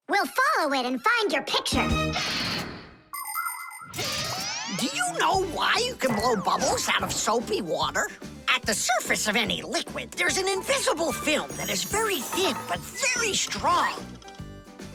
[SPEAKER 10] We'll follow it and find your picture.
[SPEAKER 5] Do you know why you can blow bubbles out of soapy water? At the surface of any liquid, there's an invisible film that is very thin but very strong.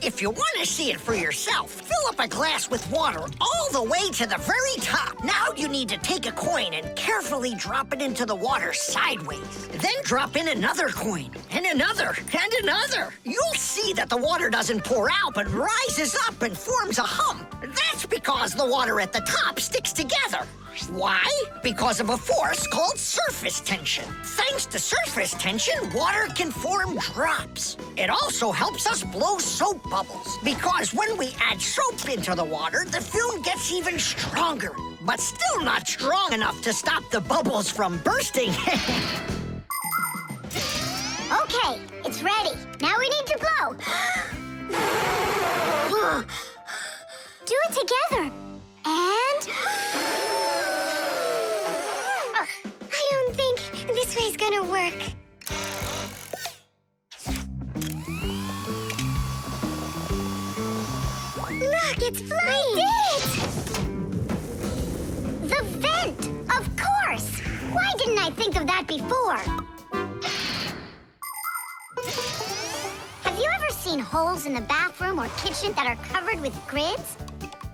[SPEAKER 5] If you want to see it for yourself, fill up a glass with water all the way to the very top. Now you need to take a coin and carefully drop it into the water sideways. Then drop in another coin, and another, and another. You'll see that the water doesn't pour out, but rises up and forms a hump. That's because the water at the top sticks together. Why? Because of a force called surface tension. Thanks to surface tension, water can form drops. It also helps us blow soap bubbles, because when we add soap into the water, the film gets even stronger, but still not strong enough to stop the bubbles from bursting.
[SPEAKER 10] Okay, it's ready. Now we need to blow. Do it together. And... I don't think this way's gonna work. Look, it's flying! We did it! The vent! Of course! Why didn't I think of that before? Have you ever seen holes in the bathroom or kitchen that are covered with grids?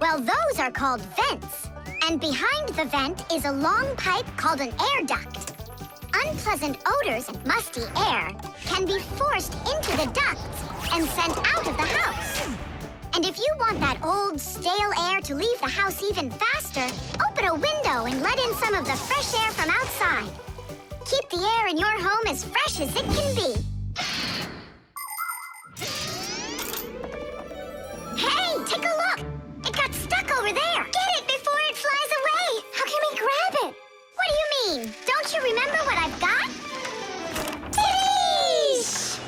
[SPEAKER 10] Well, those are called vents. And behind the vent is a long pipe called an air duct. Unpleasant odors and musty air can be forced into the ducts and sent out of the house. And if you want that old, stale air to leave the house even faster, open a window and let in some of the fresh air from outside. Keep the air in your home as fresh as it can be. Hey, take a look! It got stuck over there! Get it before it flies away! How can we grab it? What do you mean? Don't you remember what I've got? Titties!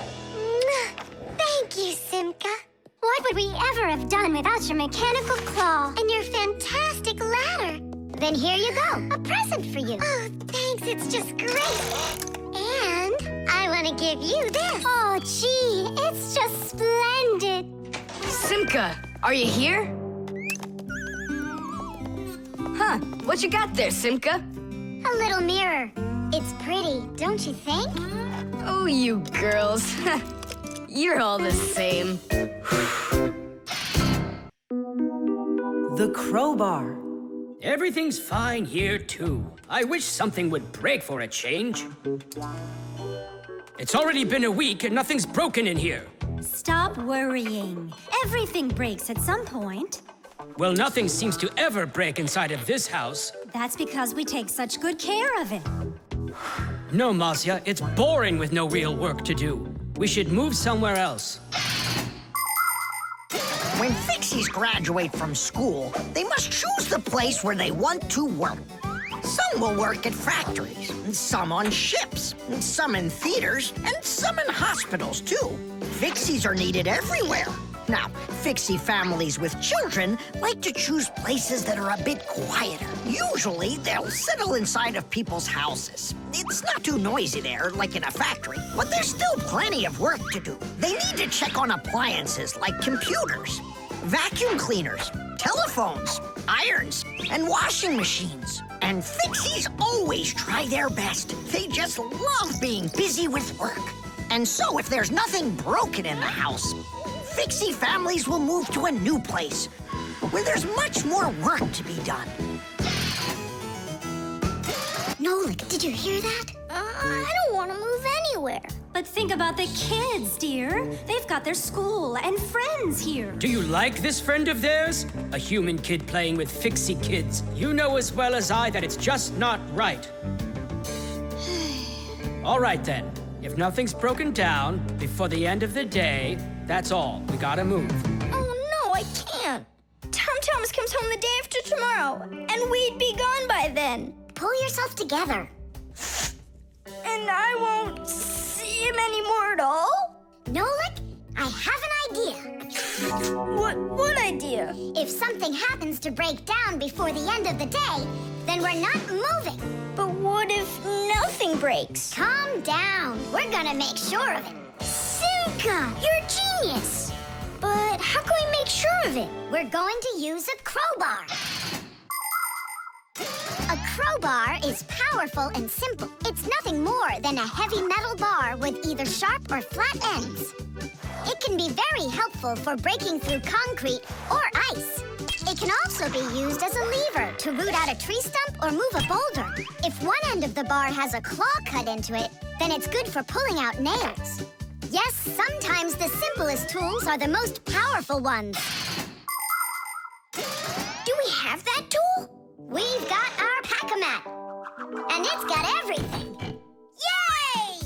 [SPEAKER 10] Thank you, Simka. What would we ever have done without your mechanical claw and your fantastic ladder? Then here you go, a present for you. Oh, thanks, it's just great. And I want to give you this. Oh, gee, it's just splendid.
[SPEAKER 3] Simka, are you here? Huh, what you got there, Simka?
[SPEAKER 10] A little mirror. It's pretty, don't you think?
[SPEAKER 3] Oh, you girls. You're all the same.
[SPEAKER 2] The crowbar. Everything's fine here, too. I wish something would break for a change. It's already been a week and nothing's broken in here.
[SPEAKER 7] Stop worrying. Everything breaks at some point.
[SPEAKER 2] Well, nothing seems to ever break inside of this house.
[SPEAKER 7] That's because we take such good care of it.
[SPEAKER 2] No, Marcia, it's boring with no real work to do. We should move somewhere else.
[SPEAKER 5] When Fixies graduate from school, they must choose the place where they want to work. Some will work at factories, and some on ships, and some in theaters, and some in hospitals, too. Fixies are needed everywhere. Now, Fixie families with children like to choose places that are a bit quieter. Usually, they'll settle inside of people's houses. It's not too noisy there, like in a factory, but there's still plenty of work to do. They need to check on appliances like computers, vacuum cleaners, telephones, irons, and washing machines. And Fixies always try their best. They just love being busy with work. And so if there's nothing broken in the house, Fixie families will move to a new place where there's much more work to be done.
[SPEAKER 10] Nolik, did you hear that? I don't want to move anywhere.
[SPEAKER 7] But think about the kids, dear. They've got their school and friends here.
[SPEAKER 2] Do you like this friend of theirs? A human kid playing with Fixie kids. You know as well as I that it's just not right. All right, then. If nothing's broken down before the end of the day, that's all. We gotta move.
[SPEAKER 6] Oh, no, I can't. Tom Thomas comes home the day after tomorrow, and we'd be gone by then.
[SPEAKER 10] Pull yourself together.
[SPEAKER 6] And I won't see him anymore at all?
[SPEAKER 4] Nolik, I have an idea.
[SPEAKER 6] What idea?
[SPEAKER 4] If something happens to break down before the end of the day, then we're not moving.
[SPEAKER 6] But what if nothing breaks?
[SPEAKER 4] Calm down. We're gonna make sure of it.
[SPEAKER 6] Simka, you're a genius. But how can we make sure of it?
[SPEAKER 4] We're going to use a crowbar. A crowbar is powerful and simple. It's nothing more than a heavy metal bar with either sharp or flat ends. It can be very helpful for breaking through concrete or ice. It can also be used as a lever to root out a tree stump or move a boulder. If one end of the bar has a claw cut into it, then it's good for pulling out nails. Yes, sometimes the simplest tools are the most powerful ones.
[SPEAKER 6] Do we have that tool?
[SPEAKER 4] We've got our pack-a-mat, and it's got everything.
[SPEAKER 6] Yay!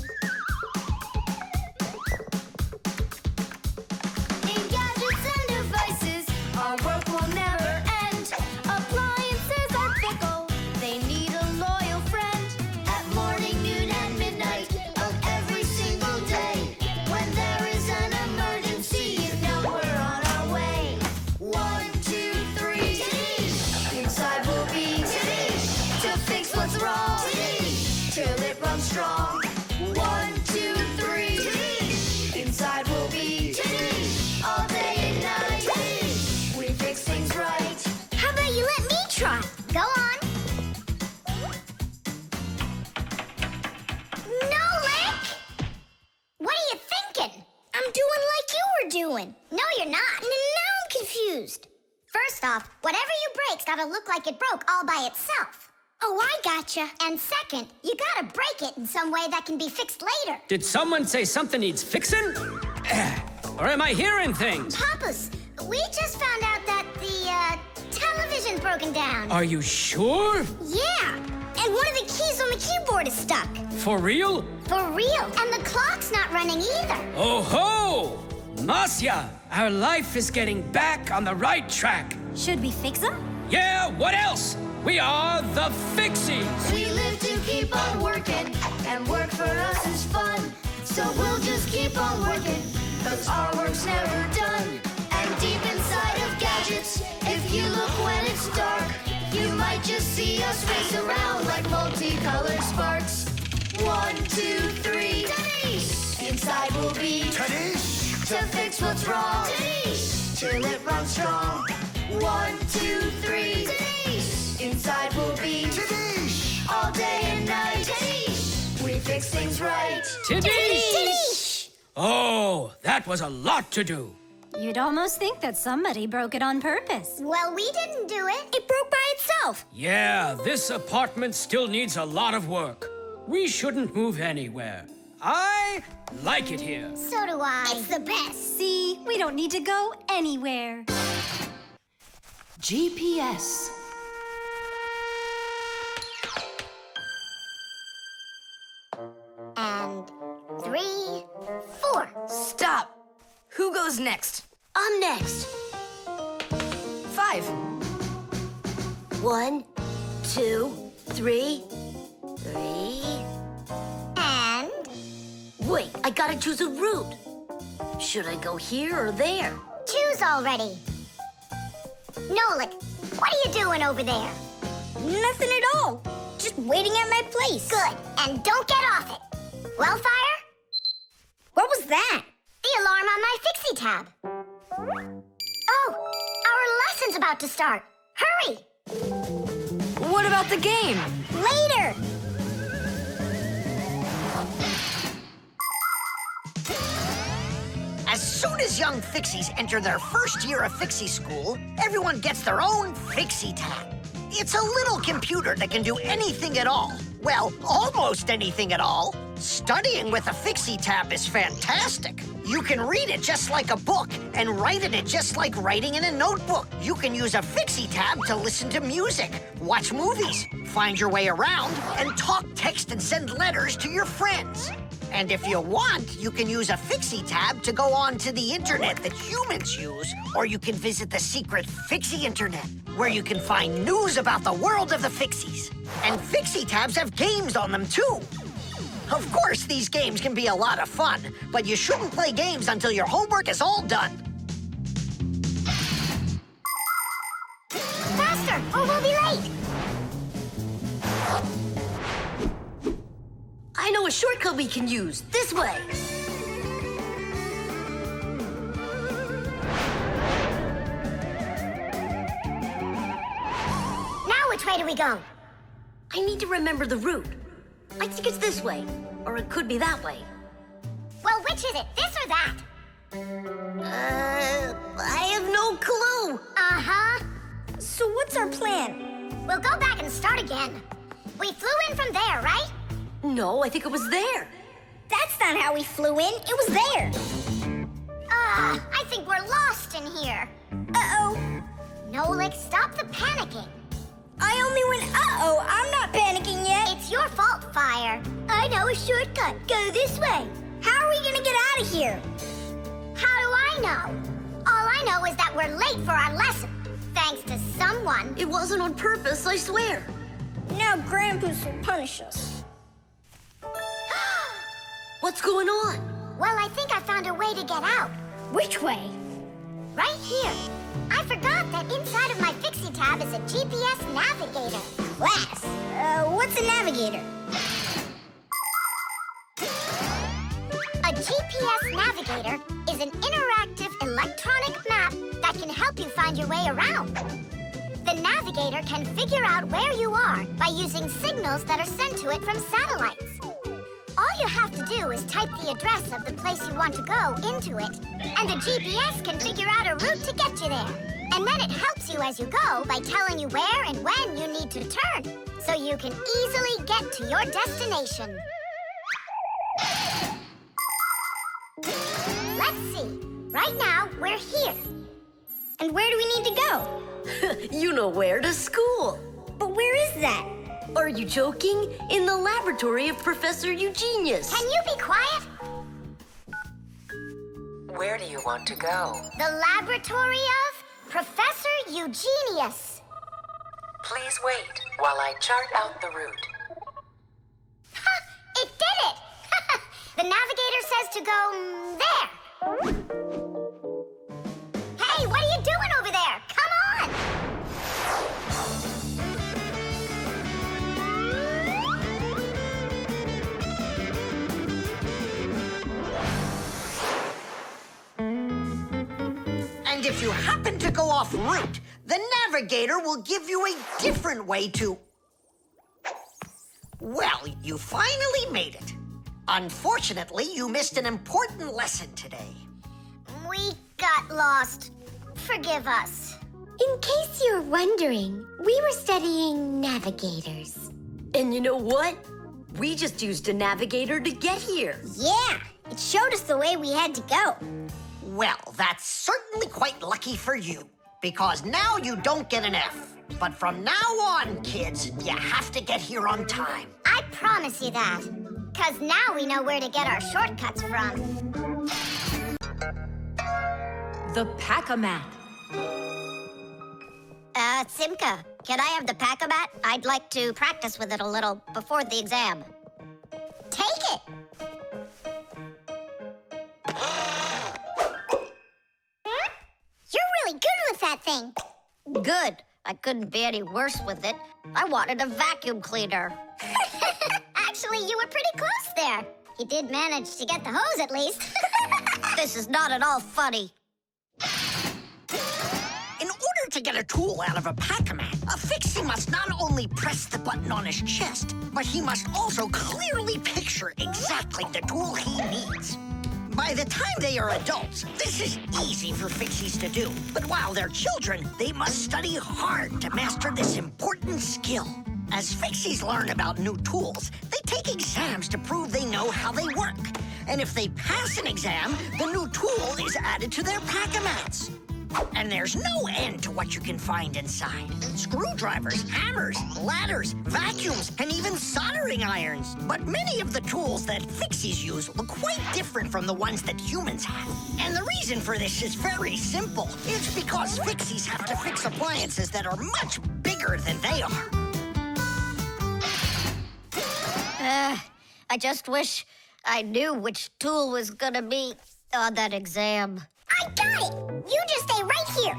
[SPEAKER 12] In gadgets and devices, our work will never end. Appliances are fickle, they need a loyal friend. At morning, noon, and midnight of every single day. When there is an emergency, you know we're on our way. 1, 2, 3. Inside will be to fix what's wrong. Till it runs strong. 1, 2, 3. Inside will be all day and night. We fix things right.
[SPEAKER 6] How about you let me try?
[SPEAKER 4] Go on. Nolik! What are you thinking?
[SPEAKER 6] I'm doing like you were doing.
[SPEAKER 4] No, you're not.
[SPEAKER 6] Now I'm confused.
[SPEAKER 4] First off, whatever you break's gotta look like it broke all by itself.
[SPEAKER 6] Oh, I gotcha.
[SPEAKER 4] And second, you gotta break it in some way that can be fixed later.
[SPEAKER 2] Did someone say something needs fixing? Or am I hearing things?
[SPEAKER 4] Papa's, we just found out that the television's broken down.
[SPEAKER 2] Are you sure?
[SPEAKER 6] Yeah. And one of the keys on the keyboard is stuck.
[SPEAKER 2] For real?
[SPEAKER 4] For real. And the clock's not running either.
[SPEAKER 2] Oh ho! Masya, our life is getting back on the right track.
[SPEAKER 7] Should we fix them?
[SPEAKER 2] Yeah, what else? We are the Fixies.
[SPEAKER 12] We live to keep on working, and work for us is fun. So we'll just keep on working, 'cause our work's never done. And deep inside of gadgets, if you look when it's dark, you might just see us race around like multicolored sparks. 1, 2, 3. Inside will be to fix what's wrong. Till it runs strong. 1, 2, 3. Inside will be all day and night. We fix things right.
[SPEAKER 2] Tidish! Oh, that was a lot to do.
[SPEAKER 7] You'd almost think that somebody broke it on purpose.
[SPEAKER 4] Well, we didn't do it.
[SPEAKER 6] It broke by itself.
[SPEAKER 2] Yeah, this apartment still needs a lot of work. We shouldn't move anywhere. I like it here.
[SPEAKER 4] So do I.
[SPEAKER 6] It's the best.
[SPEAKER 7] See, we don't need to go anywhere.
[SPEAKER 8] GPS.
[SPEAKER 4] And 3, 4.
[SPEAKER 11] Stop. Who goes next?
[SPEAKER 13] I'm next.
[SPEAKER 11] 5.
[SPEAKER 13] 1, 2, 3. 3.
[SPEAKER 4] And
[SPEAKER 13] Wait, I gotta choose a route. Should I go here or there?
[SPEAKER 4] choose already. Nolik, what are you doing over there?
[SPEAKER 6] Nothing at all. Just waiting at my place.
[SPEAKER 4] Good. And don't get off it. Wellfire?
[SPEAKER 6] What was that?
[SPEAKER 4] The alarm on my Fixie tab. Oh, our lesson's about to start. Hurry!
[SPEAKER 11] What about the game?
[SPEAKER 6] Later.
[SPEAKER 5] As soon as young Fixies enter their first year of Fixie school, everyone gets their own Fixie tab. It's a little computer that can do anything at all. Well, almost anything at all. Studying with a Fixie tab is fantastic. You can read it just like a book and write in it just like writing in a notebook. You can use a Fixie tab to listen to music, watch movies, find your way around, and talk, text, and send letters to your friends. And if you want, you can use a Fixie tab to go on to the internet that humans use, or you can visit the secret Fixie internet, where you can find news about the world of the Fixies. And Fixie tabs have games on them, too. Of course, these games can be a lot of fun, but you shouldn't play games until your homework is all done.
[SPEAKER 10] Faster, or we'll be late.
[SPEAKER 13] I know a shortcut we can use. This way.
[SPEAKER 10] Now which way do we go?
[SPEAKER 13] I need to remember the route. I think it's this way, or it could be that way.
[SPEAKER 10] Well, which is it, this or that?
[SPEAKER 13] I have no clue.
[SPEAKER 10] Uh-huh.
[SPEAKER 6] So what's our plan?
[SPEAKER 10] We'll go back and start again. We flew in from there, right?
[SPEAKER 13] No, I think it was there.
[SPEAKER 6] That's not how we flew in. It was there.
[SPEAKER 10] I think we're lost in here.
[SPEAKER 6] Uh-oh.
[SPEAKER 10] Nolik, stop the panicking.
[SPEAKER 6] I only went uh-oh. I'm not panicking yet.
[SPEAKER 10] It's your fault, Fire. I know a shortcut. Go this way.
[SPEAKER 6] How are we gonna get out of here?
[SPEAKER 10] How do I know? All I know is that we're late for our lesson. Thanks to someone.
[SPEAKER 13] It wasn't on purpose, I swear.
[SPEAKER 6] Now Grandpa's will punish us.
[SPEAKER 13] What's going on?
[SPEAKER 10] Well, I think I found a way to get out.
[SPEAKER 6] Which way?
[SPEAKER 10] Right here. I forgot that inside of my Fixie tab is a GPS navigator.
[SPEAKER 6] Class. What's a navigator?
[SPEAKER 10] A GPS navigator is an interactive electronic map that can help you find your way around. The navigator can figure out where you are by using signals that are sent to it from satellites. All you have to do is type the address of the place you want to go into it, and the GPS can figure out a route to get you there. And then it helps you as you go by telling you where and when you need to turn, so you can easily get to your destination. Let's see. Right now, we're here.
[SPEAKER 6] And where do we need to go?
[SPEAKER 13] You know where, to school.
[SPEAKER 6] But where is that?
[SPEAKER 13] Are you joking? In the laboratory of Professor Eugenius.
[SPEAKER 10] Can you be quiet?
[SPEAKER 14] Where do you want to go?
[SPEAKER 10] The laboratory of Professor Eugenius.
[SPEAKER 14] Please wait while I chart out the route.
[SPEAKER 10] Ha! It did it! The navigator says to go there. Hey, what are you doing over there? Come on!
[SPEAKER 5] And if you happen to go off route, the navigator will give you a different way to... Well, you finally made it. Unfortunately, you missed an important lesson today.
[SPEAKER 10] We got lost. Forgive us.
[SPEAKER 4] In case you're wondering, we were studying navigators.
[SPEAKER 13] And you know what? We just used a navigator to get here.
[SPEAKER 6] Yeah, it showed us the way we had to go.
[SPEAKER 5] Well, that's certainly quite lucky for you, because now you don't get an F. But from now on, kids, you have to get here on time.
[SPEAKER 10] I promise you that. Because now we know where to get our shortcuts from.
[SPEAKER 8] The Pack-A-Mat.
[SPEAKER 1] Simka, can I have the Pack-A-Mat? I'd like to practice with it a little before the exam.
[SPEAKER 10] Take it. You're really good with that thing.
[SPEAKER 1] Good. I couldn't be any worse with it. I wanted a vacuum cleaner.
[SPEAKER 10] Actually, you were pretty close there. You did manage to get the hose at least.
[SPEAKER 1] This is not at all funny.
[SPEAKER 5] In order to get a tool out of a Pac-Man, a Fixie must not only press the button on his chest, but he must also clearly picture exactly the tool he needs. By the time they are adults, this is easy for Fixies to do. But while they're children, they must study hard to master this important skill. As Fixies learn about new tools, they take exams to prove they know how they work. And if they pass an exam, the new tool is added to their Pack-A-Mats. And there's no end to what you can find inside. Screwdrivers, hammers, ladders, vacuums, and even soldering irons. But many of the tools that Fixies use look quite different from the ones that humans have. And the reason for this is very simple. It's because Fixies have to fix appliances that are much bigger than they are.
[SPEAKER 4] I just wish I knew which tool was gonna be on that exam.
[SPEAKER 10] I got it! You just stay right here.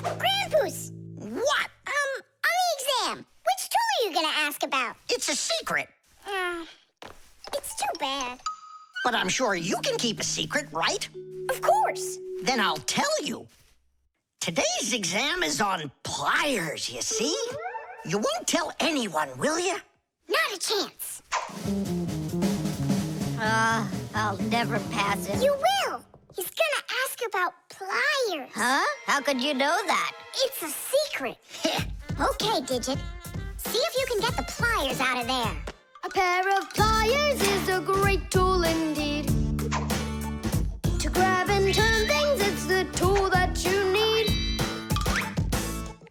[SPEAKER 10] Grandpoos!
[SPEAKER 5] What?
[SPEAKER 10] On the exam, which tool are you gonna ask about?
[SPEAKER 5] It's a secret.
[SPEAKER 10] It's too bad.
[SPEAKER 5] But I'm sure you can keep a secret, right?
[SPEAKER 10] Of course.
[SPEAKER 5] Then I'll tell you. Today's exam is on pliers, you see? You won't tell anyone, will you?
[SPEAKER 10] Not a chance.
[SPEAKER 4] I'll never pass it.
[SPEAKER 10] You will. He's gonna ask about pliers.
[SPEAKER 4] Huh? How could you know that?
[SPEAKER 10] It's a secret. Okay, Digit. See if you can get the pliers out of there.
[SPEAKER 3] A pair of pliers is a great tool indeed. To grab and turn things, it's the tool that you need.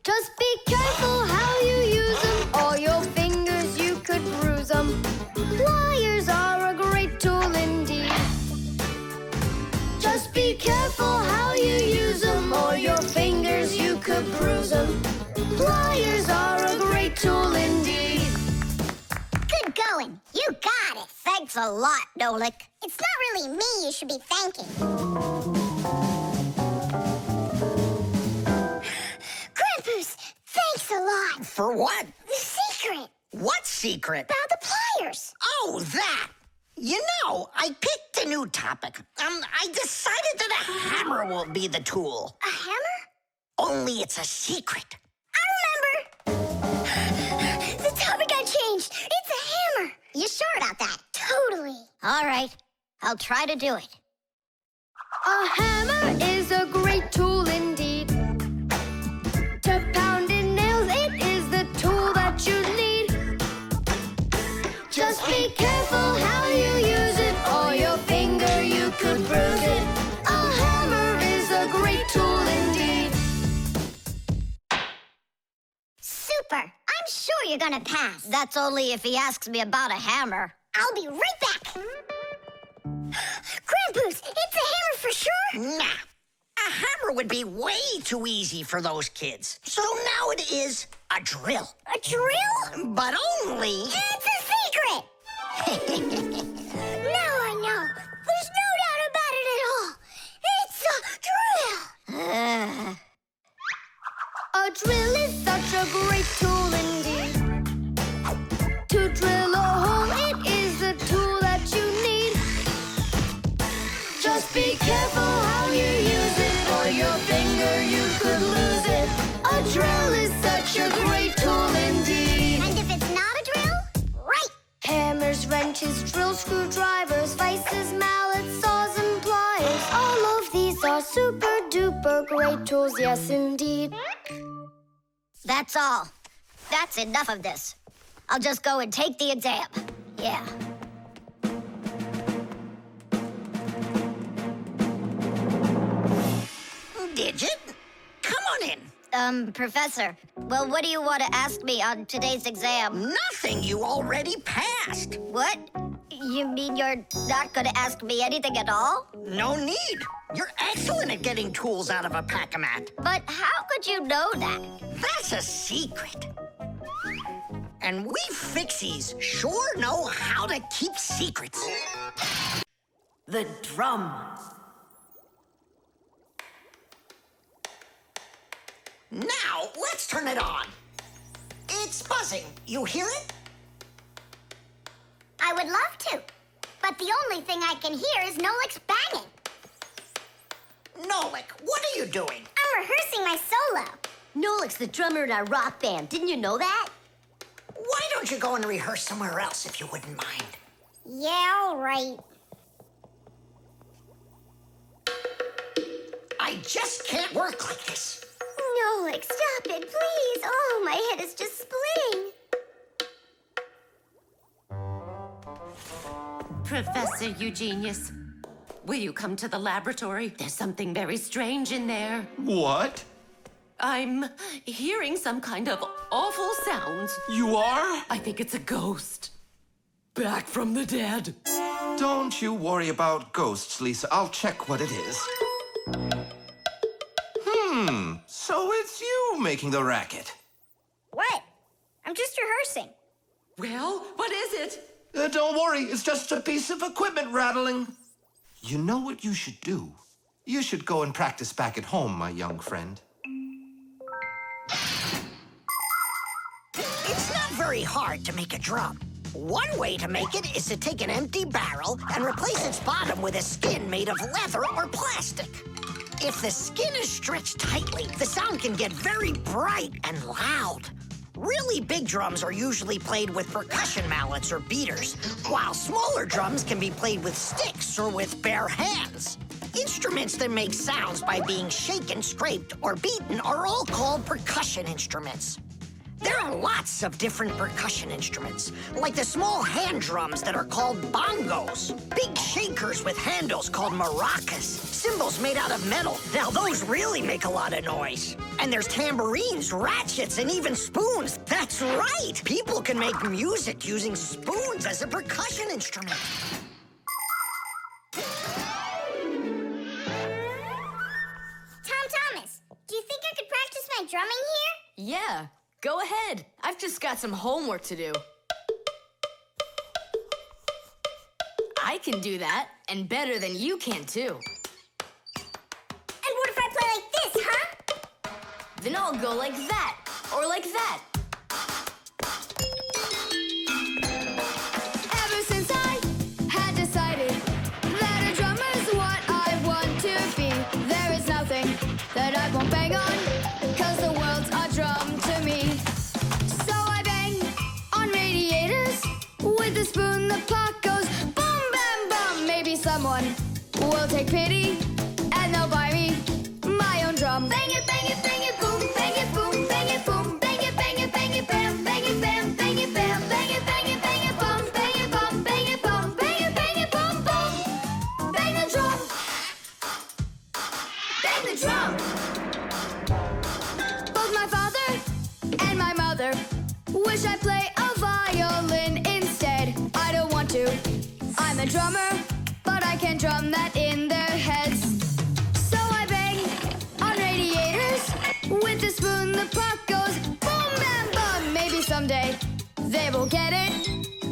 [SPEAKER 3] Just be careful how you use them, or your fingers you could bruise them. Pliers are a great tool indeed. Just be careful how you use them, or your fingers you could bruise them. Pliers are a great tool indeed.
[SPEAKER 10] Good going. You got it.
[SPEAKER 4] Thanks a lot, Nolik.
[SPEAKER 10] It's not really me you should be thanking. Grandpoos, thanks a lot.
[SPEAKER 5] For what?
[SPEAKER 10] The secret.
[SPEAKER 5] What secret?
[SPEAKER 10] About the pliers.
[SPEAKER 5] Oh, that. You know, I picked a new topic. I decided that a hammer will be the tool.
[SPEAKER 10] A hammer?
[SPEAKER 5] Only it's a secret.
[SPEAKER 10] I remember. The topic got changed. It's a hammer.
[SPEAKER 4] You sure about that?
[SPEAKER 10] Totally.
[SPEAKER 4] All right. I'll try to do it.
[SPEAKER 3] A hammer is a great tool indeed. To pound in nails, it is the tool that you need. Just be careful how you use it, or your finger you could bruise it. A hammer is a great tool indeed.
[SPEAKER 10] Super. I'm sure you're gonna pass.
[SPEAKER 4] That's only if he asks me about a hammer.
[SPEAKER 10] I'll be right back. Grandpoos, it's a hammer for sure?
[SPEAKER 5] Nah. A hammer would be way too easy for those kids. So now it is a drill.
[SPEAKER 10] A drill?
[SPEAKER 5] But only...
[SPEAKER 10] It's a secret! Now I know. There's no doubt about it at all. It's a drill!
[SPEAKER 3] A drill is such a great tool indeed. To drill a hole, it is the tool that you need. Just be careful how you use it, or your finger you could lose it. A drill is such a great tool indeed.
[SPEAKER 10] And if it's not a drill, right.
[SPEAKER 3] Hammers, wrenches, drills, screwdrivers, vices, mallets, saws, and pliers. All of these are super duper great tools, yes indeed.
[SPEAKER 4] That's all. That's enough of this. I'll just go and take the exam. Yeah.
[SPEAKER 5] Digit, come on in.
[SPEAKER 4] Professor, well, what do you want to ask me on today's exam?
[SPEAKER 5] Nothing. You already passed.
[SPEAKER 4] What? You mean you're not going to ask me anything at all?
[SPEAKER 5] No need. You're excellent at getting tools out of a pack-a-mat.
[SPEAKER 4] But how could you know that?
[SPEAKER 5] That's a secret. And we Fixies sure know how to keep secrets.
[SPEAKER 8] The drum.
[SPEAKER 5] Now, let's turn it on. It's buzzing. You hear it?
[SPEAKER 10] I would love to. But the only thing I can hear is Nolik's banging.
[SPEAKER 5] Nolik, what are you doing?
[SPEAKER 10] I'm rehearsing my solo.
[SPEAKER 13] Nolik's the drummer in our rock band. Didn't you know that?
[SPEAKER 5] Why don't you go and rehearse somewhere else if you wouldn't mind?
[SPEAKER 10] Yeah, all right.
[SPEAKER 5] I just can't work like this.
[SPEAKER 10] Nolik, stop it, please. Oh, my head is just splitting.
[SPEAKER 15] Professor Eugenius, will you come to the laboratory? There's something very strange in there.
[SPEAKER 9] What?
[SPEAKER 15] I'm hearing some kind of awful sounds.
[SPEAKER 9] You are?
[SPEAKER 15] I think it's a ghost. Back from the dead.
[SPEAKER 9] Don't you worry about ghosts, Lisa. I'll check what it is. So it's you making the racket.
[SPEAKER 6] What? rehearsing.
[SPEAKER 15] Well, what is it?
[SPEAKER 9] Don't worry, it's just a piece of equipment rattling. You know what you should do? You should go and practice back at home, my young friend.
[SPEAKER 5] It's not very hard to make a drum. One way to make it is to take an empty barrel and replace its bottom with a skin made of leather or plastic. If the skin is stretched tightly, the sound can get very bright and loud. Really big drums are usually played with percussion mallets or beaters, while smaller drums can be played with sticks or with bare hands. Instruments that make sounds by being shaken, scraped, or beaten are all called percussion instruments. There are lots of different percussion instruments, like the small hand drums that are called bongos, big shakers with handles called maracas, cymbals made out of metal. Now those really make a lot of noise. And there's tambourines, ratchets, and even spoons. That's right! People can make music using spoons as a percussion instrument.
[SPEAKER 6] Thomas, do you think I could practice my drumming here?
[SPEAKER 3] Yeah, go ahead. I've just got some homework to do. I can do that, and better than you can, too.
[SPEAKER 6] And what if I play like this, huh?
[SPEAKER 3] Then I'll go like that, or like that.
[SPEAKER 16] Ever since I had decided that a drummer's what I want to be, there is nothing that I won't bang on, 'cause the world's a drum to me. So I bang on radiators with a spoon, the pot goes boom, bam, bum. Maybe someone will take pity and they'll buy me my own drum. Bang it, bang it, bang it, boom, bang it, boom, bang it, boom, bang it, bang it, bang it, bam, bang it, bam, bang it, bam, bang it, bang it, bang it, bum, bang it, bum, bang it, bum, bang it, bum, bum. Bang the drum. Bang the drum. Both my father and my mother wish I play a violin instead. I don't want to. I'm a drummer, but I can drum that in their heads. So I bang on radiators with a spoon. The pot goes boom, bam, bum. Maybe someday they will get it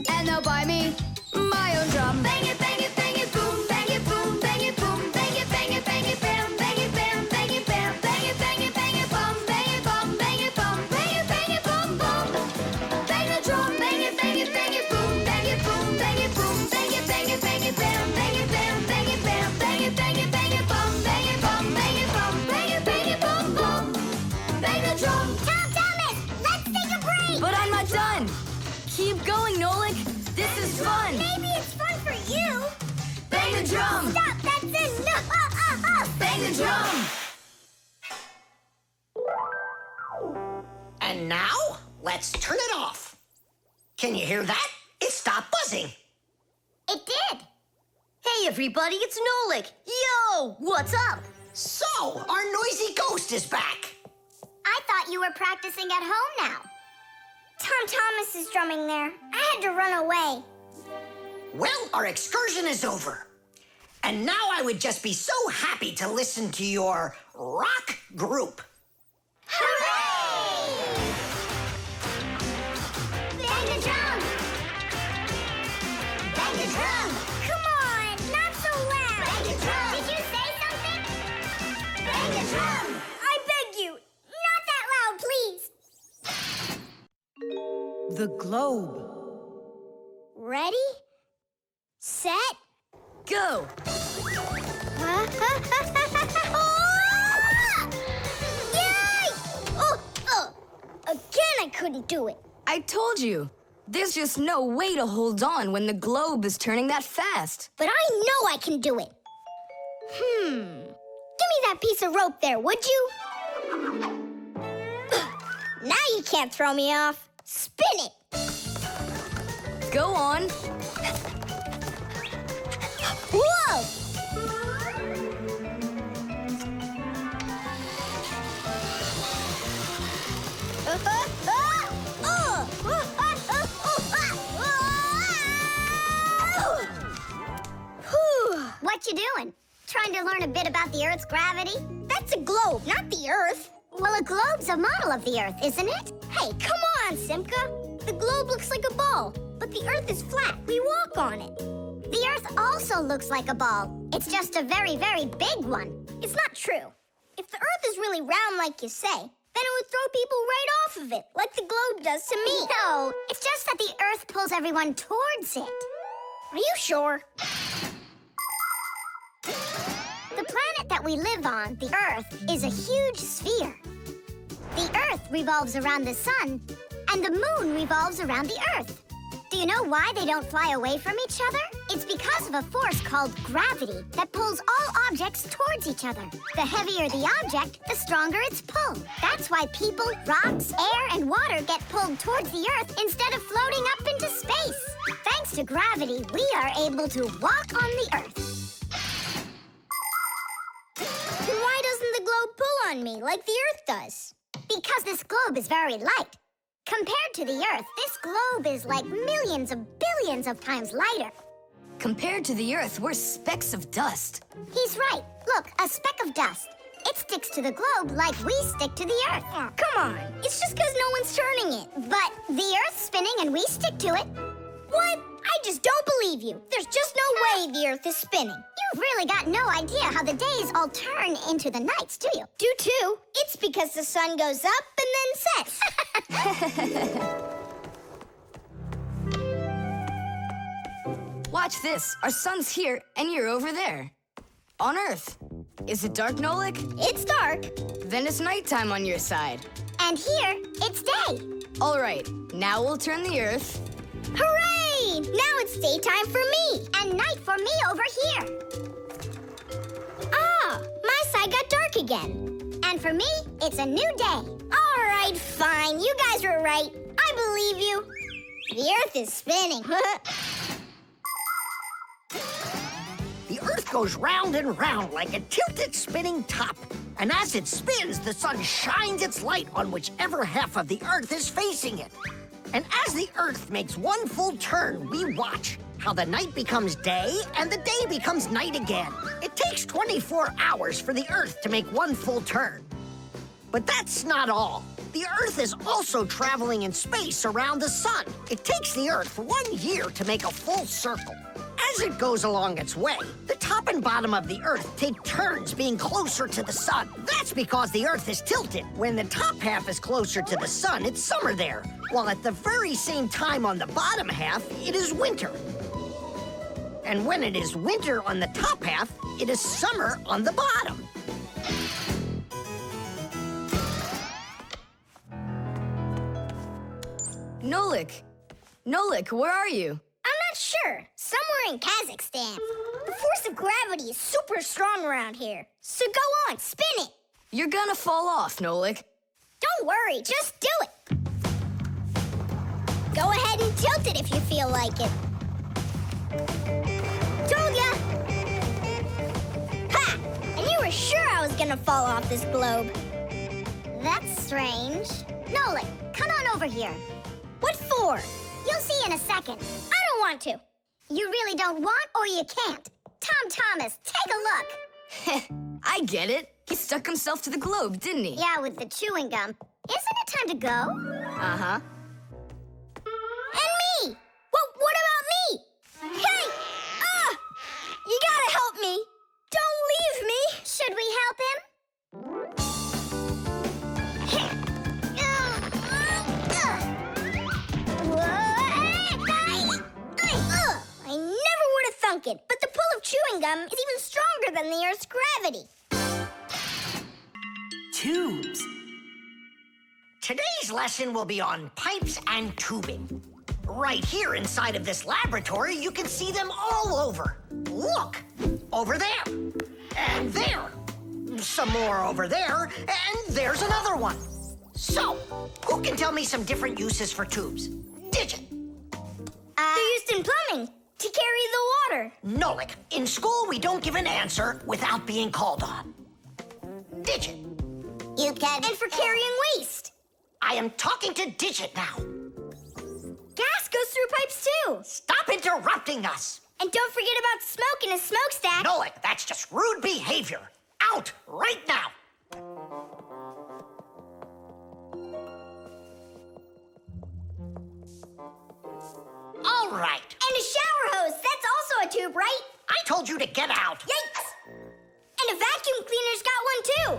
[SPEAKER 16] and they'll buy me my own drum. Bang it, bang it, bang it, boom, bang it, boom, bang it, boom, bang it, bang it, bang it, bam, bang it, bam, bang it, bam, bang it, bang it, bang it, bum, bang it, bum, bang it, bum, bang it, bang it, bum, bum. Bang the drum, bang it, bang it, bang it, boom, bang it, boom, bang it, boom, bang it, bang it, bang it, bam, bang it, bam, bang it, bam, bang it, bang it, bang it, bum, bang it, bum, bang it, bum, bang it, bang it, bum, bum. Bang the drum.
[SPEAKER 6] Thomas, let's take a break.
[SPEAKER 3] But I'm not done. Keep going, Nolik. This is fun.
[SPEAKER 6] Maybe it's fun for you.
[SPEAKER 3] Bang the drum.
[SPEAKER 6] Stop, that's enough.
[SPEAKER 3] Bang the drum.
[SPEAKER 5] And now, let's turn it off. Can you hear that? It stopped buzzing.
[SPEAKER 6] It did.
[SPEAKER 13] Hey, everybody, it's Nolik. Yo, what's up?
[SPEAKER 5] So, our noisy ghost is back.
[SPEAKER 6] I thought you were practicing at home now. Thomas is drumming there. I had to run away.
[SPEAKER 5] Well, our excursion is over. And now I would just be so happy to listen to your rock group.
[SPEAKER 6] Hooray! Bang the drum! Bang the drum! Come on, not so loud! Bang the drum! Did you say something? Bang the drum! I beg you, not that loud, please!
[SPEAKER 3] The globe.
[SPEAKER 6] Ready? Set?
[SPEAKER 3] Go.
[SPEAKER 6] Yay! Again, I couldn't do it.
[SPEAKER 3] I told you. There's just no way to hold on when the globe is turning that fast.
[SPEAKER 6] But I know I can do it. Give me that piece of rope there, would you? Now you can't throw me off. Spin it.
[SPEAKER 3] Go on.
[SPEAKER 6] Whoa!
[SPEAKER 4] What you doing? Trying to learn a bit about the Earth's gravity?
[SPEAKER 6] That's a globe, not the Earth.
[SPEAKER 4] Well, a globe's a model of the Earth, isn't it?
[SPEAKER 6] Hey, come on, Simka. The globe looks like a ball, but the Earth is flat. We walk on it.
[SPEAKER 4] The Earth also looks like a ball. It's just a very, very big one.
[SPEAKER 6] It's not true. If the Earth is really round like you say, then it would throw people right off of it, like the globe does to me.
[SPEAKER 4] No, it's just that the Earth pulls everyone towards it.
[SPEAKER 6] Are you sure?
[SPEAKER 4] The planet that we live on, the Earth, is a huge sphere. The Earth revolves around the sun, and the moon revolves around the Earth. Do you know why they don't fly away from each other? It's because of a force called gravity that pulls all objects towards each other. The heavier the object, the stronger its pull. That's why people, rocks, air, and water get pulled towards the Earth instead of floating up into space. Thanks to gravity, we are able to walk on the Earth.
[SPEAKER 6] Then why doesn't the globe pull on me like the Earth does?
[SPEAKER 4] Because this globe is very light. Compared to the Earth, this globe is like millions of billions of times lighter.
[SPEAKER 3] Compared to the Earth, we're specks of dust.
[SPEAKER 4] He's right. Look, a speck of dust. It sticks to the globe like we stick to the Earth.
[SPEAKER 6] Oh, come on. It's just because no one's turning it.
[SPEAKER 4] But the Earth's spinning and we stick to it.
[SPEAKER 6] What? I just don't believe you. There's just no way the Earth is spinning.
[SPEAKER 4] You've really got no idea how the days all turn into the nights, do you?
[SPEAKER 6] Do too. It's because the sun goes up and then sets.
[SPEAKER 3] Watch this. Our sun's here, and you're over there. On Earth. Is it dark, Nolik?
[SPEAKER 6] It's dark.
[SPEAKER 3] Then it's nighttime on your side.
[SPEAKER 4] And here, it's day.
[SPEAKER 3] All right, now we'll turn the Earth.
[SPEAKER 6] Hooray! Now it's daytime for me.
[SPEAKER 4] And night for me over here.
[SPEAKER 6] Ah, my side got dark again.
[SPEAKER 4] And for me, it's a new day.
[SPEAKER 6] All right, fine. You guys were right. I believe you. The Earth is spinning.
[SPEAKER 5] The Earth goes round and round like a tilted spinning top. And as it spins, the sun shines its light on whichever half of the Earth is facing it. And as the Earth makes one full turn, we watch how the night becomes day and the day becomes night again. It takes 24 hours for the Earth to make one full turn. But that's not all. The Earth is also traveling in space around the sun. It takes the Earth 1 year to make a full circle. As it goes along its way, the top and bottom of the Earth take turns being closer to the sun. That's because the Earth is tilted. When the top half is closer to the sun, it's summer there, while at the very same time on the bottom half, it is winter. And when it is winter on the top half, it is summer on the bottom.
[SPEAKER 3] Nolik, where are you?
[SPEAKER 6] I'm not sure. Somewhere in Kazakhstan. The force of gravity is super strong around here. So go on, spin it.
[SPEAKER 3] You're gonna fall off, Nolik.
[SPEAKER 6] Don't worry, just do it. Go ahead and tilt it if you feel like it. Told ya! Ha! And you were sure I was gonna fall off this globe.
[SPEAKER 4] That's strange. Nolik, come on over here.
[SPEAKER 6] What for?
[SPEAKER 4] You'll see in a second.
[SPEAKER 6] I don't want to.
[SPEAKER 4] You really don't want or you can't. Tom Thomas, take a look.
[SPEAKER 3] I get it. He stuck himself to the globe, didn't he?
[SPEAKER 4] Yeah, with the chewing gum. Isn't it time to go?
[SPEAKER 3] Uh-huh.
[SPEAKER 6] And me! What about me? Hey! Ah! You gotta help me. Don't leave me.
[SPEAKER 4] Should we help him?
[SPEAKER 6] I never would have thunk it, but the pull of chewing gum is even stronger than the Earth's gravity.
[SPEAKER 5] Tubes. Today's lesson will be on pipes and tubing. Right here inside of this laboratory, you can see them all over. Look, over there, and there. Some more over there, and there's another one. So, who can tell me some different uses for tubes? Digit.
[SPEAKER 6] They're used in plumbing to carry the water.
[SPEAKER 5] Nolik, in school we don't give an answer without being called on. Digit.
[SPEAKER 4] You can.
[SPEAKER 6] And for carrying waste.
[SPEAKER 5] I am talking to Digit now.
[SPEAKER 6] Gas goes through pipes too.
[SPEAKER 5] Stop interrupting us.
[SPEAKER 6] And don't forget about smoke in a smokestack.
[SPEAKER 5] Nolik, that's just rude behavior. Out right now. All right.
[SPEAKER 6] And a shower hose. That's also a tube, right?
[SPEAKER 5] I told you to get out.
[SPEAKER 6] Yikes! And a vacuum cleaner's got one, too.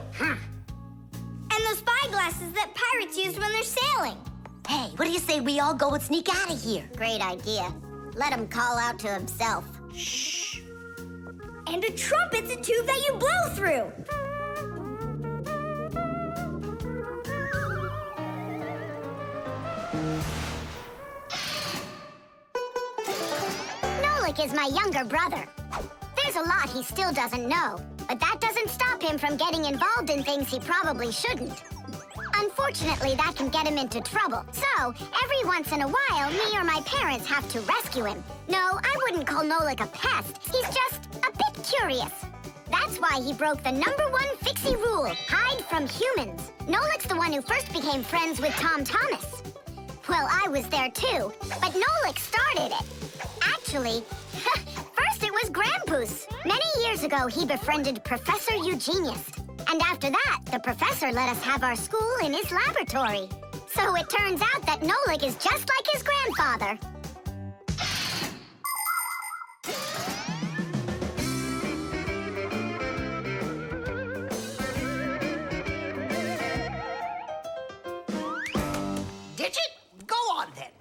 [SPEAKER 6] And those spyglasses that pirates use when they're sailing.
[SPEAKER 13] Hey, what do you say we all go and sneak out of here?
[SPEAKER 4] Great idea. Let him call out to himself.
[SPEAKER 5] Shh.
[SPEAKER 6] And a trumpet's a tube that you blow through.
[SPEAKER 4] Nolik is my younger brother. There's a lot he still doesn't know, but that doesn't stop him from getting involved in things he probably shouldn't. Unfortunately, that can get him into trouble. So, every once in a while, me or my parents have to rescue him. No, I wouldn't call Nolik a pest. He's just a bit curious. That's why he broke the #1 Fixie rule, hide from humans. Nolik's the one who first became friends with Tom Thomas. Well, I was there too, but Nolik started it. Actually, first it was Grampus. Many years ago, he befriended Professor Eugenius. And after that, the professor let us have our school in his laboratory. So it turns out that Nolik is just like his grandfather.
[SPEAKER 5] Digit, go on then.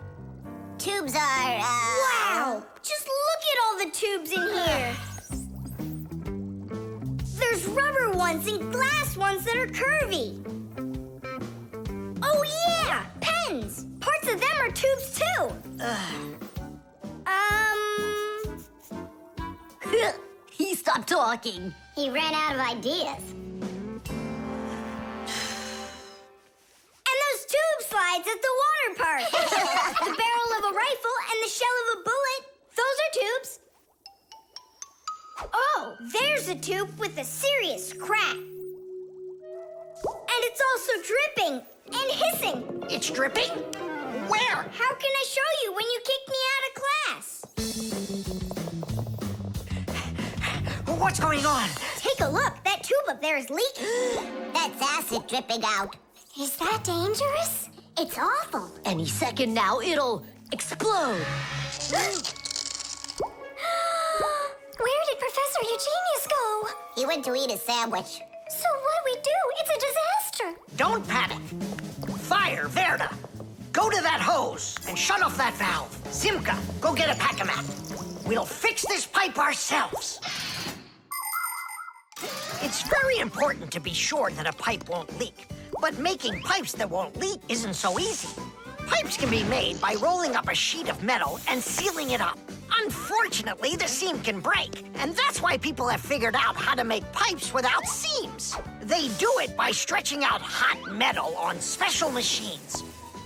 [SPEAKER 4] Tubes are,
[SPEAKER 6] Wow! Just look at all the tubes in here. There's rubber ones and glass ones that are curvy. Oh, yeah! Pens! Parts of them are tubes, too.
[SPEAKER 13] He stopped talking.
[SPEAKER 4] He ran out of ideas.
[SPEAKER 6] And those tube slides at the water park. The barrel of a rifle and the shell of a bullet. Those are tubes. Oh, there's a tube with a serious crack. And it's also dripping and hissing.
[SPEAKER 5] It's dripping? Where?
[SPEAKER 6] How can I show you when you kicked me out of class?
[SPEAKER 5] What's going on?
[SPEAKER 6] Take a look. That tube up there is leaking.
[SPEAKER 4] That's acid dripping out. Is that dangerous? It's awful.
[SPEAKER 13] Any second now, it'll explode.
[SPEAKER 4] Where did Professor Eugenius go? He went to eat a sandwich. So what do we do? It's a disaster.
[SPEAKER 5] Don't panic. Fire, Verda. Go to that hose and shut off that valve. Simka, go get a pack-a-mat. We'll fix this pipe ourselves. It's very important to be sure that a pipe won't leak. But making pipes that won't leak isn't so easy. Pipes can be made by rolling up a sheet of metal and sealing it up. Unfortunately, the seam can break, and that's why people have figured out how to make pipes without seams. They do it by stretching out hot metal on special machines.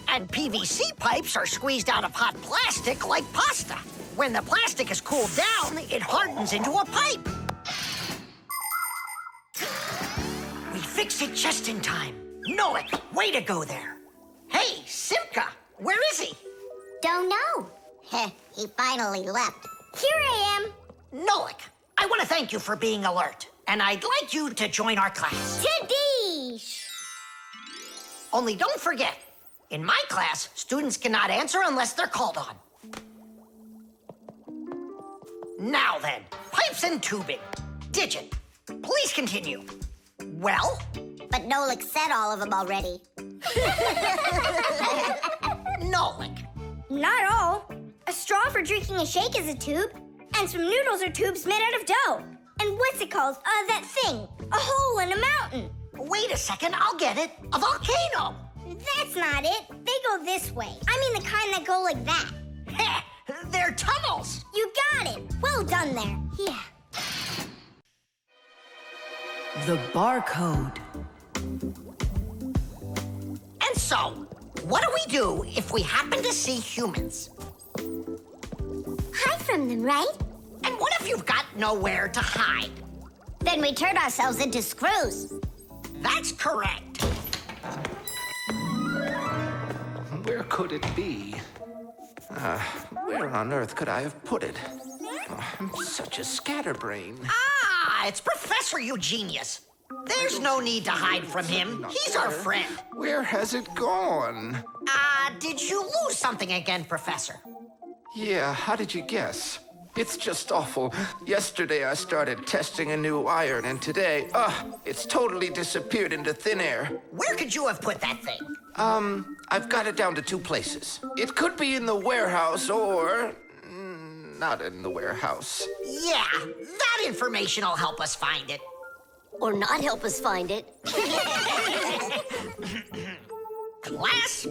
[SPEAKER 5] And PVC pipes are squeezed out of hot plastic like pasta. When the plastic is cooled down, it hardens into a pipe. We fixed it just in time. Nolik, way to go there. Hey, Simka, where is he?
[SPEAKER 4] Don't know. He finally left.
[SPEAKER 6] Here I am.
[SPEAKER 5] Nolik, I want to thank you for being alert, and I'd like you to join our class.
[SPEAKER 6] Tadish!
[SPEAKER 5] Only don't forget, in my class, students cannot answer unless they're called on. Now then, pipes and tubing. Digit, please continue. Well?
[SPEAKER 4] But Nolik said all of them already.
[SPEAKER 5] Nolik.
[SPEAKER 6] Not all. A straw for drinking a shake is a tube, and some noodles are tubes made out of dough. And what's it called? That thing. A hole in a mountain.
[SPEAKER 5] Wait a second, I'll get it. A volcano.
[SPEAKER 6] That's not it. They go this way. I mean the kind that go like that.
[SPEAKER 5] Heh, they're tunnels.
[SPEAKER 6] You got it. Well done there. Yeah.
[SPEAKER 8] The barcode.
[SPEAKER 5] And so, what do we do if we happen to see humans?
[SPEAKER 4] Hide from them, right?
[SPEAKER 5] And what if you've got nowhere to hide?
[SPEAKER 4] Then we turn ourselves into screws.
[SPEAKER 5] That's correct.
[SPEAKER 9] Where could it be? Where on earth could I have put it? Oh, I'm such a scatterbrain.
[SPEAKER 5] Ah, it's Professor Eugenius. There's no need to hide from him. He's our friend.
[SPEAKER 9] Where has it gone?
[SPEAKER 5] Did you lose something again, Professor?
[SPEAKER 9] Yeah, how did you guess? It's just awful. Yesterday I started testing a new iron, and today, it's totally disappeared into thin air.
[SPEAKER 5] Where could you have put that thing?
[SPEAKER 9] I've got it down to 2 places. It could be in the warehouse or not in the warehouse.
[SPEAKER 5] Yeah, that information will help us find it.
[SPEAKER 13] Or not help us find it.
[SPEAKER 5] Class,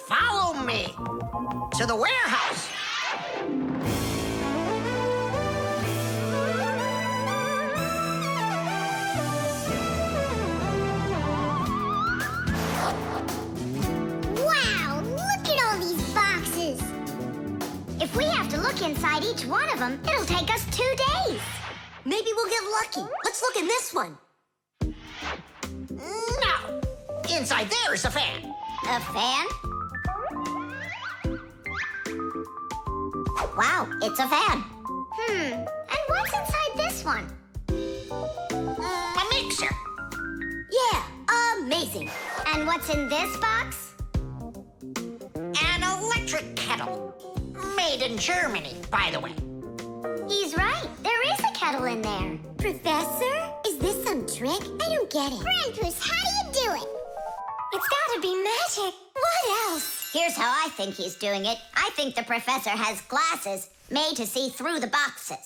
[SPEAKER 5] follow me to the warehouse.
[SPEAKER 10] Wow, look at all these boxes. If we have to look inside each one of them, it'll take us 2 days.
[SPEAKER 13] Maybe we'll get lucky. Let's look in this one.
[SPEAKER 5] No, inside there is a fan.
[SPEAKER 10] A fan? Wow, it's a fan. And what's inside this one?
[SPEAKER 5] A mixer.
[SPEAKER 13] Yeah, amazing.
[SPEAKER 10] And what's in this box?
[SPEAKER 5] An electric kettle. Made in Germany, by the way.
[SPEAKER 10] He's right. There is a kettle in there.
[SPEAKER 4] Professor, is this some trick? I don't get it.
[SPEAKER 10] Grandpus, how do you do it? It's gotta be magic. What else? Here's how I think he's doing it. I think the professor has glasses made to see through the boxes.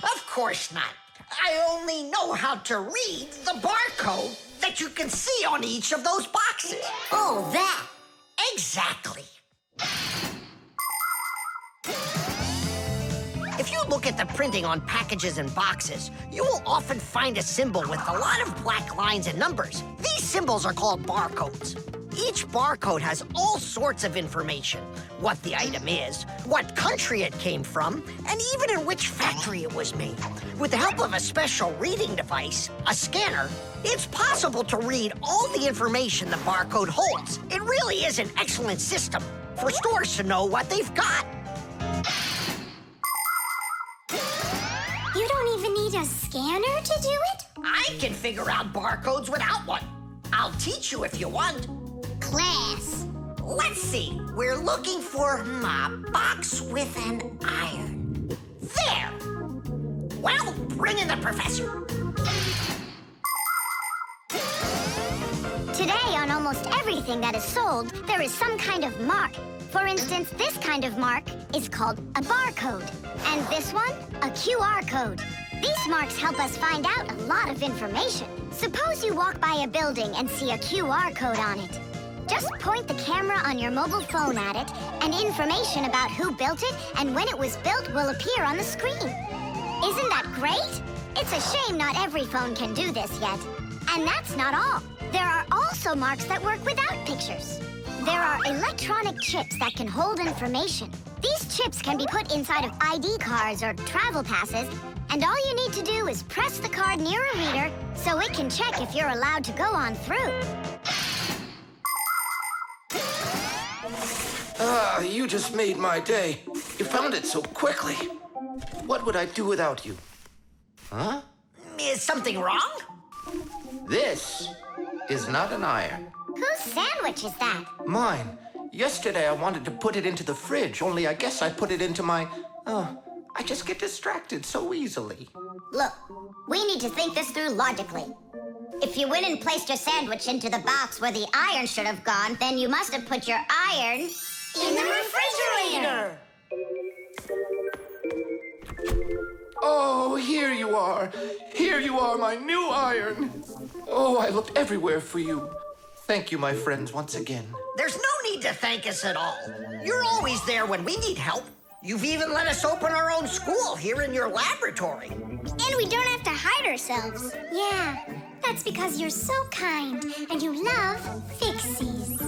[SPEAKER 5] Of course not. I only know how to read the barcode that you can see on each of those boxes.
[SPEAKER 13] Oh, that.
[SPEAKER 5] Exactly. If you look at the printing on packages and boxes, you will often find a symbol with a lot of black lines and numbers. These symbols are called barcodes. Each barcode has all sorts of information. What the item is, what country it came from, and even in which factory it was made. With the help of a special reading device, a scanner, it's possible to read all the information the barcode holds. It really is an excellent system for stores to know what they've got.
[SPEAKER 10] You don't even need a scanner to do it?
[SPEAKER 5] I can figure out barcodes without one. I'll teach you if you want.
[SPEAKER 10] Class.
[SPEAKER 5] Let's see. We're looking for a box with an iron. There. Well, bring in the professor.
[SPEAKER 10] Today, on almost everything that is sold, there is some kind of mark. For instance, this kind of mark is called a barcode. And this one, a QR code. These marks help us find out a lot of information. Suppose you walk by a building and see a QR code on it. Just point the camera on your mobile phone at it, and information about who built it and when it was built will appear on the screen. Isn't that great? It's a shame not every phone can do this yet. And that's not all. There are also marks that work without pictures. There are electronic chips that can hold information. These chips can be put inside of ID cards or travel passes, and all you need to do is press the card near a reader so it can check if you're allowed to go on through.
[SPEAKER 9] You just made my day. You found it so quickly. What would I do without you? Huh?
[SPEAKER 5] Is something wrong?
[SPEAKER 9] This is not an iron.
[SPEAKER 10] Whose sandwich is that?
[SPEAKER 9] Mine. Yesterday I wanted to put it into the fridge, only I guess I put it into my... I just get distracted so easily.
[SPEAKER 10] Look, we need to think this through logically. If you went and placed your sandwich into the box where the iron should have gone, then you must have put your iron in the refrigerator.
[SPEAKER 9] Oh, here you are. Here you are, my new iron. Oh, I looked everywhere for you. Thank you, my friends, once again.
[SPEAKER 5] There's no need to thank us at all. You're always there when we need help. You've even let us open our own school here in your laboratory.
[SPEAKER 10] And we don't have to hide ourselves. Yeah, that's because you're so kind and you love Fixies.